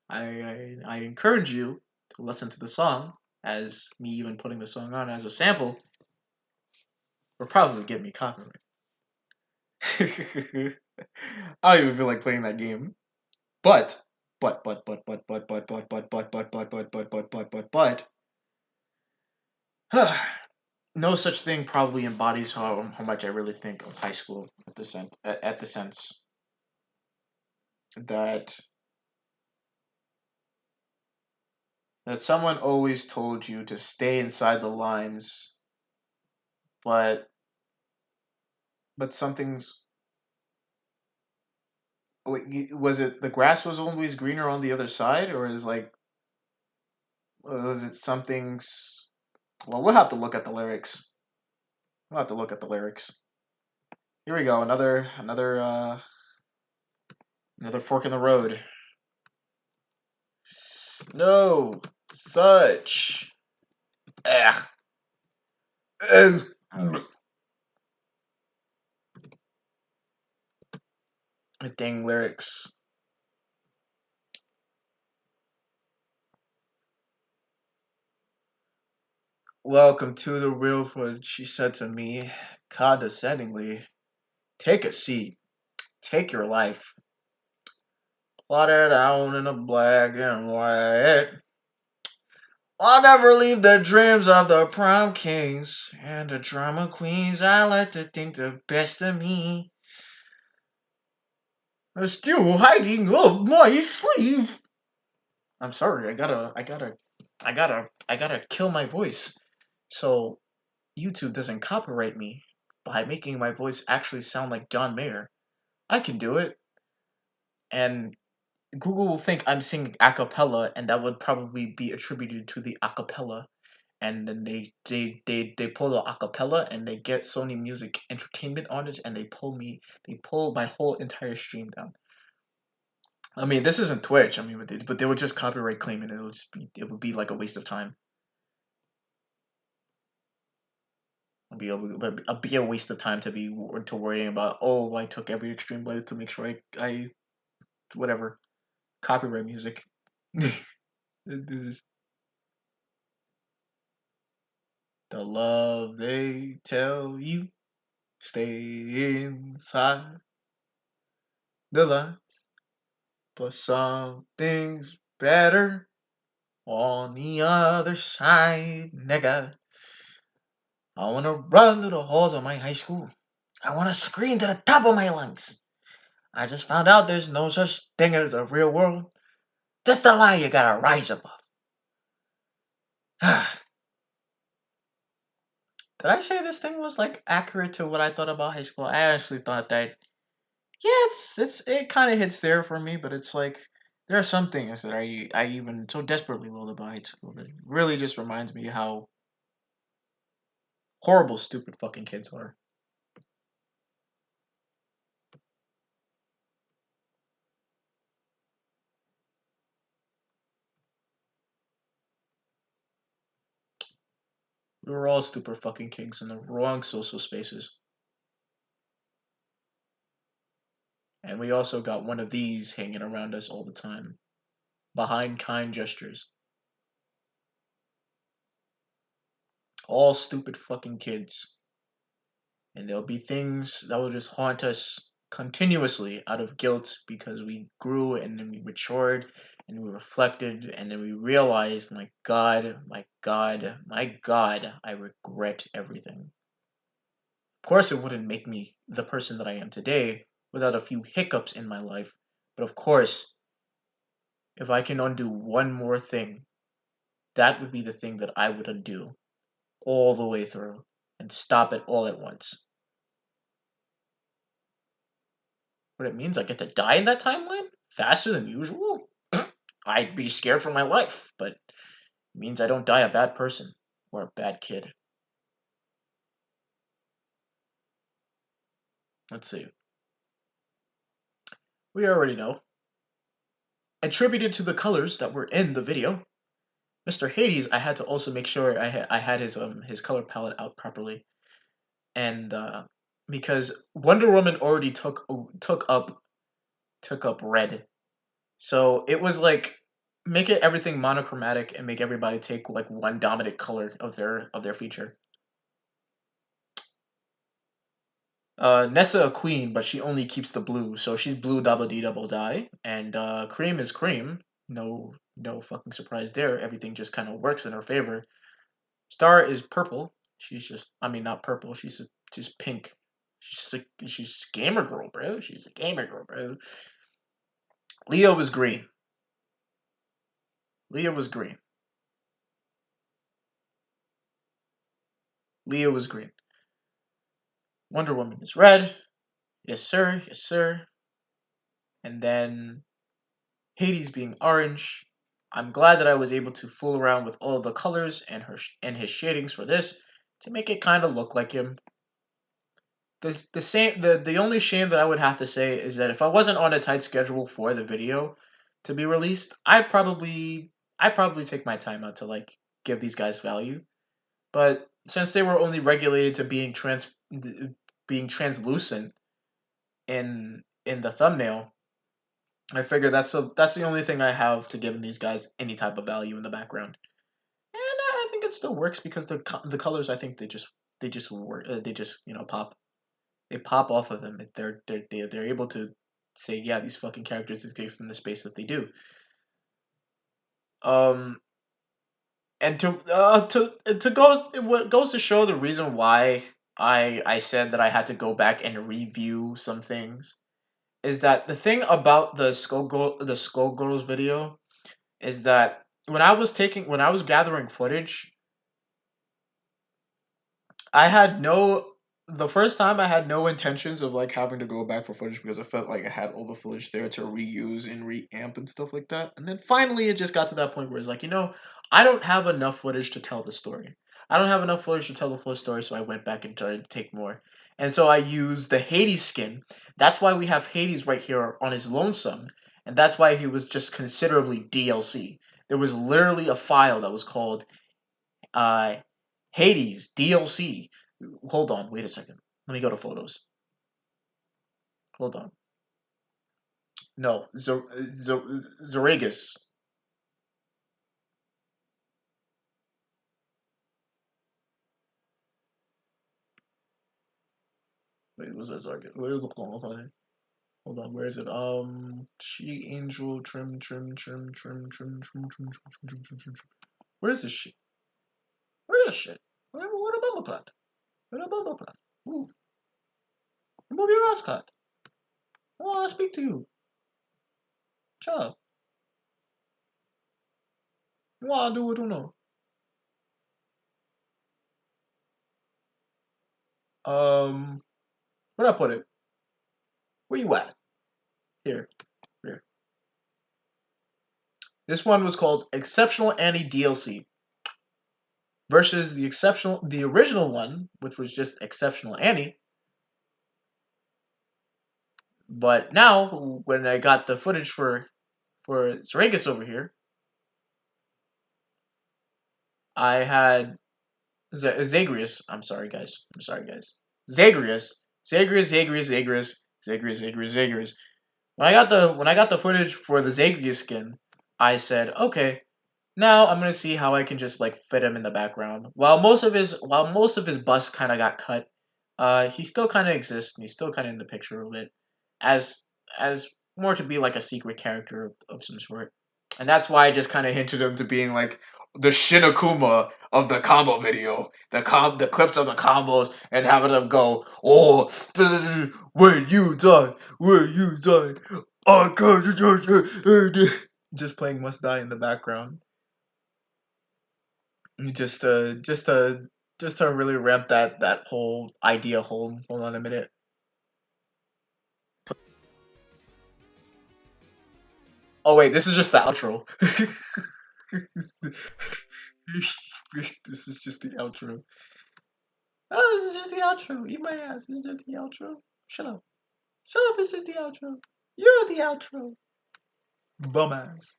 I encourage you to listen to the song, as me even putting the song on as a sample will probably get me copyright. I don't even feel like playing that game. But no such thing probably embodies how much I really think of high school at the sense that someone always told you to stay inside the lines, but something's wait, was it the grass was always greener on the other side, or is like was it something's well, we'll have to look at the lyrics. We'll have to look at the lyrics. Here we go, another fork in the road. No such ugh. Ugh. Dang lyrics. Welcome to the real food, she said to me, condescendingly. Take a seat. Take your life. Plot it out in a black and white. I'll never leave the dreams of the prom kings and the drama queens. I like to think the best of me. I'm still hiding up my sleeve. I'm sorry, I gotta kill my voice so YouTube doesn't copyright me by making my voice actually sound like John Mayer. I can do it, and Google will think I'm singing a cappella, and that would probably be attributed to the a cappella. And then they pull the a cappella and they get Sony Music Entertainment on it, and they pull my whole entire stream down. I mean, this isn't Twitch. I mean, but they would just copyright claim it. It would be like a waste of time. It'd be a waste of time to worrying about. Oh, I took every extreme blade to make sure I whatever copyright music. This is the love they tell you. Stay inside the lines, but something's better on the other side, nigga. I wanna run through the halls of my high school. I wanna scream to the top of my lungs. I just found out there's no such thing as a real world. Just a lie you gotta rise above. Did I say this thing was like accurate to what I thought about high school? I honestly thought that yeah, it kind of hits there for me, but it's like there are some things that I even so desperately love about high school that really just reminds me how horrible, stupid fucking kids are. We were all stupid fucking kids in the wrong social spaces. And we also got one of these hanging around us all the time. Behind kind gestures. All stupid fucking kids. And there'll be things that will just haunt us continuously out of guilt because we grew and then we matured and we reflected and then we realized, my God, my God, my God, I regret everything. Of course, it wouldn't make me the person that I am today without a few hiccups in my life. But of course, if I can undo one more thing, that would be the thing that I would undo all the way through and stop it all at once. What it means I get to die in that timeline faster than usual? I'd be scared for my life, but it means I don't die a bad person or a bad kid. Let's see. we already know. Attributed to the colors that were in the video, Mr. Hades, I had to also make sure I had his color palette out properly, and because Wonder Woman already took up red, so it was like make it everything monochromatic and make everybody take like one dominant color of their feature. Nessa a queen, but she only keeps the blue, so she's blue double D double die, and Cream is Cream. No fucking surprise there. Everything just kind of works in her favor. Star is purple. She's just, I mean, not purple. She's pink. She's a gamer girl, bro. She's a gamer girl, bro. Leo was green. Leo was green. Leo was green. Wonder Woman is red. Yes, sir. Yes, sir. And then Hades being orange. I'm glad that I was able to fool around with all the colors and his shadings for this to make it kind of look like him. The only shame that I would have to say is that if I wasn't on a tight schedule for the video to be released, I'd probably take my time out to like give these guys value. But since they were only regulated to being translucent in the thumbnail, I figure that's the only thing I have to give these guys any type of value in the background. And I think it still works because the colors, I think they just work, they just pop. They pop off of them. They're able to say, yeah, these fucking characters exist in the space that they do. And to go, what goes to show the reason why I said that I had to go back and review some things is that the thing about the Skullgirls video is that when I was gathering footage, I had no the first time I had no intentions of like having to go back for footage because I felt like I had all the footage there to reuse and reamp and stuff like that. And then finally it just got to that point where it's like, I don't have enough footage to tell the story. I don't have enough footage to tell the full story, so I went back and tried to take more. And so I used the Hades skin. That's why we have Hades right here on his lonesome. And that's why he was just considerably DLC. There was literally a file that was called uh Hades DLC. Hold on, wait a second. Let me go to photos. Hold on. No, Zoragus. Wait, was that Zoragus? Where is the hold on. Hold on, where is it? She Angel trim. Where is this shit? Where is this shit? Where the bumble plant? Where the bumble plant? Move. Move your ass cut. I wanna speak to you. Chub. You wanna do what you know? Where'd I put it? Where you at? Here. Here. This one was called Exceptional Annie DLC versus the original one, which was just Exceptional Annie. But now, when I got the footage for Zoragus over here, I had Zagreus. I'm sorry, guys. Zagreus. When I got the footage for the Zagreus skin, I said, okay, now I'm gonna see how I can just like fit him in the background. While most of his bust kind of got cut, he still kind of exists and he's still kind of in the picture a bit, as as more to be like a secret character of some sort. And that's why I just kind of hinted him to being like the Shinakuma of the combo video, the clips of the combos, and having them go, oh, when you die, I can't just playing Must Die in the background. Just just to really ramp that whole idea home. Hold on a minute. Oh wait, this is just the outro. This is just the outro. Oh, this is just the outro. Eat my ass. This is just the outro. Shut up. Shut up. It's just the outro. You're the outro. Bum ass.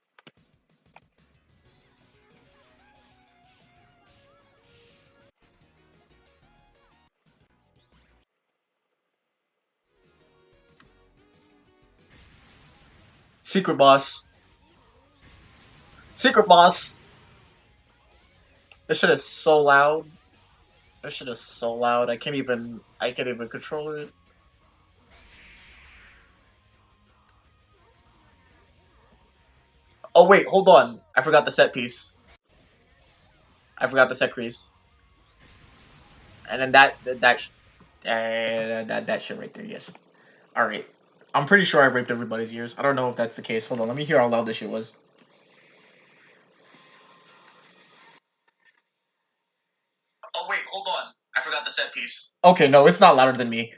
Secret boss. Secret boss. This shit is so loud. This shit is so loud. I can't even control it. Oh wait, hold on. I forgot the set piece. I forgot the set piece. And then that shit right there. Yes. All right. I'm pretty sure I raped everybody's ears. I don't know if that's the case. Hold on. Let me hear how loud this shit was. Oh wait, hold on. I forgot the set piece. Okay, no, it's not louder than me.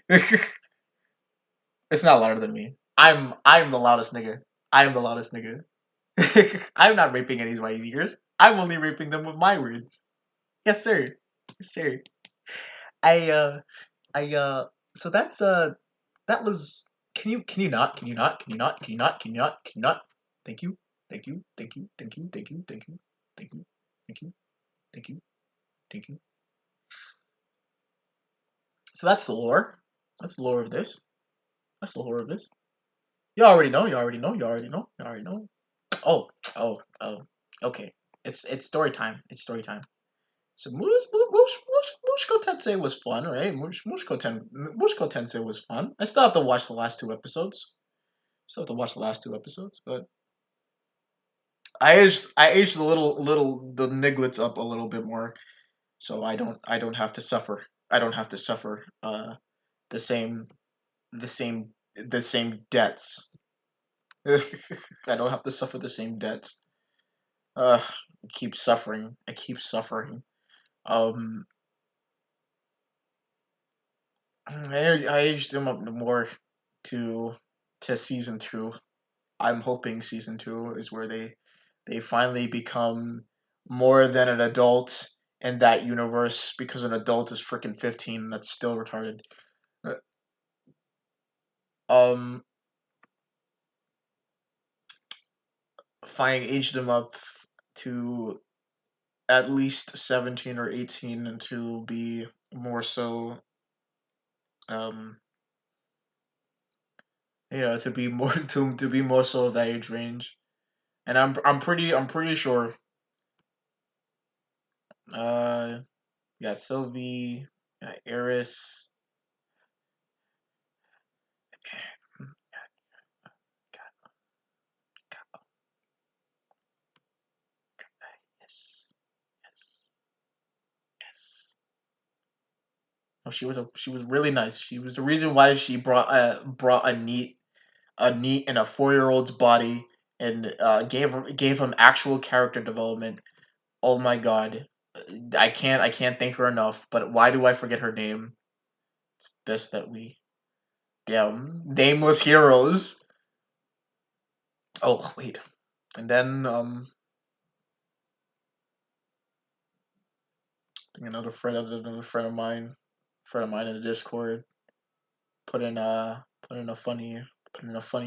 It's not louder than me. I'm the loudest nigga. I am the loudest nigga. I'm not raping anybody's ears. I'm only raping them with my words. Yes, sir. Yes, sir. I I so that was can you not thank you thank you thank you thank you thank you thank you thank you thank you thank you thank you. So that's the lore. That's the lore of this. That's the lore of this. You already know. You already know. You already know. You already know. Oh oh. Okay. It's story time. It's story time. So Mushko Tensei was fun, right? Mushko Tensei was fun. I still have to watch the last two episodes. Still have to watch the last two episodes, but I aged the niglets up a little bit more, so I don't have to suffer. I don't have to suffer the same the same debts. I don't have to suffer the same debts. I keep suffering. I keep suffering. Um, I aged them up more to season two. I'm hoping season two is where they finally become more than an adult in that universe because an adult is freaking 15. That's still retarded. Uh, Um, Fine age them up to at least 17 or 18 and to be more so um to be more to be more so of that age range. And I'm pretty sure uh yeah, Sylvie, yeah, Eris, yes, yes, yes. Oh, she was really nice. She was the reason why she brought a neat in a 4 year old's body and gave him actual character development. Oh my god, I can't thank her enough. But why do I forget her name? It's best that we damn nameless heroes. Oh wait, and then I think another friend of mine in the Discord put in a funny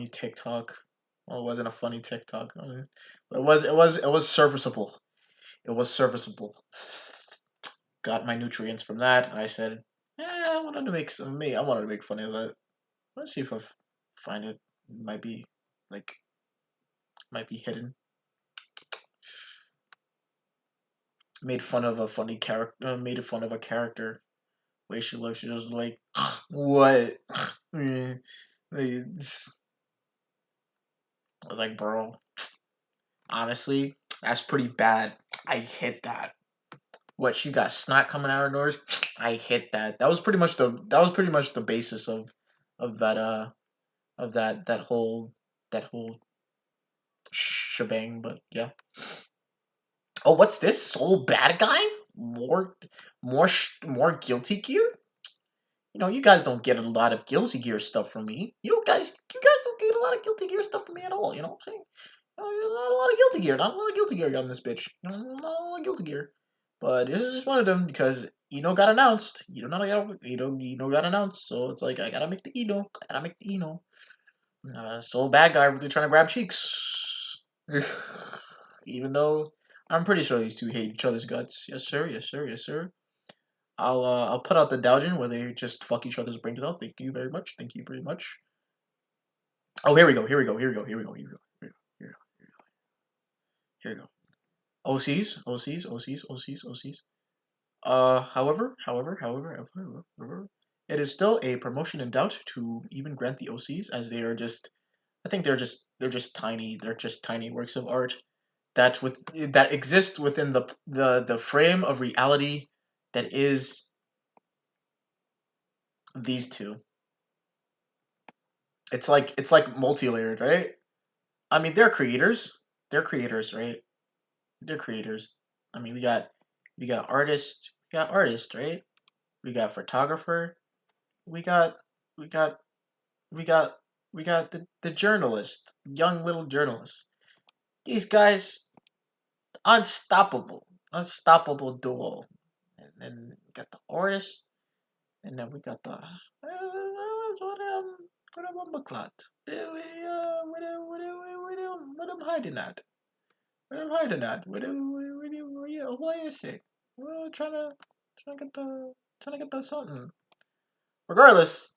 TikTok. Well, it wasn't a funny TikTok, but it was serviceable. It was serviceable. Got my nutrients from that, and I said, I wanted to make I wanted to make fun of that. Let's see if I find it. Might be like might be hidden. Made fun of a funny character. Made fun of a character. Way she looks, she's just like, what? I was like, bro, honestly, that's pretty bad. I hit that. What, she got snot coming out of her nose? I hit that. That was pretty much the basis of that that whole shebang. But yeah. Oh, what's this? Soul bad guy? More more guilty gear? You know, you guys don't get a lot of Guilty Gear stuff from me. You guys don't get a lot of Guilty Gear stuff from me at all. You know what I'm saying? Not a lot of Guilty Gear. Not a lot of Guilty Gear on this bitch. Not a lot of Guilty Gear. But this is just one of them because Eno got announced. Eno got announced. So it's like I gotta make the Eno. I gotta make the Eno. Still a bad guy really trying to grab cheeks. Even though I'm pretty sure these two hate each other's guts. Yes, sir. Yes, sir. Yes, sir. I'll put out the Doujin where they just fuck each other's brains out. Thank you very much. Thank you very much. Oh, here we go. Here we go. Here we go. Here we go. Here we go. Here we go. Here we go. OCs. OCs. OCs. OCs. OCs. However, it is still a promotion in doubt to even grant the OCs, as they are just. I think they're just tiny. They're just tiny works of art that exist within the frame of reality that is these two. It's like multi-layered, right? I mean, they're creators. They're creators, right? They're creators. I mean, we got artist, right? We got photographer. We got we got we got we got the journalist, young little journalist. These guys, unstoppable duo. And then we got the artist, and then we got the what McClot. What am hiding at? What am hiding at? What is it? Well, trying to get the something. Regardless,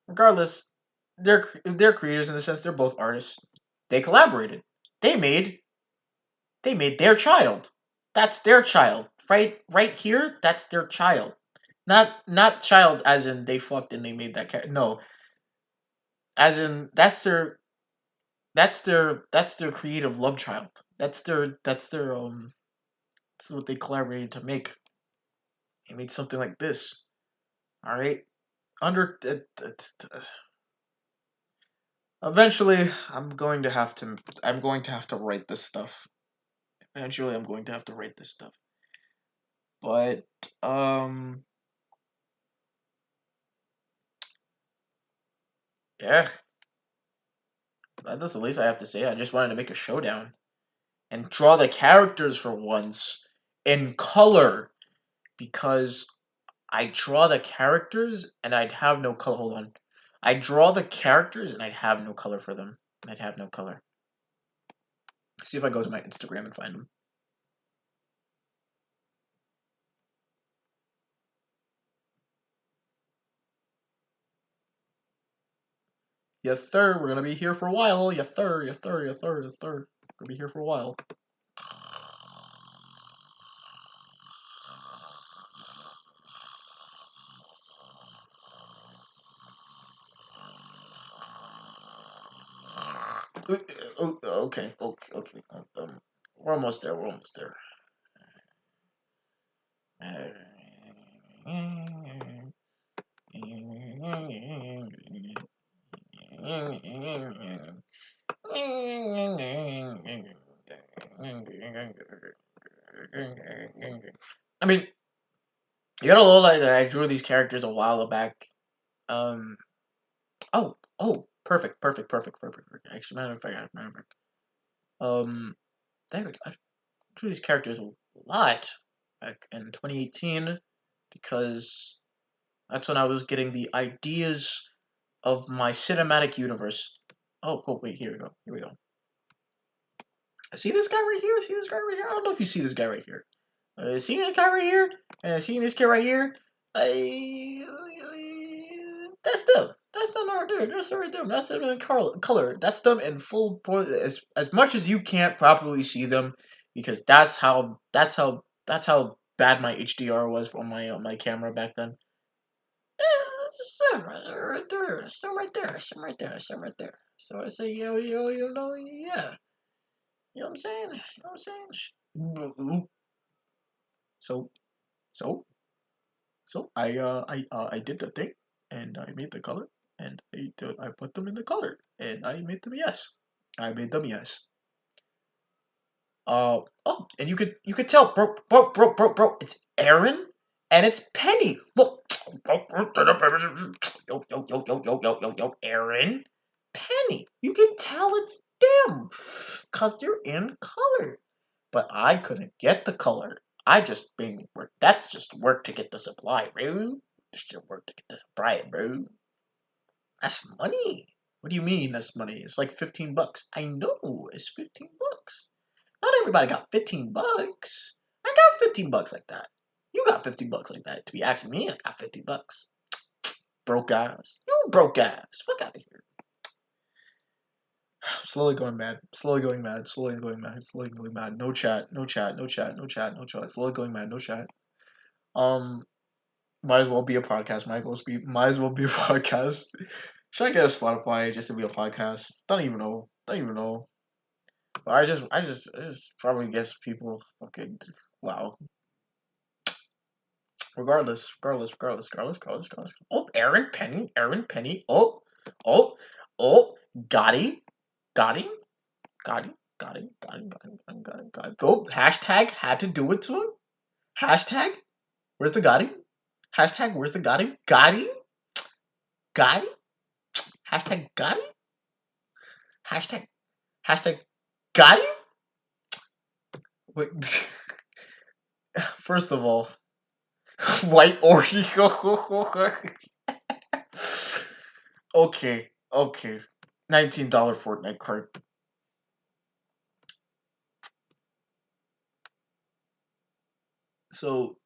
regardless, they're creators in the sense they're both artists. They collaborated. They made they made their child. That's their child. Right here, that's their child. Not child as in they fucked and they made that character. No, as in that's their creative love child. That's what they collaborated to make. They made something like this. All right. Under eventually, I'm going to have to write this stuff. Eventually, I'm going to have to write this stuff. But um, yeah, that's the least I have to say. I just wanted to make a showdown and draw the characters for once in color because I draw the characters and I'd have no color. Hold on. I draw the characters and I'd have no color for them. I'd have no color. See if I go to my Instagram and find them. Yes, sir. We're gonna be here for a while. Yes, sir. Yes, sir. Yes, sir. Yes, sir. Gonna be here for a while. Okay. Okay. Okay. We're almost there. We're almost there. I mean, you gotta know like that I drew these characters a while back. Um. Oh. Oh. Perfect. Perfect. Perfect. Perfect. Perfect. Actually, matter of fact. Um. I drew these characters a lot back in 2018 because that's when I was getting the ideas of my cinematic universe. Oh, wait, here we go. Here we go. See this guy right here? See this guy right here? I don't know if you see this guy right here. See this guy right here? And see this kid right here? That's them. That's them right there. That's right there. That's them in color. That's them in full as much as you can't properly see them because that's how bad my HDR was on my camera back then. Right there. That's them right there. That's them right there. That's them right there. So I say, yeah. You know what I'm saying? You know what I'm saying? So, so, I did the thing, and I made the color, and I put them in the color, and I made them yes. I made them yes. Oh, and you could tell, bro. It's Aaron, and it's Penny. Look, yo, Aaron, Penny. You can tell it's them, cause they're in color. But I couldn't get the color. I just been work. That's just work to get the supply, bro. Just work to get the supply, bro. That's money. What do you mean that's money? It's like $15. I know it's $15. Not everybody got $15. I got $15 like that. You got $50 like that. To be asking me, I got $50. Broke ass. You broke ass. Fuck out of here. I'm slowly going mad. Slowly going mad. Slowly going mad. Slowly going mad. No chat. No chat. No chat. No chat. No chat. Slowly going mad. No chat. Um, might as well be a podcast. Might as well be a podcast. Should I get a Spotify just to be a podcast? Don't even know. Don't even know. But I just probably guess people fucking wow. Regardless. Oh, Aaron Penny. Oh, got him, got him, got him. Go, hashtag had to do it to him. Hashtag, where's the got him? Hashtag, where's the got him? Got him, got him. Hashtag, got him. Hashtag, got him. Wait, first of all, white Oreo. Okay. $19 Fortnite card. So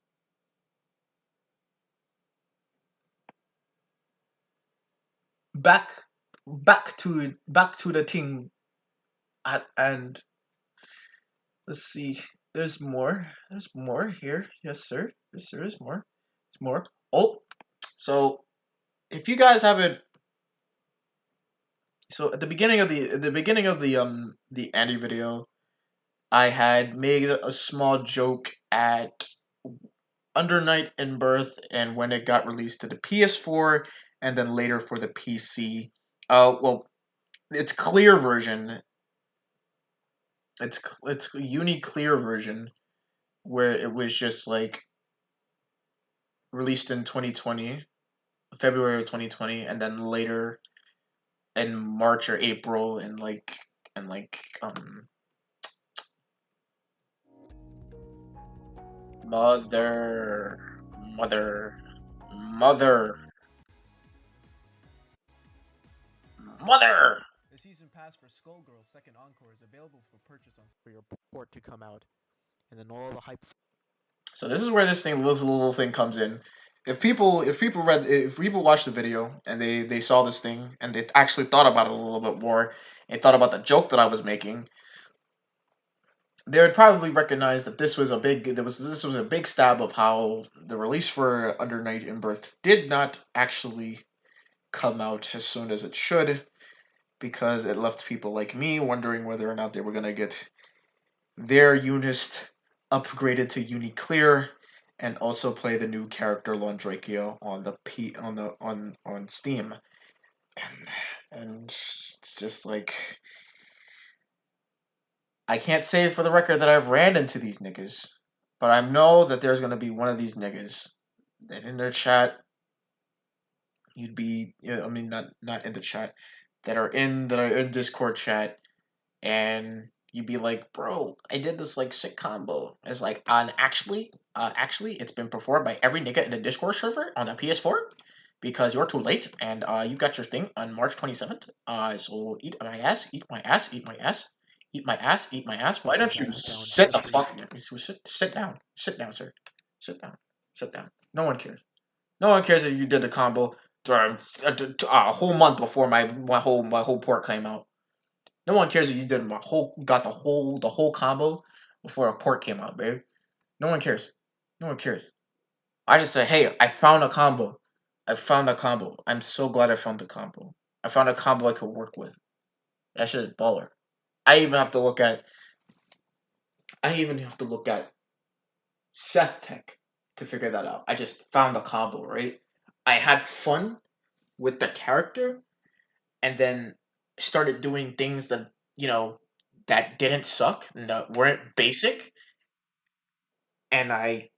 back back to the thing and let's see. There's more. There's more here. Yes, sir. Yes, sir. There's more. There's more. Oh, so if you guys haven't, so at the beginning of the Andy video, I had made a small joke at Under Night in Birth and when it got released to the PS4 and then later for the PC. Well, its clear version, its uni clear version, where it was just like released in 2020, February of 2020, and then later in March or April and mother mother mother mother. The season pass for Skullgirl's second encore is available for purchase on for your port to come out, and then all the hype. So this is where this little thing comes in. If people watched the video and they saw this thing and they actually thought about it a little bit more and thought about the joke that I was making, they would probably recognize that this was a big stab of how the release for Under Night in Birth did not actually come out as soon as it should, because it left people like me wondering whether or not they were gonna get their Unist upgraded to Uniclear and also play the new character Londrakio on the P on Steam. And it's just like I can't say for the record that I've ran into these niggas, but I know that there's gonna be one of these niggas that in their chat you'd be, I mean, not in the chat, that are in Discord chat, and you'd be like, bro, I did this like sick combo. It's like, and actually, it's been performed by every nigga in the Discord server on the PS4 because you're too late and you got your thing on March 27th. So eat my ass, eat my ass, eat my ass. Eat my ass, eat my ass. Why don't you sit the fuck down? Sit down, sir. Sit down. Sit down. No one cares. No one cares if you did the combo a whole month before my whole port came out. No one cares if you did got the whole combo before a port came out, babe. No one cares. No one cares. I just say, hey, I found a combo. I found a combo. I'm so glad I found the combo. I found a combo I could work with. That shit is baller. I even have to look at Seth Tech to figure that out. I just found the combo, right? I had fun with the character and then started doing things that, that didn't suck and that weren't basic. And I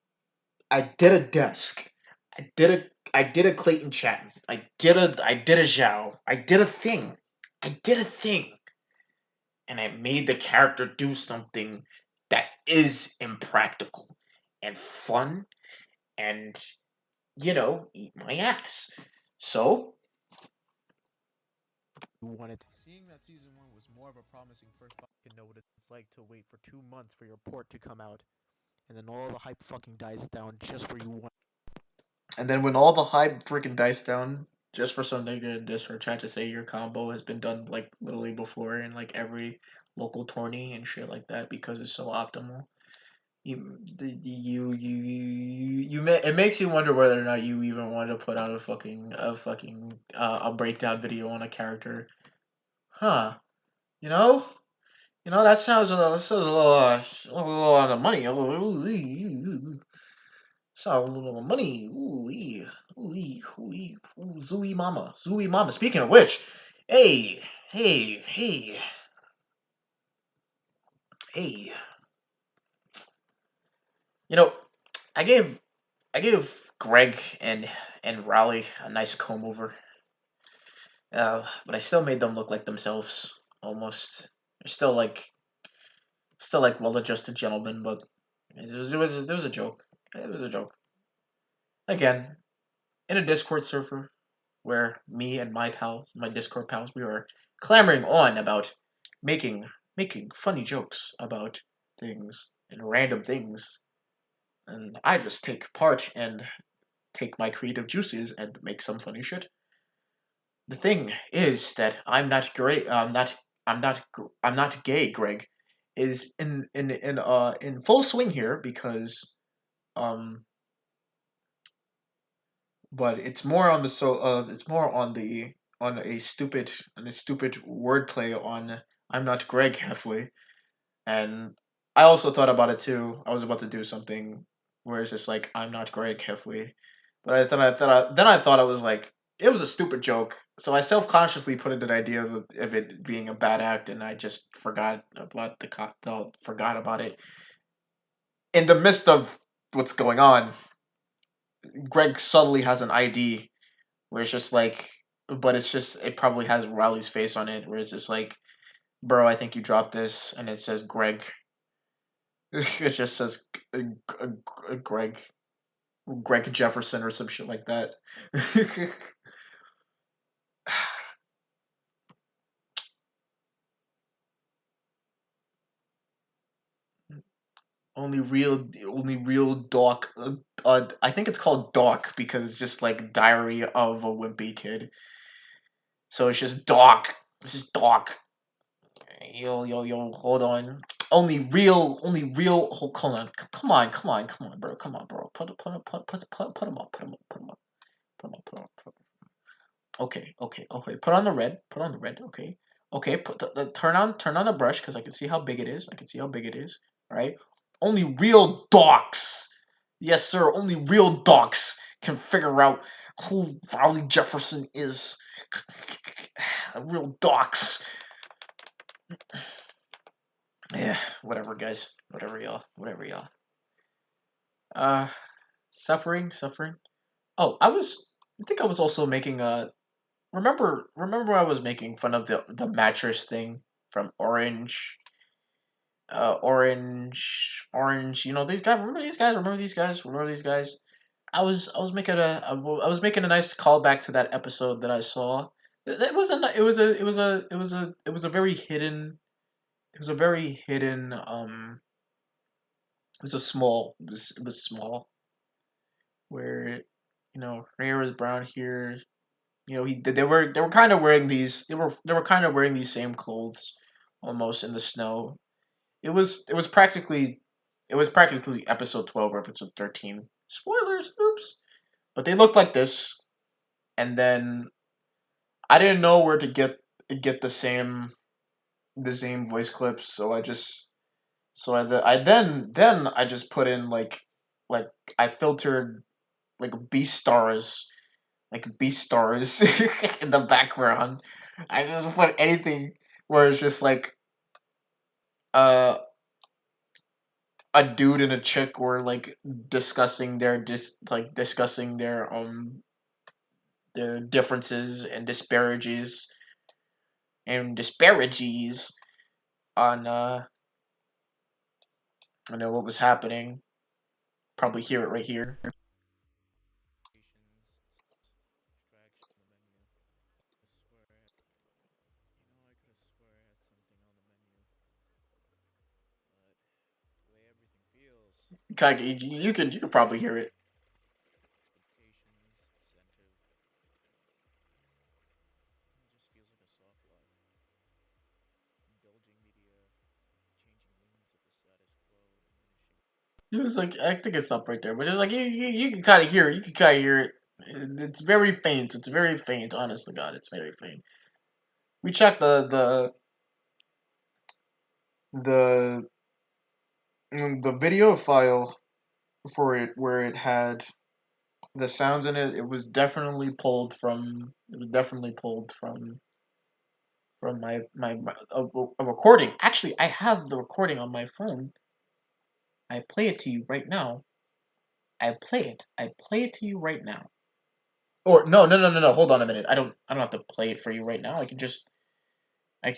did a desk. I did a Clayton Chatton. I did a Zhao. I did a thing. And I made the character do something that is impractical and fun and eat my ass. So you wanted. Seeing that season 1 was more of a promising first fight, you can know what it's like to wait for 2 months for your port to come out, and then all the hype fucking dies down just where you want. And then when all the hype freaking dies down, just for some nigga in Discord try to say your combo has been done like literally before in like every local tourney and shit like that because it's so optimal. It makes you wonder whether or not you even want to put out a breakdown video on a character, huh? You know, that sounds a little lot of money. Saw a little money. Ooh, Zooey mama. Speaking of which, hey, hey, hey, hey. You know, I gave Greg and Raleigh a nice comb over, but I still made them look like themselves. Almost, they're still like well-adjusted gentlemen, but there was a joke. It was a joke. Again, in a Discord server where me and my Discord pals, we were clamoring on about making funny jokes about things and random things, and I just take part and take my creative juices and make some funny shit. The thing is that I'm not great. I'm not gay. Greg is in full swing here because um but it's more on the it's more on a stupid wordplay on I'm not Greg Heffley. And I also thought about it too. I was about to do something where it's just like I'm not Greg Heffley. But then I thought it was like it was a stupid joke. So I self-consciously put in an idea of it being a bad act and I just forgot about forgot about it. In the midst of what's going on, Greg suddenly has an ID where it's just like, but it probably has Riley's face on it, where it's just like, bro, I think you dropped this, and it says Greg. It just says Greg, Greg Jefferson or some shit like that. only real doc. I think it's called Doc because it's just like Diary of a Wimpy Kid. So it's just Doc. It's just Doc. Yo, hold on. Only real. Hold on. Come on, bro. Come on, bro. Put him up. Put him up. Put him up. Put him up. Put him up. Put him up. Okay. Put on the red. Put on the red. Okay. Put turn on the brush because I can see how big it is. I can see how big it is. All right. Only real docs. Yes, sir. Only real docs can figure out who Raleigh Jefferson is. Real docs. Yeah, whatever, guys. Whatever, y'all. Uh, suffering. Oh, I think I was also making a. Remember, I was making fun of the mattress thing from Orange. Orange. You know these guys. Remember these guys? Remember these guys? I was making a nice callback to that episode that I saw. It was a very hidden. It was a very hidden. It was small where hair is brown here. They were kind of wearing they were kind of wearing these same clothes almost in the snow. It was practically episode 12 or episode 13. Spoilers, oops. But they looked like this, and then I didn't know where to get the same voice clips, so I just put in like I filtered like beast stars in the background. I just put anything where it's just like uh a dude and a chick were like discussing their differences and disparages on what was happening. Probably hear it right here. You could probably hear it. It was like I think it's up right there, but it's like you can kind of hear it. You can kind of hear it. It's very faint. It's very faint. Honest to God, it's very faint. We checked the the video file for it where it had the sounds in it. It was definitely pulled from. It was definitely pulled from a recording. Actually, I have the recording on my phone. I play it to you right now. I play it. I play it to you right now. Or no. Hold on a minute. I don't have to play it for you right now. I can just I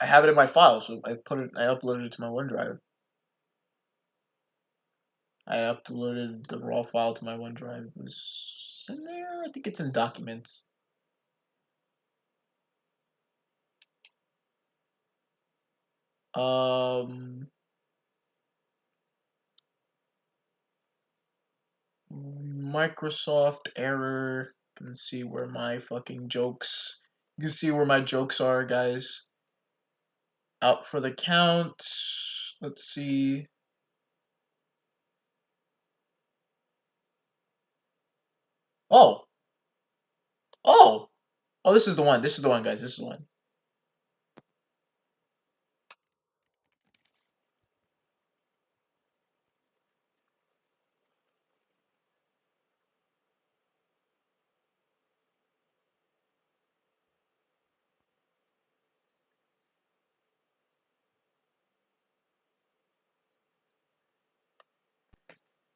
have it in my file, so I uploaded it to my OneDrive. I uploaded the raw file to my OneDrive. It was in there. I think it's in documents. Microsoft error. You can see where my fucking jokes. You can see where my jokes are, guys. Out for the count. Let's see. Oh, oh, oh! This is the one. This is the one, guys. This is the one.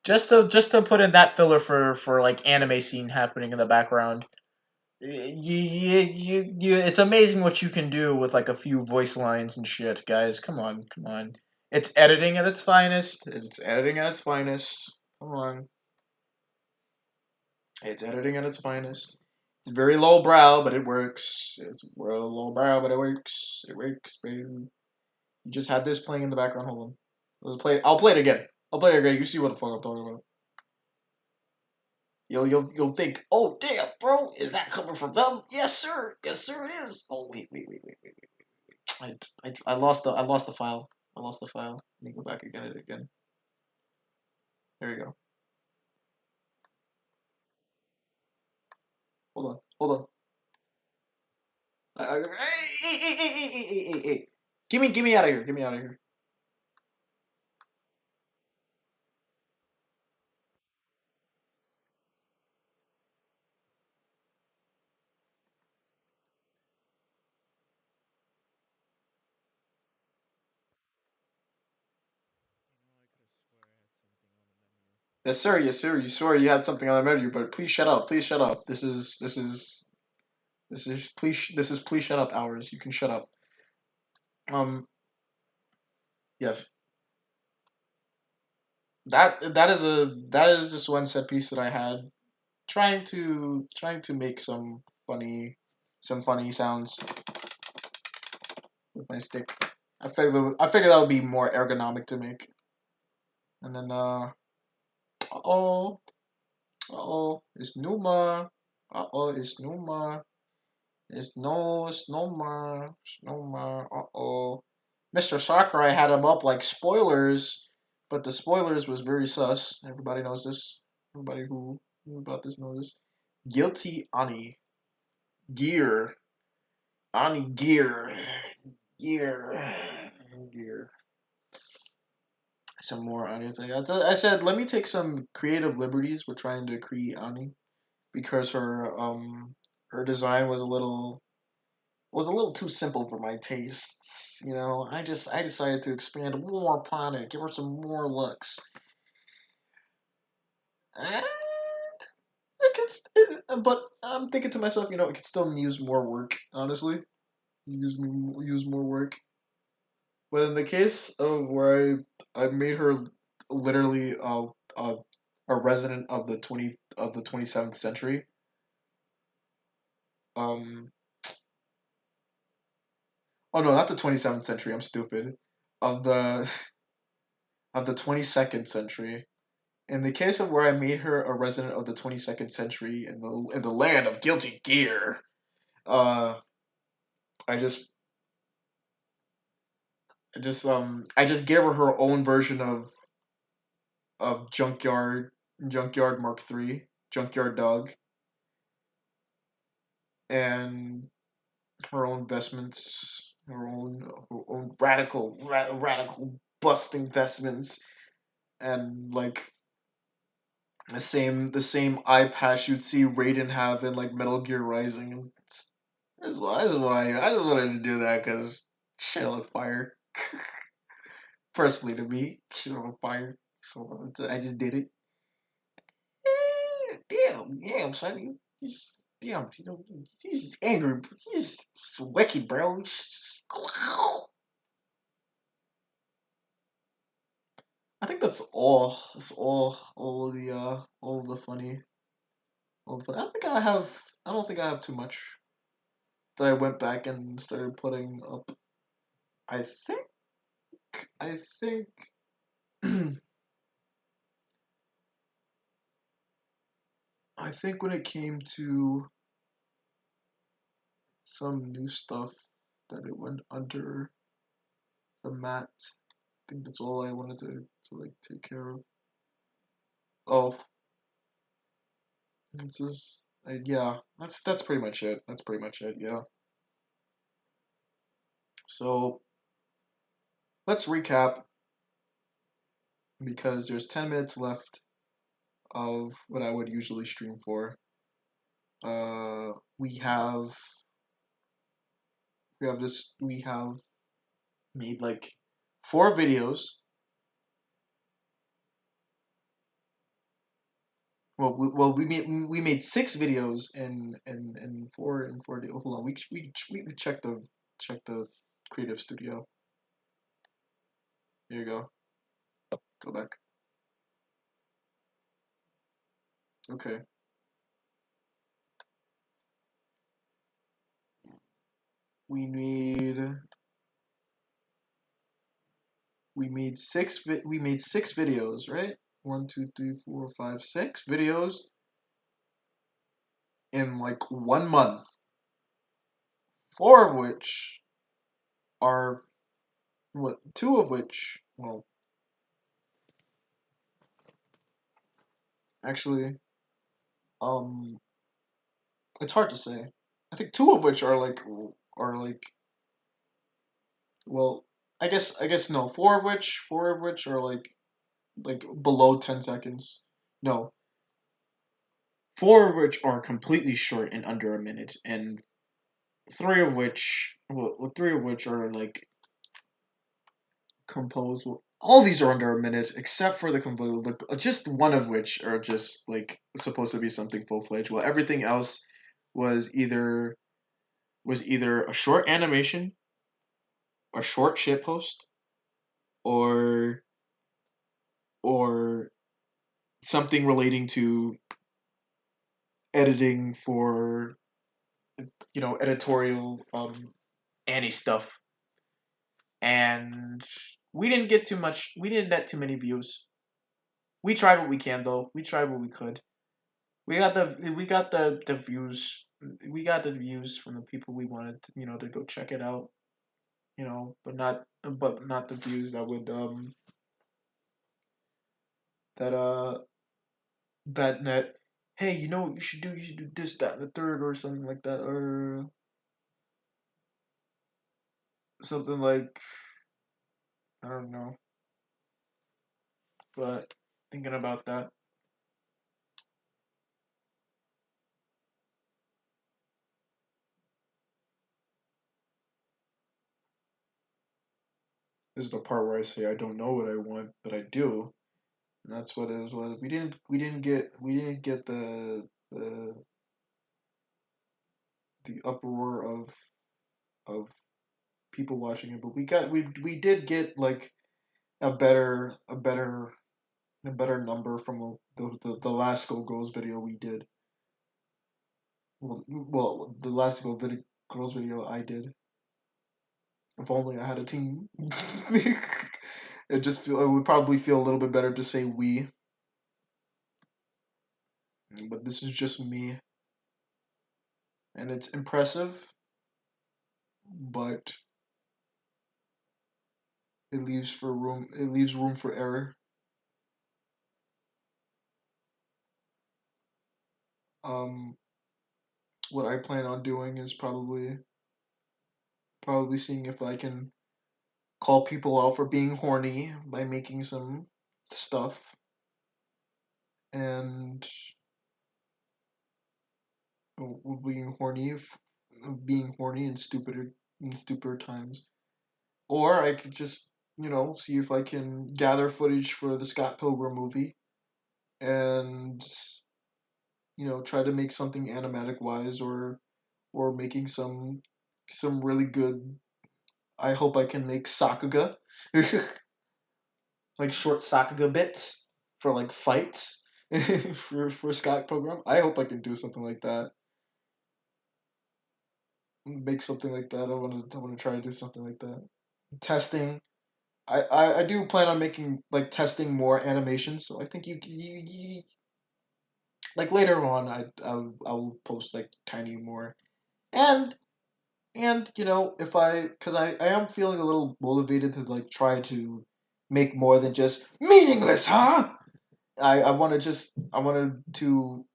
Just to put in that filler for like anime scene happening in the background. It's amazing what you can do with like a few voice lines and shit, guys. Come on, come on. It's editing at its finest. It's editing at its finest. Come on. It's editing at its finest. It's very lowbrow, but it works. It's real lowbrow, but it works. It works, baby. You just had this playing in the background. Hold on. I'll play it again. I'll play it again. You see what the fuck I'm talking about. You'll think, oh damn, bro, is that coming from them? Yes, sir. Yes, sir, it is. Oh wait. I lost the file. I lost the file. Let me go back and get it again. There you go. Hold on. Hey. Get me out of here. Get me out of here. Yes, sir. Yes, sir. You swore you had something on the menu, but please shut up. Please shut up. This is please shut up hours. You can shut up. Um. Yes. That is just one set piece that I had trying to make some funny sounds with my stick. I figured that would be more ergonomic to make. And then oh it's Numa. It's Numa. It's Numa. Mr. Sakurai had him up like spoilers, but the spoilers was very sus. Everybody knows this. Everybody who knew about this knows this. Guilty Ani. Gear. Ani Gear. Gear. Gear. Some more Ani thing. I said let me take some creative liberties with trying to create Ani because her design was a little too simple for my tastes. You know, I decided to expand more upon it, give her some more looks. Eh, but I'm thinking to myself, you know, it could still use more work. Honestly, use more work. But in the case of where I made her literally a resident of the 27th century. Um. Oh no, not the 27th century. I'm stupid. Of the of the 22nd century. In the case of where I made her a resident of the 22nd century in the land of Guilty Gear, uh, I just I just gave her her own version of Junkyard Mark III, Junkyard Dog, and her own investments, her own radical bust investments, and like the same eye patch you'd see Raiden have in like Metal Gear Rising. I just wanted to do that because shit on fire. Personally, to me, shit on fire. So I just did it. Damn, son, damn, he's angry. He's wicked, bro. I think that's all. That's all of the funny. All of the, I don't think I have too much that I went back and started putting up. I think. I think. I think when it came to some new stuff that it went under the mat. I think that's all I wanted to like take care of. Oh, this is yeah. That's pretty much it. That's pretty much it. Yeah. So let's recap because there's 10 minutes left of what I would usually stream for. We have we have made like 4 videos. We made 6 videos in 4 days. Hold on, we check the creative studio. Here you go. Go back. Okay. We made we made 6 videos, right? 1, 2, 3, 4, 5, 6 videos in like 1 month. 4 of which are 2 of which, well, actually, um, it's hard to say. I think 2 of which are like well, I guess no. 4 of which are like below 10 seconds. No, 4 of which are completely short and under a minute, and 3 of which are like composed. Well, all these are under a minute, except for the composed. Just one of which are just like supposed to be something full fledged. Well, everything else was either a short animation, a short shit post, or or something relating to editing for editorial Annie stuff. And we didn't get too many views. We tried what we can though. We tried what we could. We got the views. We got the views from the people we wanted to go check it out. But not the views that would that net, hey, you know what you should do this, that, and the third, or something like that, or something like, I don't know. But thinking about that. This is the part where I say I don't know what I want, but I do. And that's what it was. We didn't get the uproar of people watching it, but we did get like a better a better a better number from the last Go Girls video we did. Well, the last Girls video I did. If only I had a team. it would probably feel a little bit better to say we, but this is just me, and it's impressive, but it leaves room for error. Um, what I plan on doing is probably seeing if I can call people out for being horny by making some stuff and being horny in stupider times. Or I could just, see if I can gather footage for the Scott Pilgrim movie and, try to make something animatic wise or making some really good. I hope I can make Sakuga. Like short Sakuga bits for like fights for Scott Pilgrim. I hope I can do something like that. Make something like that. I want to try to do something like that. Testing. I do plan on making like testing more animations. So I think you like later on I will post like tiny more and if I am feeling a little motivated to like try to make more than just meaningless, huh? I want to just I wanted to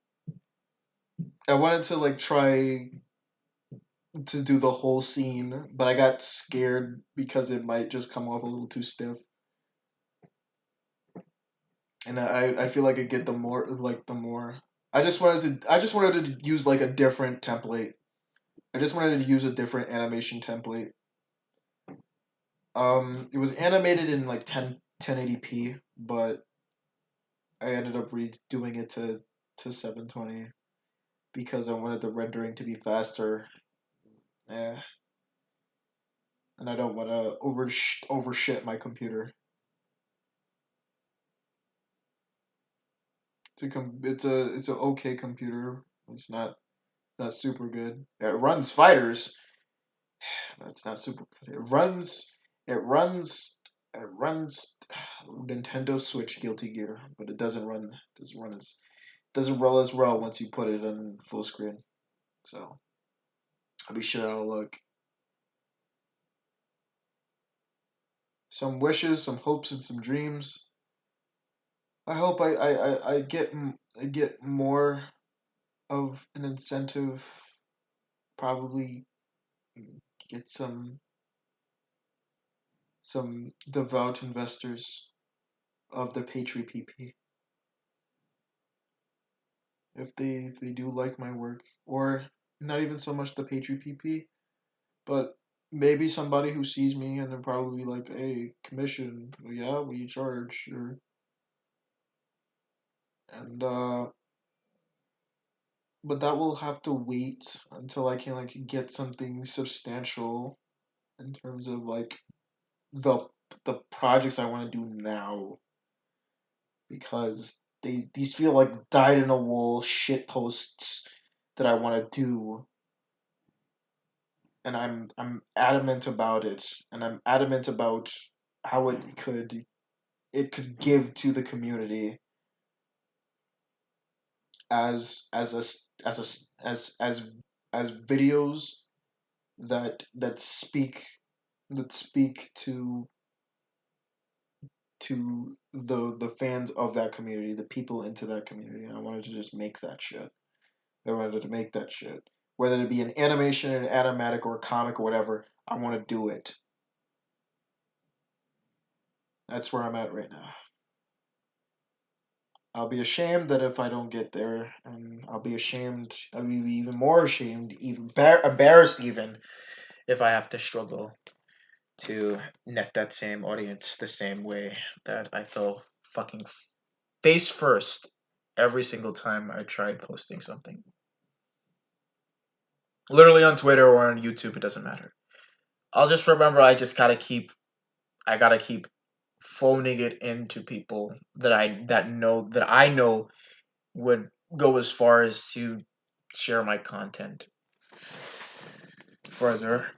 like try to do the whole scene, but I got scared because it might just come off a little too stiff. And I feel like I get the more I just wanted to use like a different template. I just wanted to use a different animation template. It was animated in like 1080p, but I ended up redoing it to 720 because I wanted the rendering to be faster. Yeah, and I don't want to overshit my computer. It's a okay computer. It's not super good. It runs fighters, but it's not super good. It runs Nintendo Switch Guilty Gear, but it doesn't roll as well once you put it on full screen. So I'll be sure I'll look. Some wishes, some hopes, and some dreams. I hope I get more of an incentive. Probably get some devout investors of the Patri PP if they do like my work, or not even so much the Patri PP, but maybe somebody who sees me and then probably like, hey, commission, yeah, what you charge, or and but that will have to wait until I can like get something substantial in terms of like the the projects I want to do now because these feel like dyed in a wool shit posts that I want to do, and I'm adamant about it, and I'm adamant about how it could give to the community as a as videos that speak to the fans of that community, the people into that community, and I wanted to just make that shit. I wanted to make that shit. Whether it be an animation, an animatic, or a comic or whatever, I want to do it. That's where I'm at right now. I'll be ashamed that if I don't get there, and I'll be ashamed. I'll be even more ashamed, even embarrassed, even if I have to struggle to net that same audience the same way that I feel fucking face first every single time I tried posting something. Literally on Twitter or on YouTube, it doesn't matter. I'll just remember I gotta keep phoning it into people that I know would go as far as to share my content further.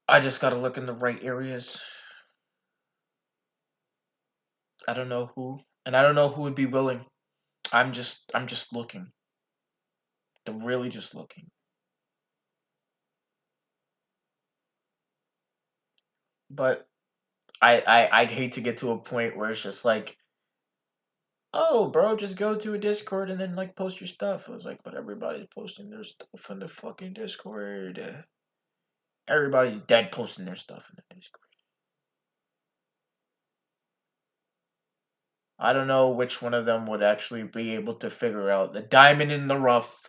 I just gotta look in the right areas. I don't know who, and I don't know who would be willing. I'm just looking. I'm really just looking. But I'd hate to get to a point where it's just like, oh, bro, just go to a Discord and then like post your stuff. I was like, but everybody's posting their stuff in the fucking Discord. Everybody's dead posting their stuff in the Discord. I don't know which one of them would actually be able to figure out the diamond in the rough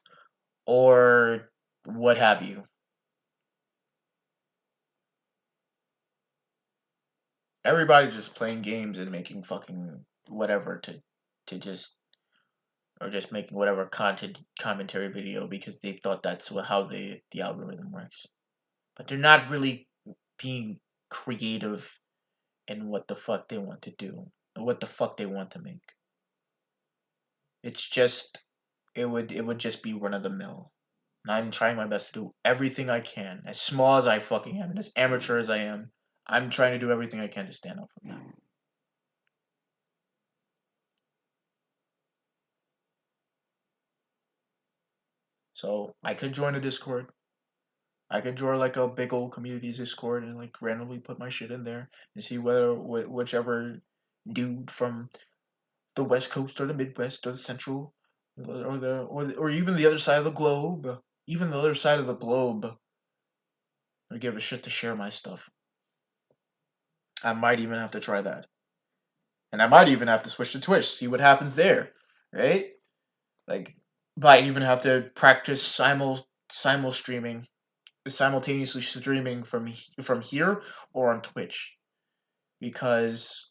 or what have you. Everybody's just playing games and making fucking whatever to just or just making whatever content commentary video because they thought that's how the algorithm works. But they're not really being creative in what the fuck they want to do or what the fuck they want to make. It's just it would just be run of the mill. And I'm trying my best to do everything I can, as small as I fucking am, and as amateur as I am. I'm trying to do everything I can to stand up from that. So I could join a Discord. I could join like a big old community Discord and like randomly put my shit in there and see whether whichever dude from the West Coast or the Midwest or the Central or even the other side of the globe, even the other side of the globe, would give a shit to share my stuff. I might even have to try that, and I might even have to switch to Twitch, see what happens there, right? Like, might even have to practice streaming, simultaneously streaming from here or on Twitch, because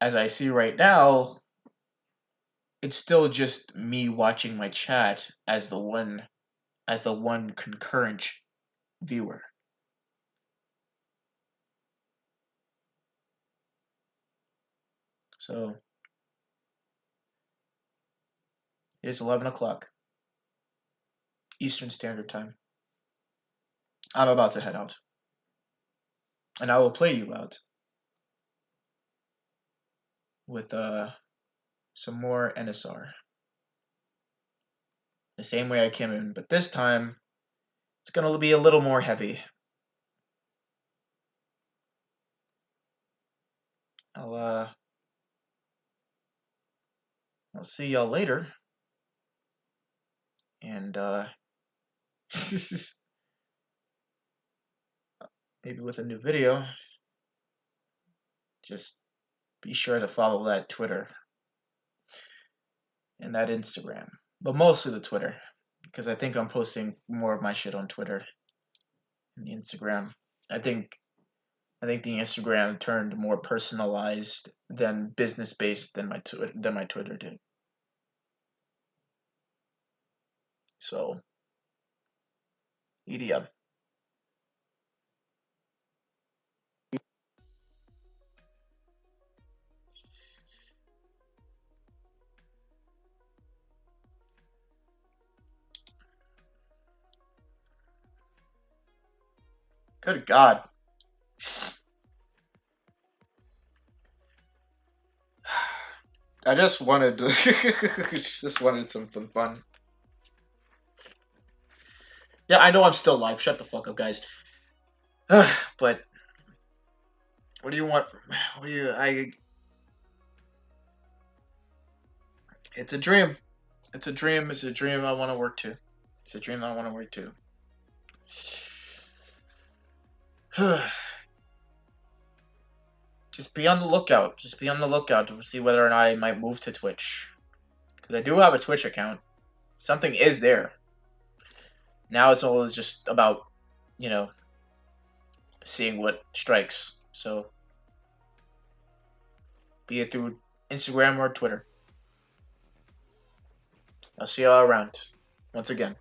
as I see right now, it's still just me watching my chat as the one concurrent viewer. So it's 11 o'clock Eastern Standard Time. I'm about to head out, and I will play you out with some more NSR. The same way I came in, but this time it's gonna be a little more heavy. I'll I'll see y'all later, and maybe with a new video. Just be sure to follow that Twitter and that Instagram, but mostly the Twitter, because I think I'm posting more of my shit on Twitter and the Instagram. I think the Instagram turned more personalized than business based than my Twitter did. So, EDM. Good God. I just wanted to just wanted something fun. Yeah, I know I'm still live. Shut the fuck up, guys. But what do you want from what do you I it's a dream. It's a dream. It's a dream I want to work to. It's a dream I want to work to. Just be on the lookout. Just be on the lookout to see whether or not I might move to Twitch. Because I do have a Twitch account. Something is there. Now it's all just about, seeing what strikes. So, be it through Instagram or Twitter. I'll see y'all around. Once again.